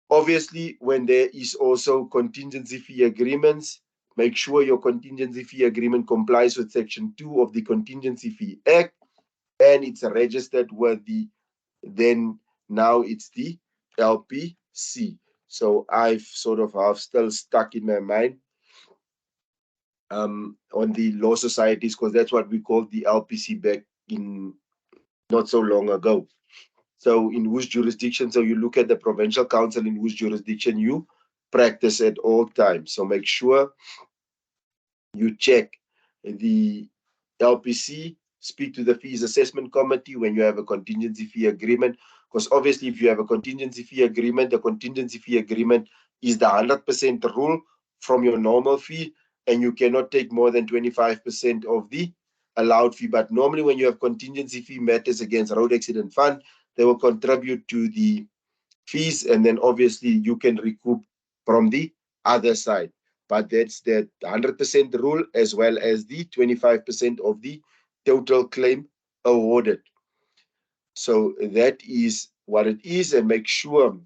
Obviously, when there is also contingency fee agreements, make sure your contingency fee agreement complies with Section 2 of the Contingency Fee Act, and it's registered with the, then now it's the LPC. So I've sort of have still stuck in my mind on the law societies, because that's what we called the LPC back in not so long ago. So in whose jurisdiction, so you look at the provincial council in whose jurisdiction you practice at all times. So make sure you check the LPC, speak to the fees assessment committee when you have a contingency fee agreement, because obviously if you have a contingency fee agreement, the contingency fee agreement is the 100% rule from your normal fee, and you cannot take more than 25% of the allowed fee. But normally when you have contingency fee matters against road accident fund, they will contribute to the fees, and then obviously you can recoup from the other side. But that's the 100% rule as well as the 25% of the total claim awarded. So that is what it is, and make sure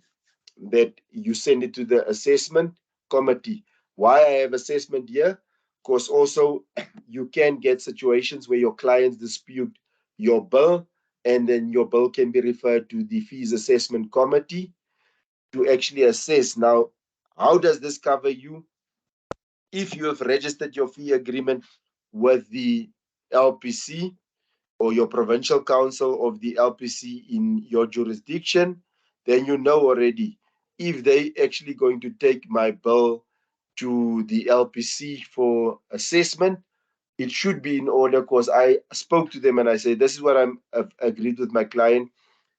that you send it to the assessment committee. Why I have assessment here? Because also you can get situations where your clients dispute your bill, and then your bill can be referred to the fees assessment committee to actually assess. Now, how does this cover you? If you have registered your fee agreement with the LPC or your provincial council of the LPC in your jurisdiction, then you know already if they actually going to take my bill to the LPC for assessment, it should be in order, because I spoke to them and I said, this is what I've agreed with my client.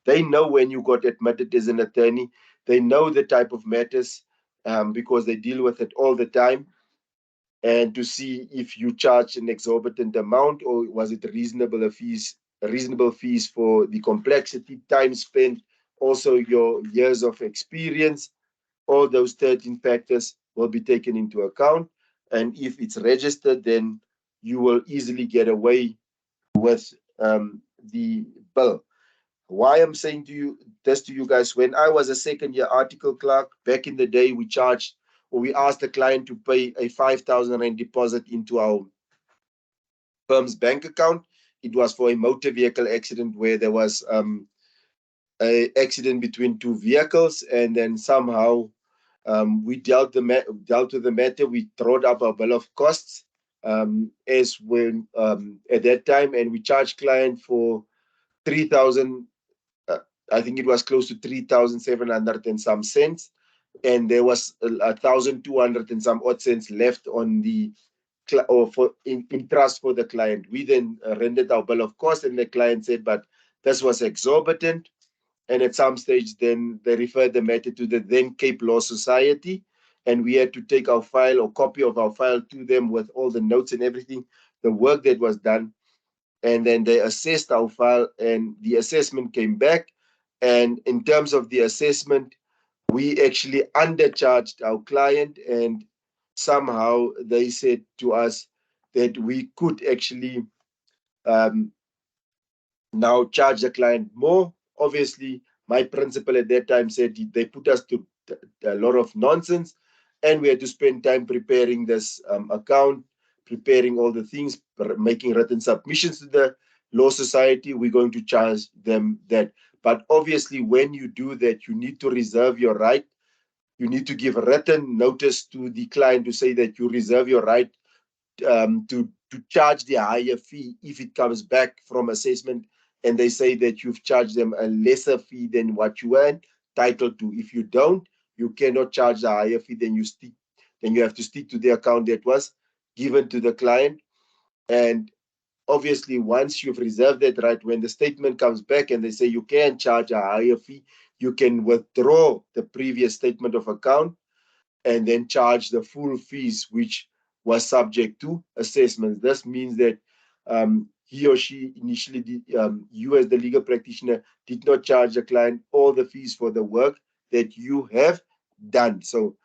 They know when you got admitted as an attorney. They know the type of matters because they deal with it all the time. And to see if you charge an exorbitant amount or was it reasonable fees for the complexity, time spent, also your years of experience. All those 13 factors will be taken into account. And if it's registered, then you will easily get away with the bill. Why I'm saying to you this to you guys, when I was a second year article clerk, back in the day, we charged or we asked the client to pay a 5,000 rand deposit into our firm's bank account. It was for a motor vehicle accident where there was an accident between two vehicles, and then somehow we dealt with the matter. We throwed up our bill of costs as when at that time, and we charged client for 3,000. I think it was close to 3,700 and some cents, and there was 1,200 and some odd cents left on the or for in trust for the client. We then rendered our bill of cost, and the client said, but this was exorbitant. And at some stage, then they referred the matter to the then Cape Law Society, and we had to take our file or copy of our file to them with all the notes and everything, the work that was done. And then they assessed our file, and the assessment came back. And in terms of the assessment, we actually undercharged our client, and somehow they said to us that we could actually now charge the client more. Obviously, my principal at that time said they put us to a lot of nonsense, and we had to spend time preparing this account, preparing all the things, making written submissions to the Law Society. We're going to charge them that. But obviously, when you do that, you need to reserve your right. You need to give written notice to the client to say that you reserve your right to charge the higher fee if it comes back from assessment and they say that you've charged them a lesser fee than what you were entitled to. If you don't, you cannot charge the higher fee. Then you have to stick to the account that was given to the client. And obviously, once you've reserved that right, when the statement comes back and they say you can charge a higher fee, you can withdraw the previous statement of account and then charge the full fees, which was subject to assessments. This means that he or she initially did, you as the legal practitioner did not charge the client all the fees for the work that you have done. So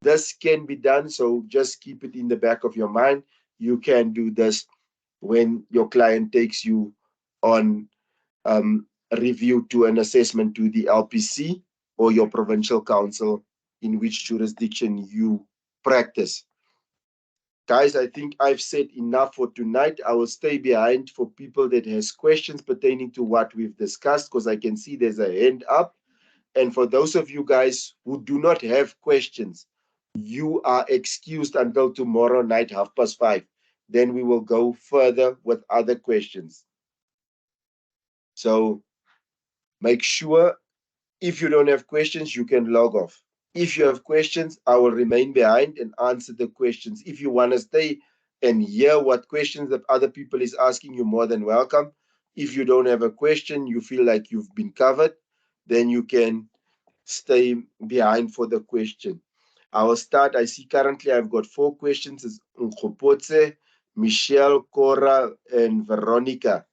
this can be done. So just keep it in the back of your mind. You can do this when your client takes you on review to an assessment to the LPC or your provincial council in which jurisdiction you practice. Guys, I think I've said enough for tonight. I will stay behind for people that has questions pertaining to what we've discussed, because I can see there's a hand up. And for those of you guys who do not have questions, you are excused until tomorrow night, 5:30. Then we will go further with other questions. So make sure if you don't have questions, you can log off. If you have questions, I will remain behind and answer the questions. If you want to stay and hear what questions that other people is asking, you're more than welcome. If you don't have a question, you feel like you've been covered, then you can stay behind for the question. I will start. I see currently I've got 4 questions. It's Nkgopotse, Michelle, Cora, and Veronica.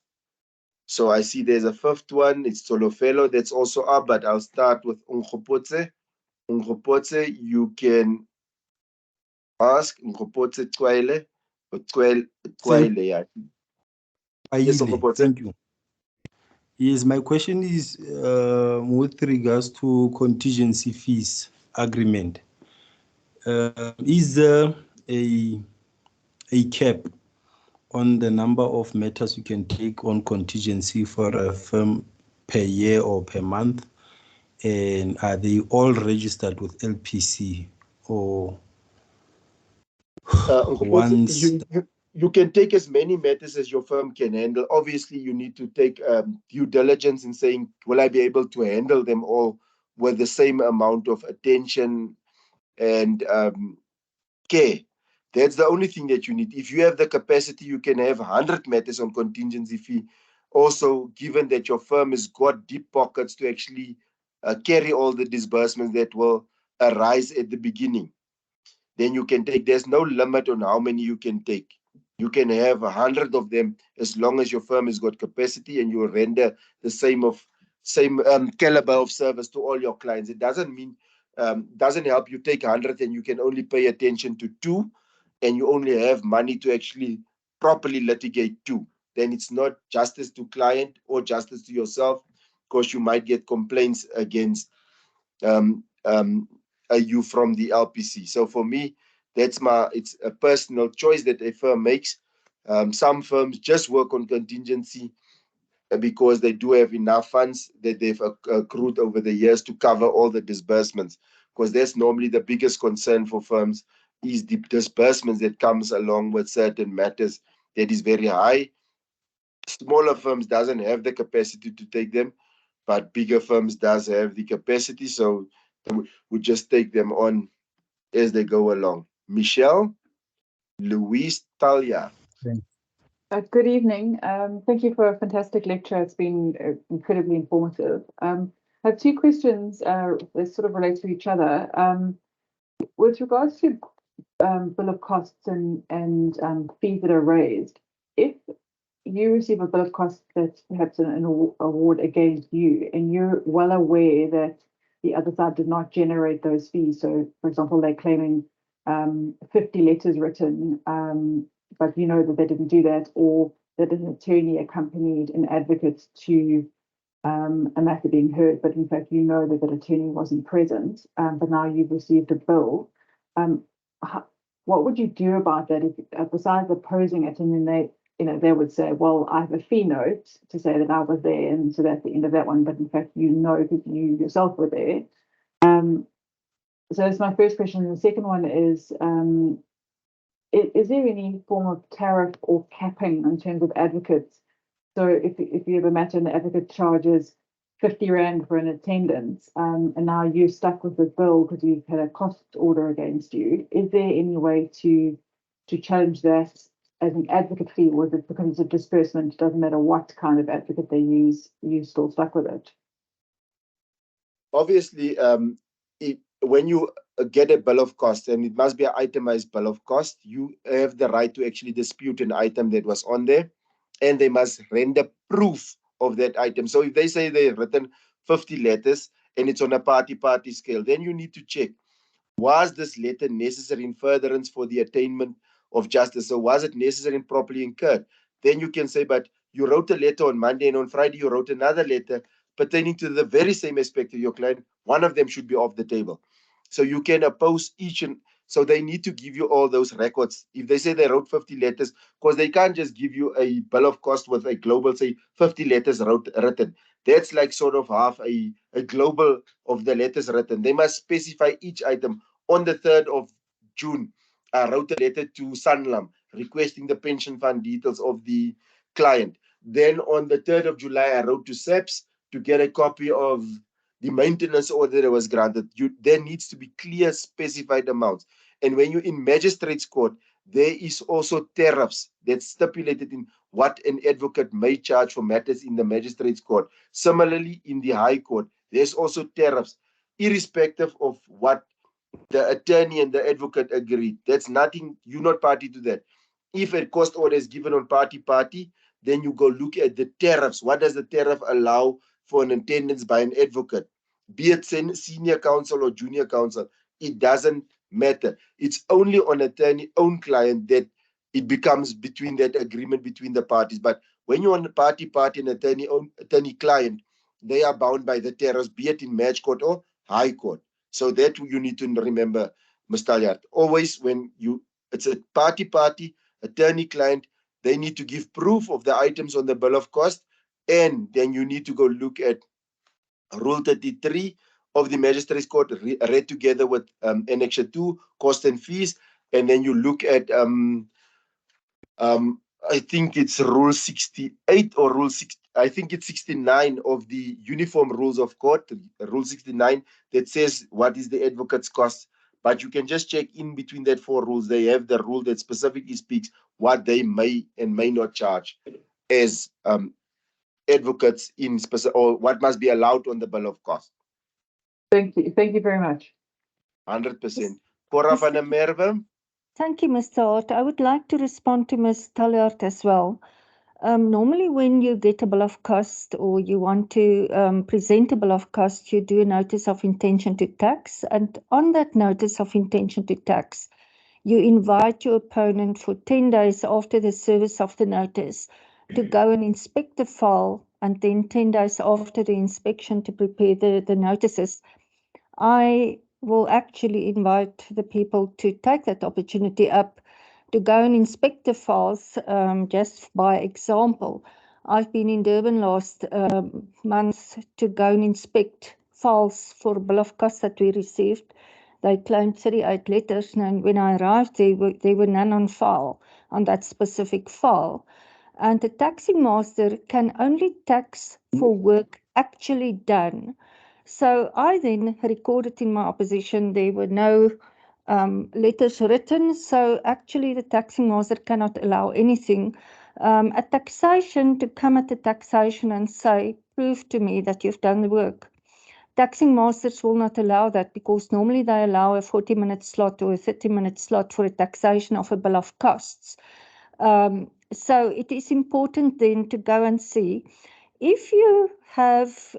So I see there's a 5th one. It's Solofelo that's also up, but I'll start with Nkgopotse. Nkgopotse, you can ask Ngopotse Twile, or Twile, yeah. Yes, Ngopotse. Thank you. Yes, my question is with regards to contingency fees agreement. Is there a cap on the number of matters you can take on contingency for a firm per year or per month? And are they all registered with LPC or once? You can take as many matters as your firm can handle. Obviously, you need to take due diligence in saying, will I be able to handle them all with the same amount of attention and care? That's the only thing that you need. If you have the capacity, you can have 100 matters on contingency fee. Also, given that your firm has got deep pockets to actually carry all the disbursements that will arise at the beginning, then you can take. There's no limit on how many you can take. You can have 100 of them as long as your firm has got capacity and you render the same caliber of service to all your clients. It doesn't mean, doesn't help you take 100 and you can only pay attention to 2 and you only have money to actually properly litigate 2. Then it's not justice to client or justice to yourself, because you might get complaints against you from the LPC. So for me, it's a personal choice that a firm makes. Some firms just work on contingency because they do have enough funds that they've accrued over the years to cover all the disbursements, because that's normally the biggest concern for firms, is the disbursements that comes along with certain matters that is very high. Smaller firms doesn't have the capacity to take them, but bigger firms does have the capacity, so we just take them on as they go along. Michelle, Louise, Talia. Good evening. Thank you for a fantastic lecture. It's been incredibly informative. I have 2 questions that sort of relate to each other. With regards to bill of costs and fees that are raised, if you receive a bill of costs that's perhaps an award against you, and you're well aware that the other side did not generate those fees. So, for example, they're claiming 50 letters written, but you know that they didn't do that, or that an attorney accompanied an advocate to a matter being heard, but in fact you know that that attorney wasn't present, but now you've received a bill. What would you do about that if, besides opposing it, and then they would say, well, I have a fee note to say that I was there, and so that's the end of that one, but in fact you know because you yourself were there. So that's my first question. And the second one is there any form of tariff or capping in terms of advocates? So if you have a matter and the advocate charges 50 Rand for an attendance, and now you're stuck with the bill because you've had a cost order against you, is there any way to challenge that as an advocate fee, or is it because it's a disbursement, it doesn't matter what kind of advocate they use, you're still stuck with it? Obviously, when you get a bill of cost, and it must be an itemized bill of cost, you have the right to actually dispute an item that was on there, and they must render proof of that item. So if they say they've written 50 letters and it's on a party scale, then you need to check, was this letter necessary in furtherance for the attainment of justice? So was it necessary and properly incurred? Then you can say, but you wrote a letter on Monday and on Friday you wrote another letter pertaining to the very same aspect of your client. One of them should be off the table. So you can oppose each, and so they need to give you all those records. If they say they wrote 50 letters, because they can't just give you a bill of cost with a global, say 50 letters written. That's like sort of half a global of the letters written. They must specify each item. On the 3rd of June, I wrote a letter to Sanlam requesting the pension fund details of the client. Then on the 3rd of July, I wrote to SAPS to get a copy of the maintenance order that was granted. There needs to be clear specified amounts. And when you're in magistrate's court, there is also tariffs that's stipulated in what an advocate may charge for matters in the magistrate's court. Similarly, in the high court, there's also tariffs, irrespective of what the attorney and the advocate agreed. That's nothing, you're not party to that. If a cost order is given on party, then you go look at the tariffs. What does the tariff allow for an attendance by an advocate, be it senior counsel or junior counsel? It doesn't matter. It's only on attorney-own client that it becomes between that agreement between the parties. But when you're on the party and attorney-client, they are bound by the terrors, be it in match court or high court. So that you need to remember, Ms. Taljaard. Always when it's a party, attorney-client, they need to give proof of the items on the bill of cost, and then you need to go look at Rule 33 of the Magistrates Court, read together with Annexure 2, cost and fees, and then you look at I think it's Rule 68 or Rule 6. I think it's 69 of the Uniform Rules of Court, Rule 69, that says what is the advocate's cost. But you can just check in between that 4 rules. They have the rule that specifically speaks what they may and may not charge as advocates in specific, or what must be allowed on the bill of cost. Thank you. Thank you very much. 100%. Cora van der Merwe. Thank you, Mr. Hart. I would like to respond to Ms. Taljaard as well. Normally, when you get a bill of cost or you want to present a bill of cost, you do a notice of intention to tax. And on that notice of intention to tax, you invite your opponent for 10 days after the service of the notice to go and inspect the file, and then 10 days after the inspection to prepare the notices. I will actually invite the people to take that opportunity up to go and inspect the files. Just by example, I've been in Durban last month to go and inspect files for a bill of costs that we received. They claimed 38 letters, and when I arrived, there were none on file on that specific file. And the taxing master can only tax for work actually done. So I then recorded in my opposition there were no letters written. So actually the taxing master cannot allow anything. A taxation to come at the taxation and say, prove to me that you've done the work. Taxing masters will not allow that, because normally they allow a 40-minute slot or a 30-minute slot for a taxation of a bill of costs. So it is important then to go and see if you have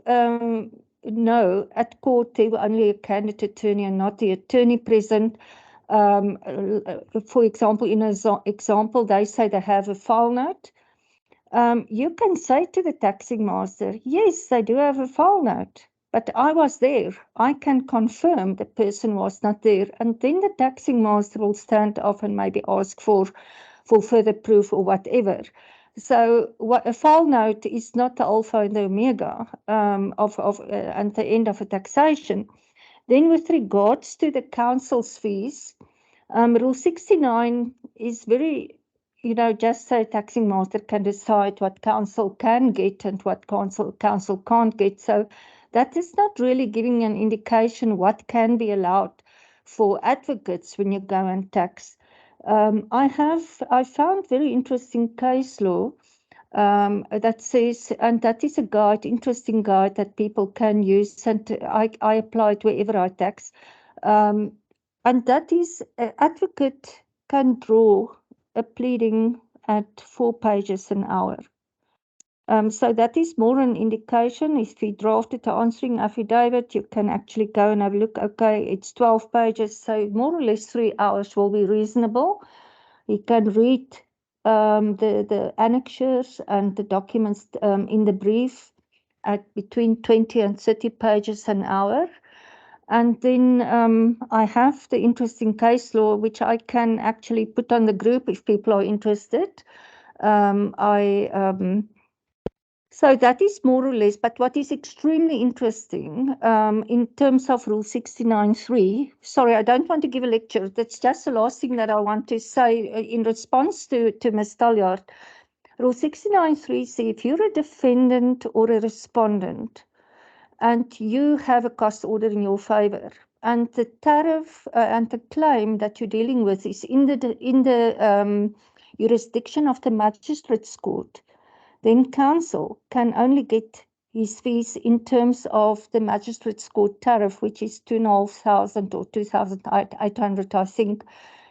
at court there were only a candidate attorney and not the attorney present. For example, in an example, they say they have a file note. You can say to the taxing master, yes, they do have a file note, but I was there. I can confirm the person was not there. And then the taxing master will stand off and maybe ask for further proof or whatever. So what a file note is not the alpha and the omega at the end of a taxation. Then with regards to the council's fees, Rule 69 is very, just say taxing master can decide what council can get and what council can't get. So that is not really giving an indication what can be allowed for advocates when you go and tax. I found very interesting case law that says, and that is a guide, interesting guide that people can use, and I apply it wherever I tax. And that is, an advocate can draw a pleading at 4 pages an hour. So that is more an indication. If we drafted the answering affidavit, you can actually go and have a look. Okay, it's 12 pages, so more or less 3 hours will be reasonable. You can read the annexures and the documents in the brief at between 20 and 30 pages an hour. And then I have the interesting case law, which I can actually put on the group if people are interested. So that is more or less, but what is extremely interesting in terms of Rule 69.3, sorry, I don't want to give a lecture. That's just the last thing that I want to say in response to Ms. Taljaard. Rule 69.3 says if you're a defendant or a respondent and you have a cost order in your favor, and the tariff and the claim that you're dealing with is in the jurisdiction of the Magistrates Court, then counsel can only get his fees in terms of the Magistrates Court tariff, which is 2,500 or 2,800, I think.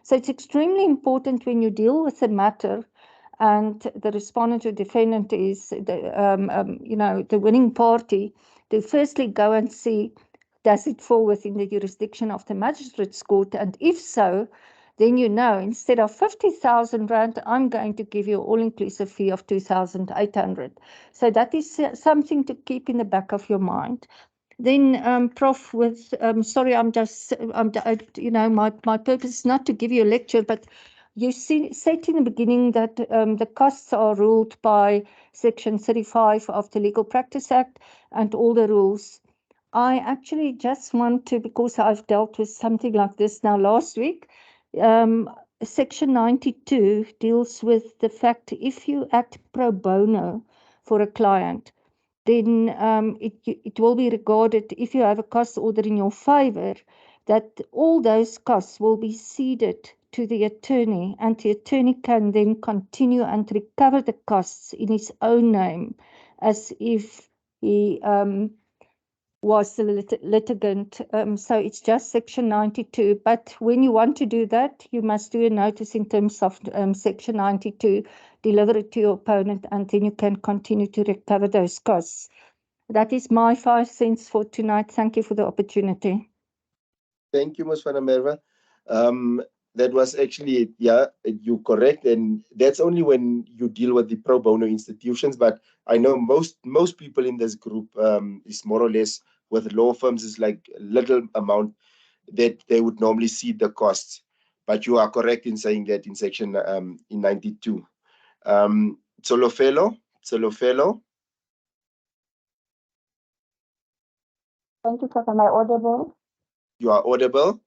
So it's extremely important when you deal with the matter and the respondent or defendant is the winning party, to firstly go and see does it fall within the jurisdiction of the Magistrates Court? And if so, then you know, instead of 50,000 Rand, I'm going to give you an all-inclusive fee of 2,800. So that is something to keep in the back of your mind. Then, Prof, with, sorry, my purpose is not to give you a lecture, but you said in the beginning that the costs are ruled by Section 35 of the Legal Practice Act and all the rules. I actually just want to, because I've dealt with something like this now last week, Section 92 deals with the fact if you act pro bono for a client, then it will be regarded, if you have a cost order in your favor, that all those costs will be ceded to the attorney, and the attorney can then continue and recover the costs in his own name as if he was the litigant. So it's just Section 92. But when you want to do that, you must do a notice in terms of Section 92, deliver it to your opponent, and then you can continue to recover those costs. That is my 5 cents for tonight. Thank you for the opportunity. Thank you, Ms. van der Merwe. That was actually, yeah, you're correct. And that's only when you deal with the pro bono institutions. But I know most people in this group is more or less with law firms is like a little amount that they would normally cede the costs. But you are correct in saying that in section in 92. Tsholofelo. Thank you, Prof. Am I audible? You are audible.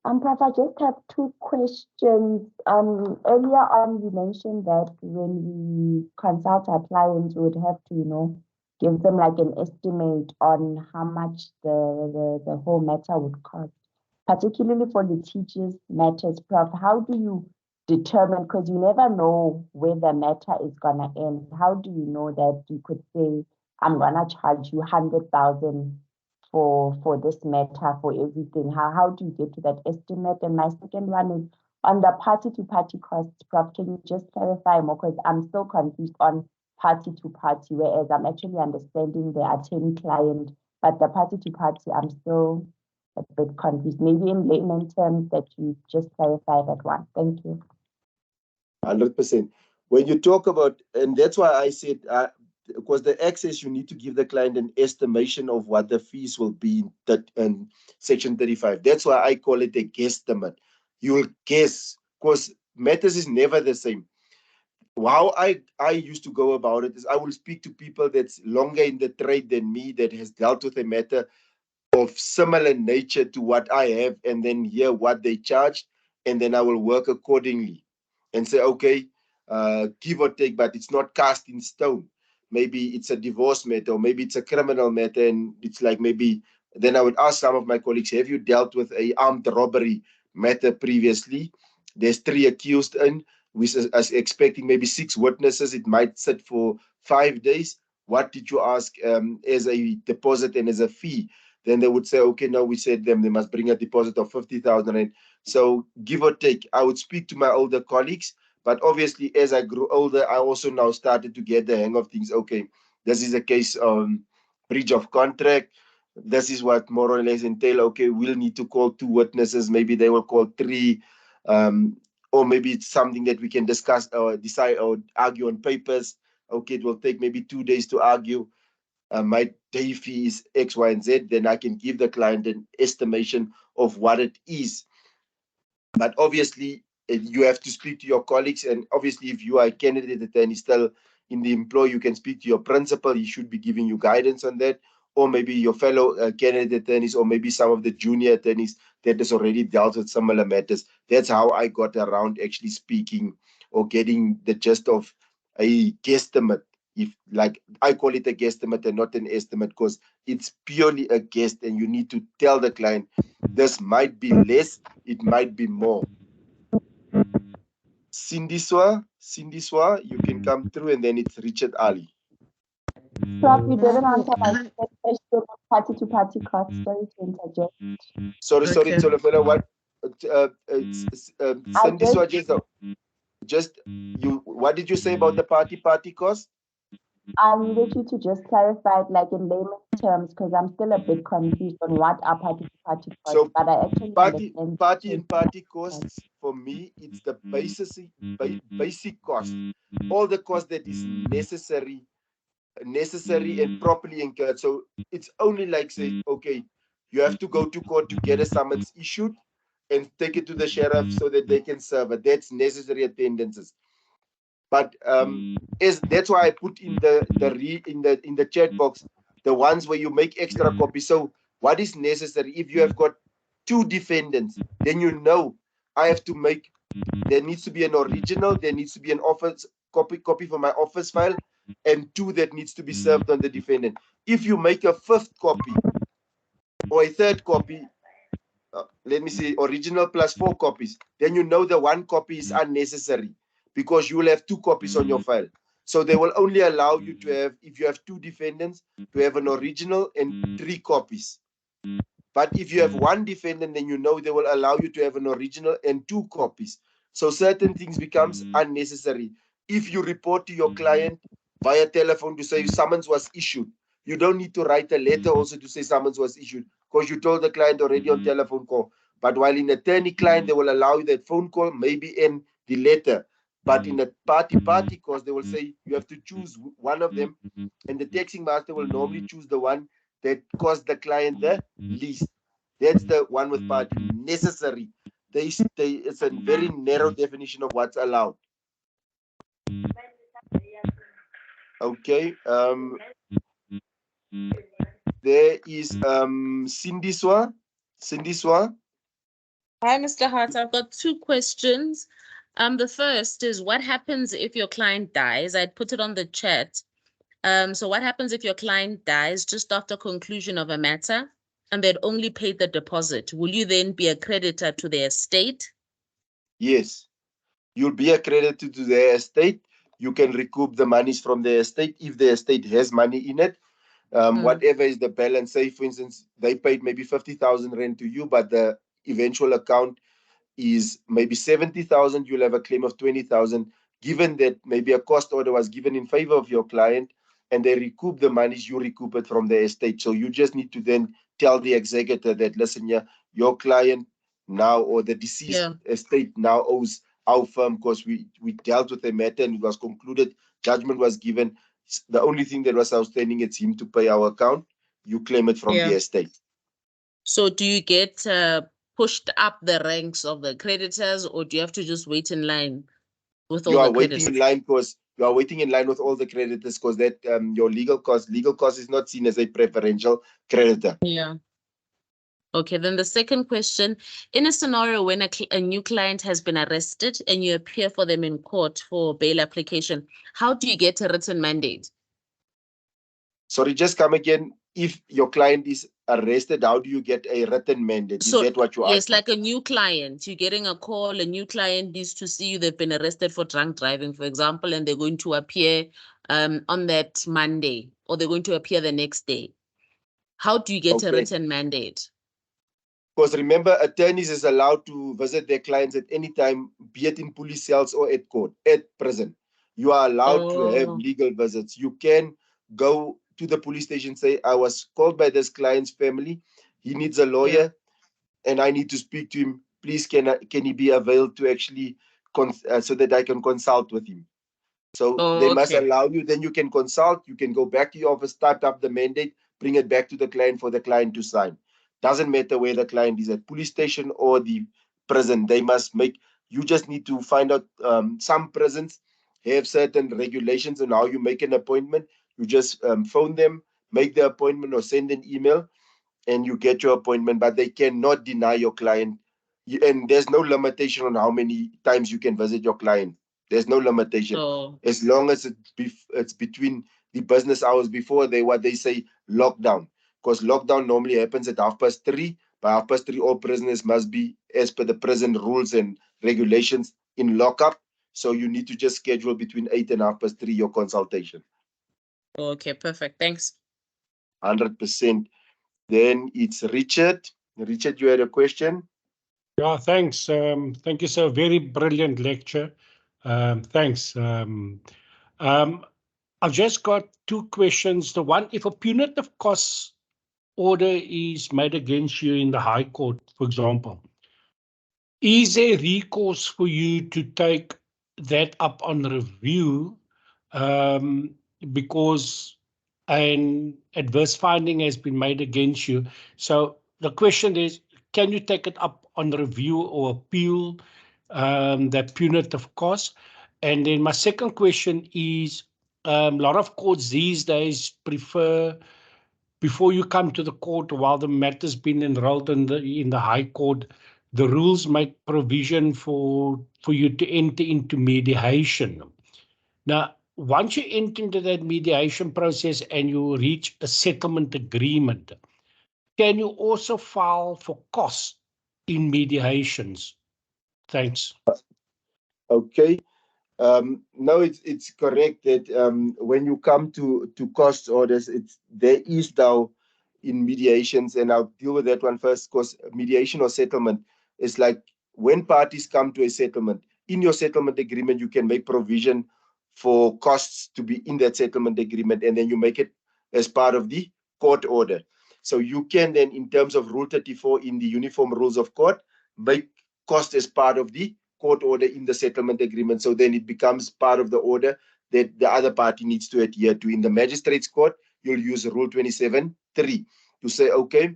Prof, I just have 2 questions. Earlier on, you mentioned that when we consult our clients, we would have to, give them like an estimate on how much the whole matter would cost, particularly for litigious matters. Prof, how do you determine, because you never know where the matter is going to end. How do you know that you could say, I'm going to charge you 100,000 for this matter, for everything? How do you get to that estimate? And my second one is on the party-to-party costs. Prof, can you just clarify more, because I'm still confused on party-to-party, whereas I'm actually understanding the attorney-client, but the party-to-party, I'm still a bit confused. Maybe in layman terms that you just clarify that one. Thank you. 100%. When you talk about, and that's why I said, because the access, you need to give the client an estimation of what the fees will be in Section 35. That's why I call it a guesstimate. You'll guess, because matters is never the same. How I used to go about it is I will speak to people that's longer in the trade than me, that has dealt with a matter of similar nature to what I have, and then hear what they charge, and then I will work accordingly and say, okay, give or take, but it's not cast in stone. Maybe it's a divorce matter, or maybe it's a criminal matter, and it's like maybe, then I would ask some of my colleagues, have you dealt with a armed robbery matter previously? There's 3 accused in, we are expecting maybe 6 witnesses. It might sit for 5 days. What did you ask as a deposit and as a fee? Then they would say, okay, no, we said them, they must bring a deposit of 50,000. And so give or take, I would speak to my older colleagues, but obviously as I grew older, I also now started to get the hang of things. Okay, this is a case of breach of contract. This is what more or less entail. Okay, we'll need to call 2 witnesses. Maybe they will call 3, or maybe it's something that we can discuss or decide or argue on papers. Okay, it will take maybe 2 days to argue. My day fee is X, Y, and Z, then I can give the client an estimation of what it is. But obviously, you have to speak to your colleagues. And obviously, if you are a candidate attorney still in the employ, you can speak to your principal. He should be giving you guidance on that. Or maybe your fellow candidate attorneys, or maybe some of the junior attorneys that has already dealt with similar matters. That's how I got around actually speaking or getting the gist of a guesstimate. If, like, I call it a guesstimate and not an estimate, because it's purely a guess, and you need to tell the client this might be less, it might be more. Sindiswa, you can come through, and then it's Richard Ali. Prof, you didn't answer my question. Party-to-party costs. Sorry to interject. Sorry, Tsholofelo, what? Sindiswa, just you. What did you say about the party cost? I needed you to just clarify it like in layman terms because I'm still a bit confused on what are party costs, So but I actually party understand. and party costs for me, it's the basic cost. All the cost that is necessary and properly incurred. So it's only like say, okay, you have to go to court to get a summons issued and take it to the sheriff so that they can serve it. That's necessary attendances. But that's why I put in the chat box the ones where you make extra copies. So what is necessary? If you have got 2 defendants, then you know I have to make. There needs to be an original. There needs to be an office copy for my office file, and 2 that needs to be served on the defendant. If you make a 5th copy or a 3rd copy, let me see, original plus 4 copies, then you know the 1 copy is unnecessary because you will have 2 copies on your file. So they will only allow you to have, if you have 2 defendants, to have an original and 3 copies. But if you have 1 defendant, then you know they will allow you to have an original and 2 copies. So certain things becomes unnecessary. If you report to your client via telephone to say summons was issued, you don't need to write a letter also to say summons was issued because you told the client already on telephone call. But while in attorney-client, they will allow you that phone call, maybe in the letter. But in a party course, they will say you have to choose one of them, and the taxing master will normally choose the one that cost the client the least. That's the one with party necessary. It's a very narrow definition of what's allowed. Okay. There is Sindiswa. Sindiswa. Hi, Mr. Hart. I've got 2 questions. The first is what happens if your client dies? I'd put it on the chat. So what happens if your client dies just after conclusion of a matter and they'd only paid the deposit? Will you then be a creditor to their estate? Yes. You'll be a creditor to their estate. You can recoup the monies from the estate if the estate has money in it. Whatever is the balance, say for instance, they paid maybe 50,000 rand to you, but the eventual account is maybe 70,000, you'll have a claim of 20,000. Given that maybe a cost order was given in favor of your client and they recoup the monies, you recoup it from the estate. So you just need to then tell the executor that, listen, yeah, your client now or the deceased estate now owes our firm because we dealt with the matter and it was concluded, judgment was given. The only thing that was outstanding is him to pay our account. You claim it from the estate. So do you get pushed up the ranks of the creditors or do you have to just wait in line with all the creditors? You are waiting in line with all the creditors because that your legal cost is not seen as a preferential creditor. Yeah. Okay, then the second question, in a scenario when a new client has been arrested and you appear for them in court for bail application, how do you get a written mandate? Sorry, just come again. If your client is arrested, how do you get a written mandate? Is that what you asked? Yes, like a new client, you're getting a call, a new client needs to see you, they've been arrested for drunk driving, for example, and they're going to appear on that Monday, or they're going to appear the next day. How do you get a written mandate? Because remember, attorneys is allowed to visit their clients at any time, be it in police cells or at court, at prison. You are allowed to have legal visits. You can go to the police station, say, I was called by this client's family. He needs a lawyer and I need to speak to him. Please, can he be availed to actually, so that I can consult with him? So they must allow you, then you can consult, you can go back to your office, type up the mandate, bring it back to the client for the client to sign. Doesn't matter where the client is at, police station or the prison, they must make, you just need to find out, some prisons have certain regulations on how you make an appointment. You just phone them, make the appointment or send an email and you get your appointment, but they cannot deny your client. And there's no limitation on how many times you can visit your client. There's no limitation. As long as it's between the business hours before what they say lockdown. Because lockdown normally happens at 3:30. By 3:30, all prisoners must be, as per the prison rules and regulations, in lockup. So you need to just schedule between 8 and 3:30 your consultation. Okay, perfect. Thanks. 100%. Then it's Richard. Richard, you had a question? Yeah, thanks. Thank you, sir. Very brilliant lecture. Thanks. I've just got two questions. The one, if a punitive costs order is made against you in the High Court, for example, is there recourse for you to take that up on review because an adverse finding has been made against you? So the question is, can you take it up on review or appeal that punitive cost? And then my second question is, a lot of courts these days prefer, before you come to the court, while the matter's been enrolled in the High Court, the rules make provision for you to enter into mediation. Now, once you enter into that mediation process and you reach a settlement agreement, can you also file for costs in mediations? Thanks. Okay. No, it's correct that when you come to cost orders, there is now in mediations, and I'll deal with that one first, because mediation or settlement is like when parties come to a settlement, in your settlement agreement, you can make provision for costs to be in that settlement agreement, and then you make it as part of the court order. So you can then, in terms of Rule 34 in the Uniform Rules of Court, make cost as part of the court order in the settlement agreement. So then it becomes part of the order that the other party needs to adhere to. In the magistrate's court, you'll use Rule 27(3) to say, okay,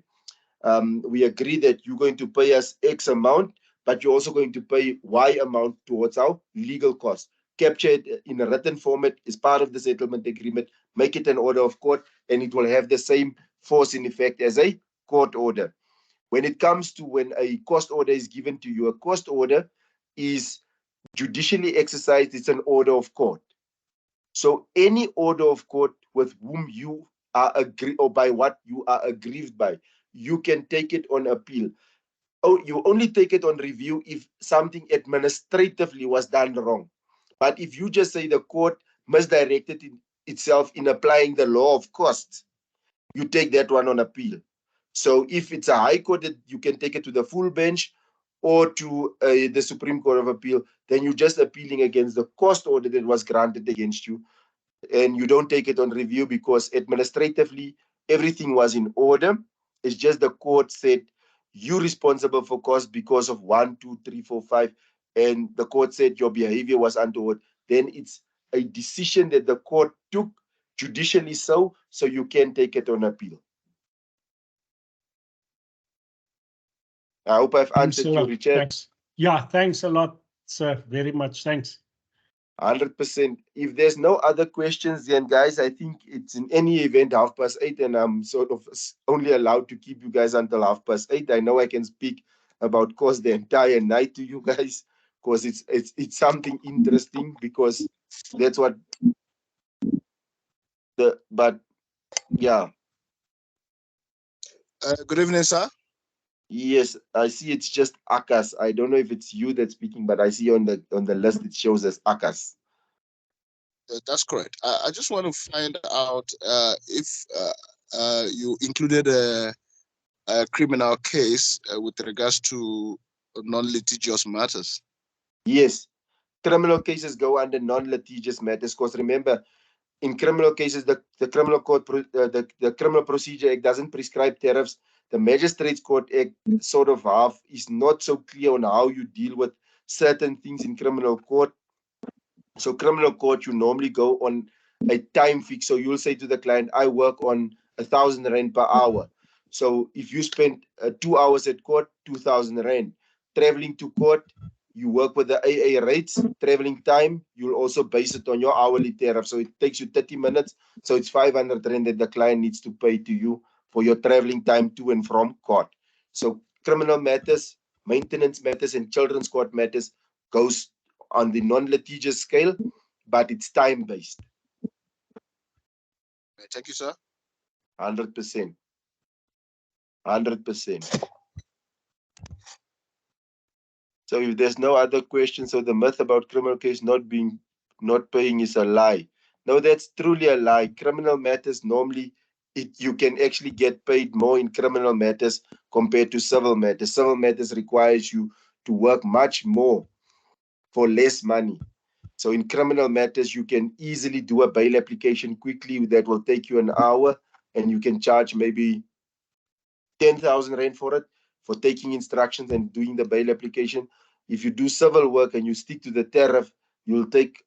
we agree that you're going to pay us X amount, but you're also going to pay Y amount towards our legal costs. Capture it in a written format as part of the settlement agreement, make it an order of court, and it will have the same force in effect as a court order. When it comes to when a cost order is given to you, a cost order is judicially exercised. It's an order of court. So any order of court with whom you are aggrieved, or by what you are aggrieved by, you can take it on appeal. Oh, you only take it on review if something administratively was done wrong. But if you just say the court misdirected itself in applying the law of costs, you take that one on appeal. So if it's a high court, that you can take it to the full bench or to the Supreme Court of Appeal, then you're just appealing against the cost order that was granted against you. And you don't take it on review because administratively, everything was in order. It's just the court said, you're responsible for cost because of 1, 2, 3, 4, 5. And the court said your behavior was untoward. Then it's a decision that the court took judicially so you can take it on appeal. I hope I've answered you, Richard. Thanks. Yeah, thanks a lot, sir. Very much. Thanks. 100%. If there's no other questions, then guys, I think it's in any event 8:30, and I'm sort of only allowed to keep you guys until 8:30. I know I can speak about course the entire night to you guys, because it's something interesting, because that's what but yeah. Good evening, sir. Yes, I see it's just Akas. I don't know if it's you that's speaking, but I see on the list it shows as Akas. That's correct. I just want to find out if you included a criminal case with regards to non-litigious matters. Yes, criminal cases go under non-litigious matters, because remember, in criminal cases, the Criminal Court, the Criminal Procedure Act doesn't prescribe tariffs. The Magistrates Court Act sort of is not so clear on how you deal with certain things in criminal court. So criminal court, you normally go on a time fix. So you'll say to the client, I work on 1,000 Rand per hour. So if you spend 2 hours at court, 2,000 Rand. Traveling to court, you work with the AA rates. Traveling time, you'll also base it on your hourly tariff. So it takes you 30 minutes. So it's 500 Rand that the client needs to pay to you for your traveling time to and from court. So criminal matters, maintenance matters, and children's court matters goes on the non-litigious scale, but it's time-based. Thank you, sir. 100%. 100%. So if there's no other questions, so the myth about criminal case not paying is a lie. No, that's truly a lie. Criminal matters normally, you can actually get paid more in criminal matters compared to civil matters. Civil matters requires you to work much more for less money. So in criminal matters, you can easily do a bail application quickly. That will take you an hour, and you can charge maybe 10,000 Rand for it, for taking instructions and doing the bail application. If you do civil work and you stick to the tariff, you'll take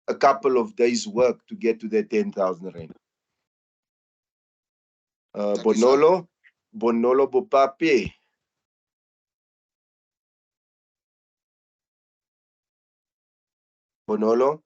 a couple of days' work to get to that 10,000 Rand. Bonolo Bopape. Bonolo.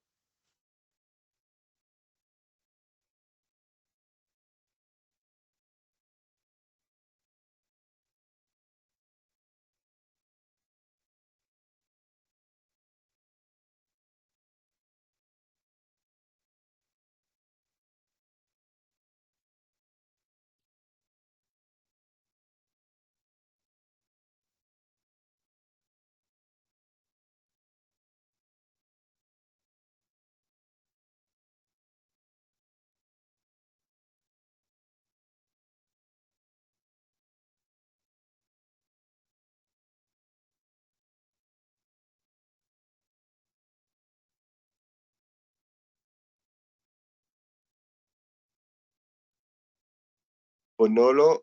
Bonolo,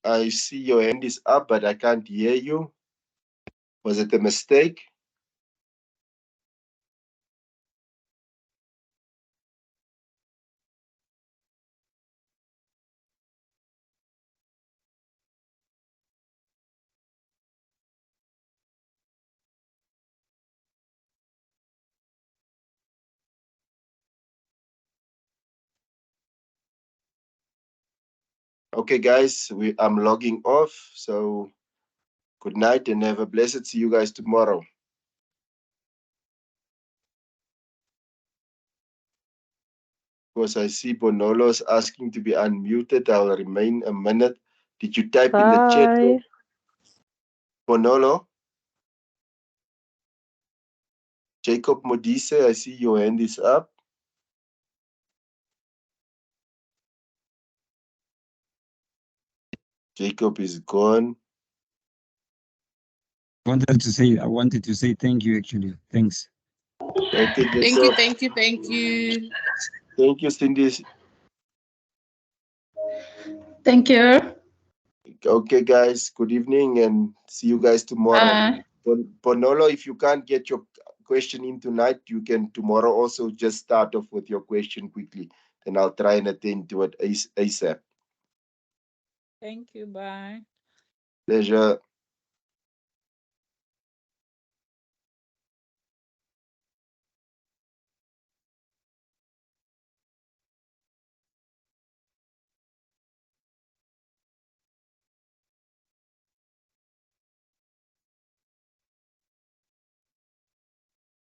I see your hand is up, but I can't hear you. Was it a mistake? Okay, guys, I'm logging off. So good night and have a blessed. See you guys tomorrow. Because I see Bonolo's asking to be unmuted. I'll remain a minute. Did you type in the chat? Bye. Bonolo? Jacob Modise, I see your hand is up. Jacob is gone. I wanted to say thank you actually. Thanks. Okay, Jacob. Thank you. Thank you, Cindy. Thank you. Okay, guys, good evening and see you guys tomorrow. Bonolo, if you can't get your question in tonight, you can tomorrow also just start off with your question quickly. Then I'll try and attend to it ASAP. Thank you. Bye. Pleasure.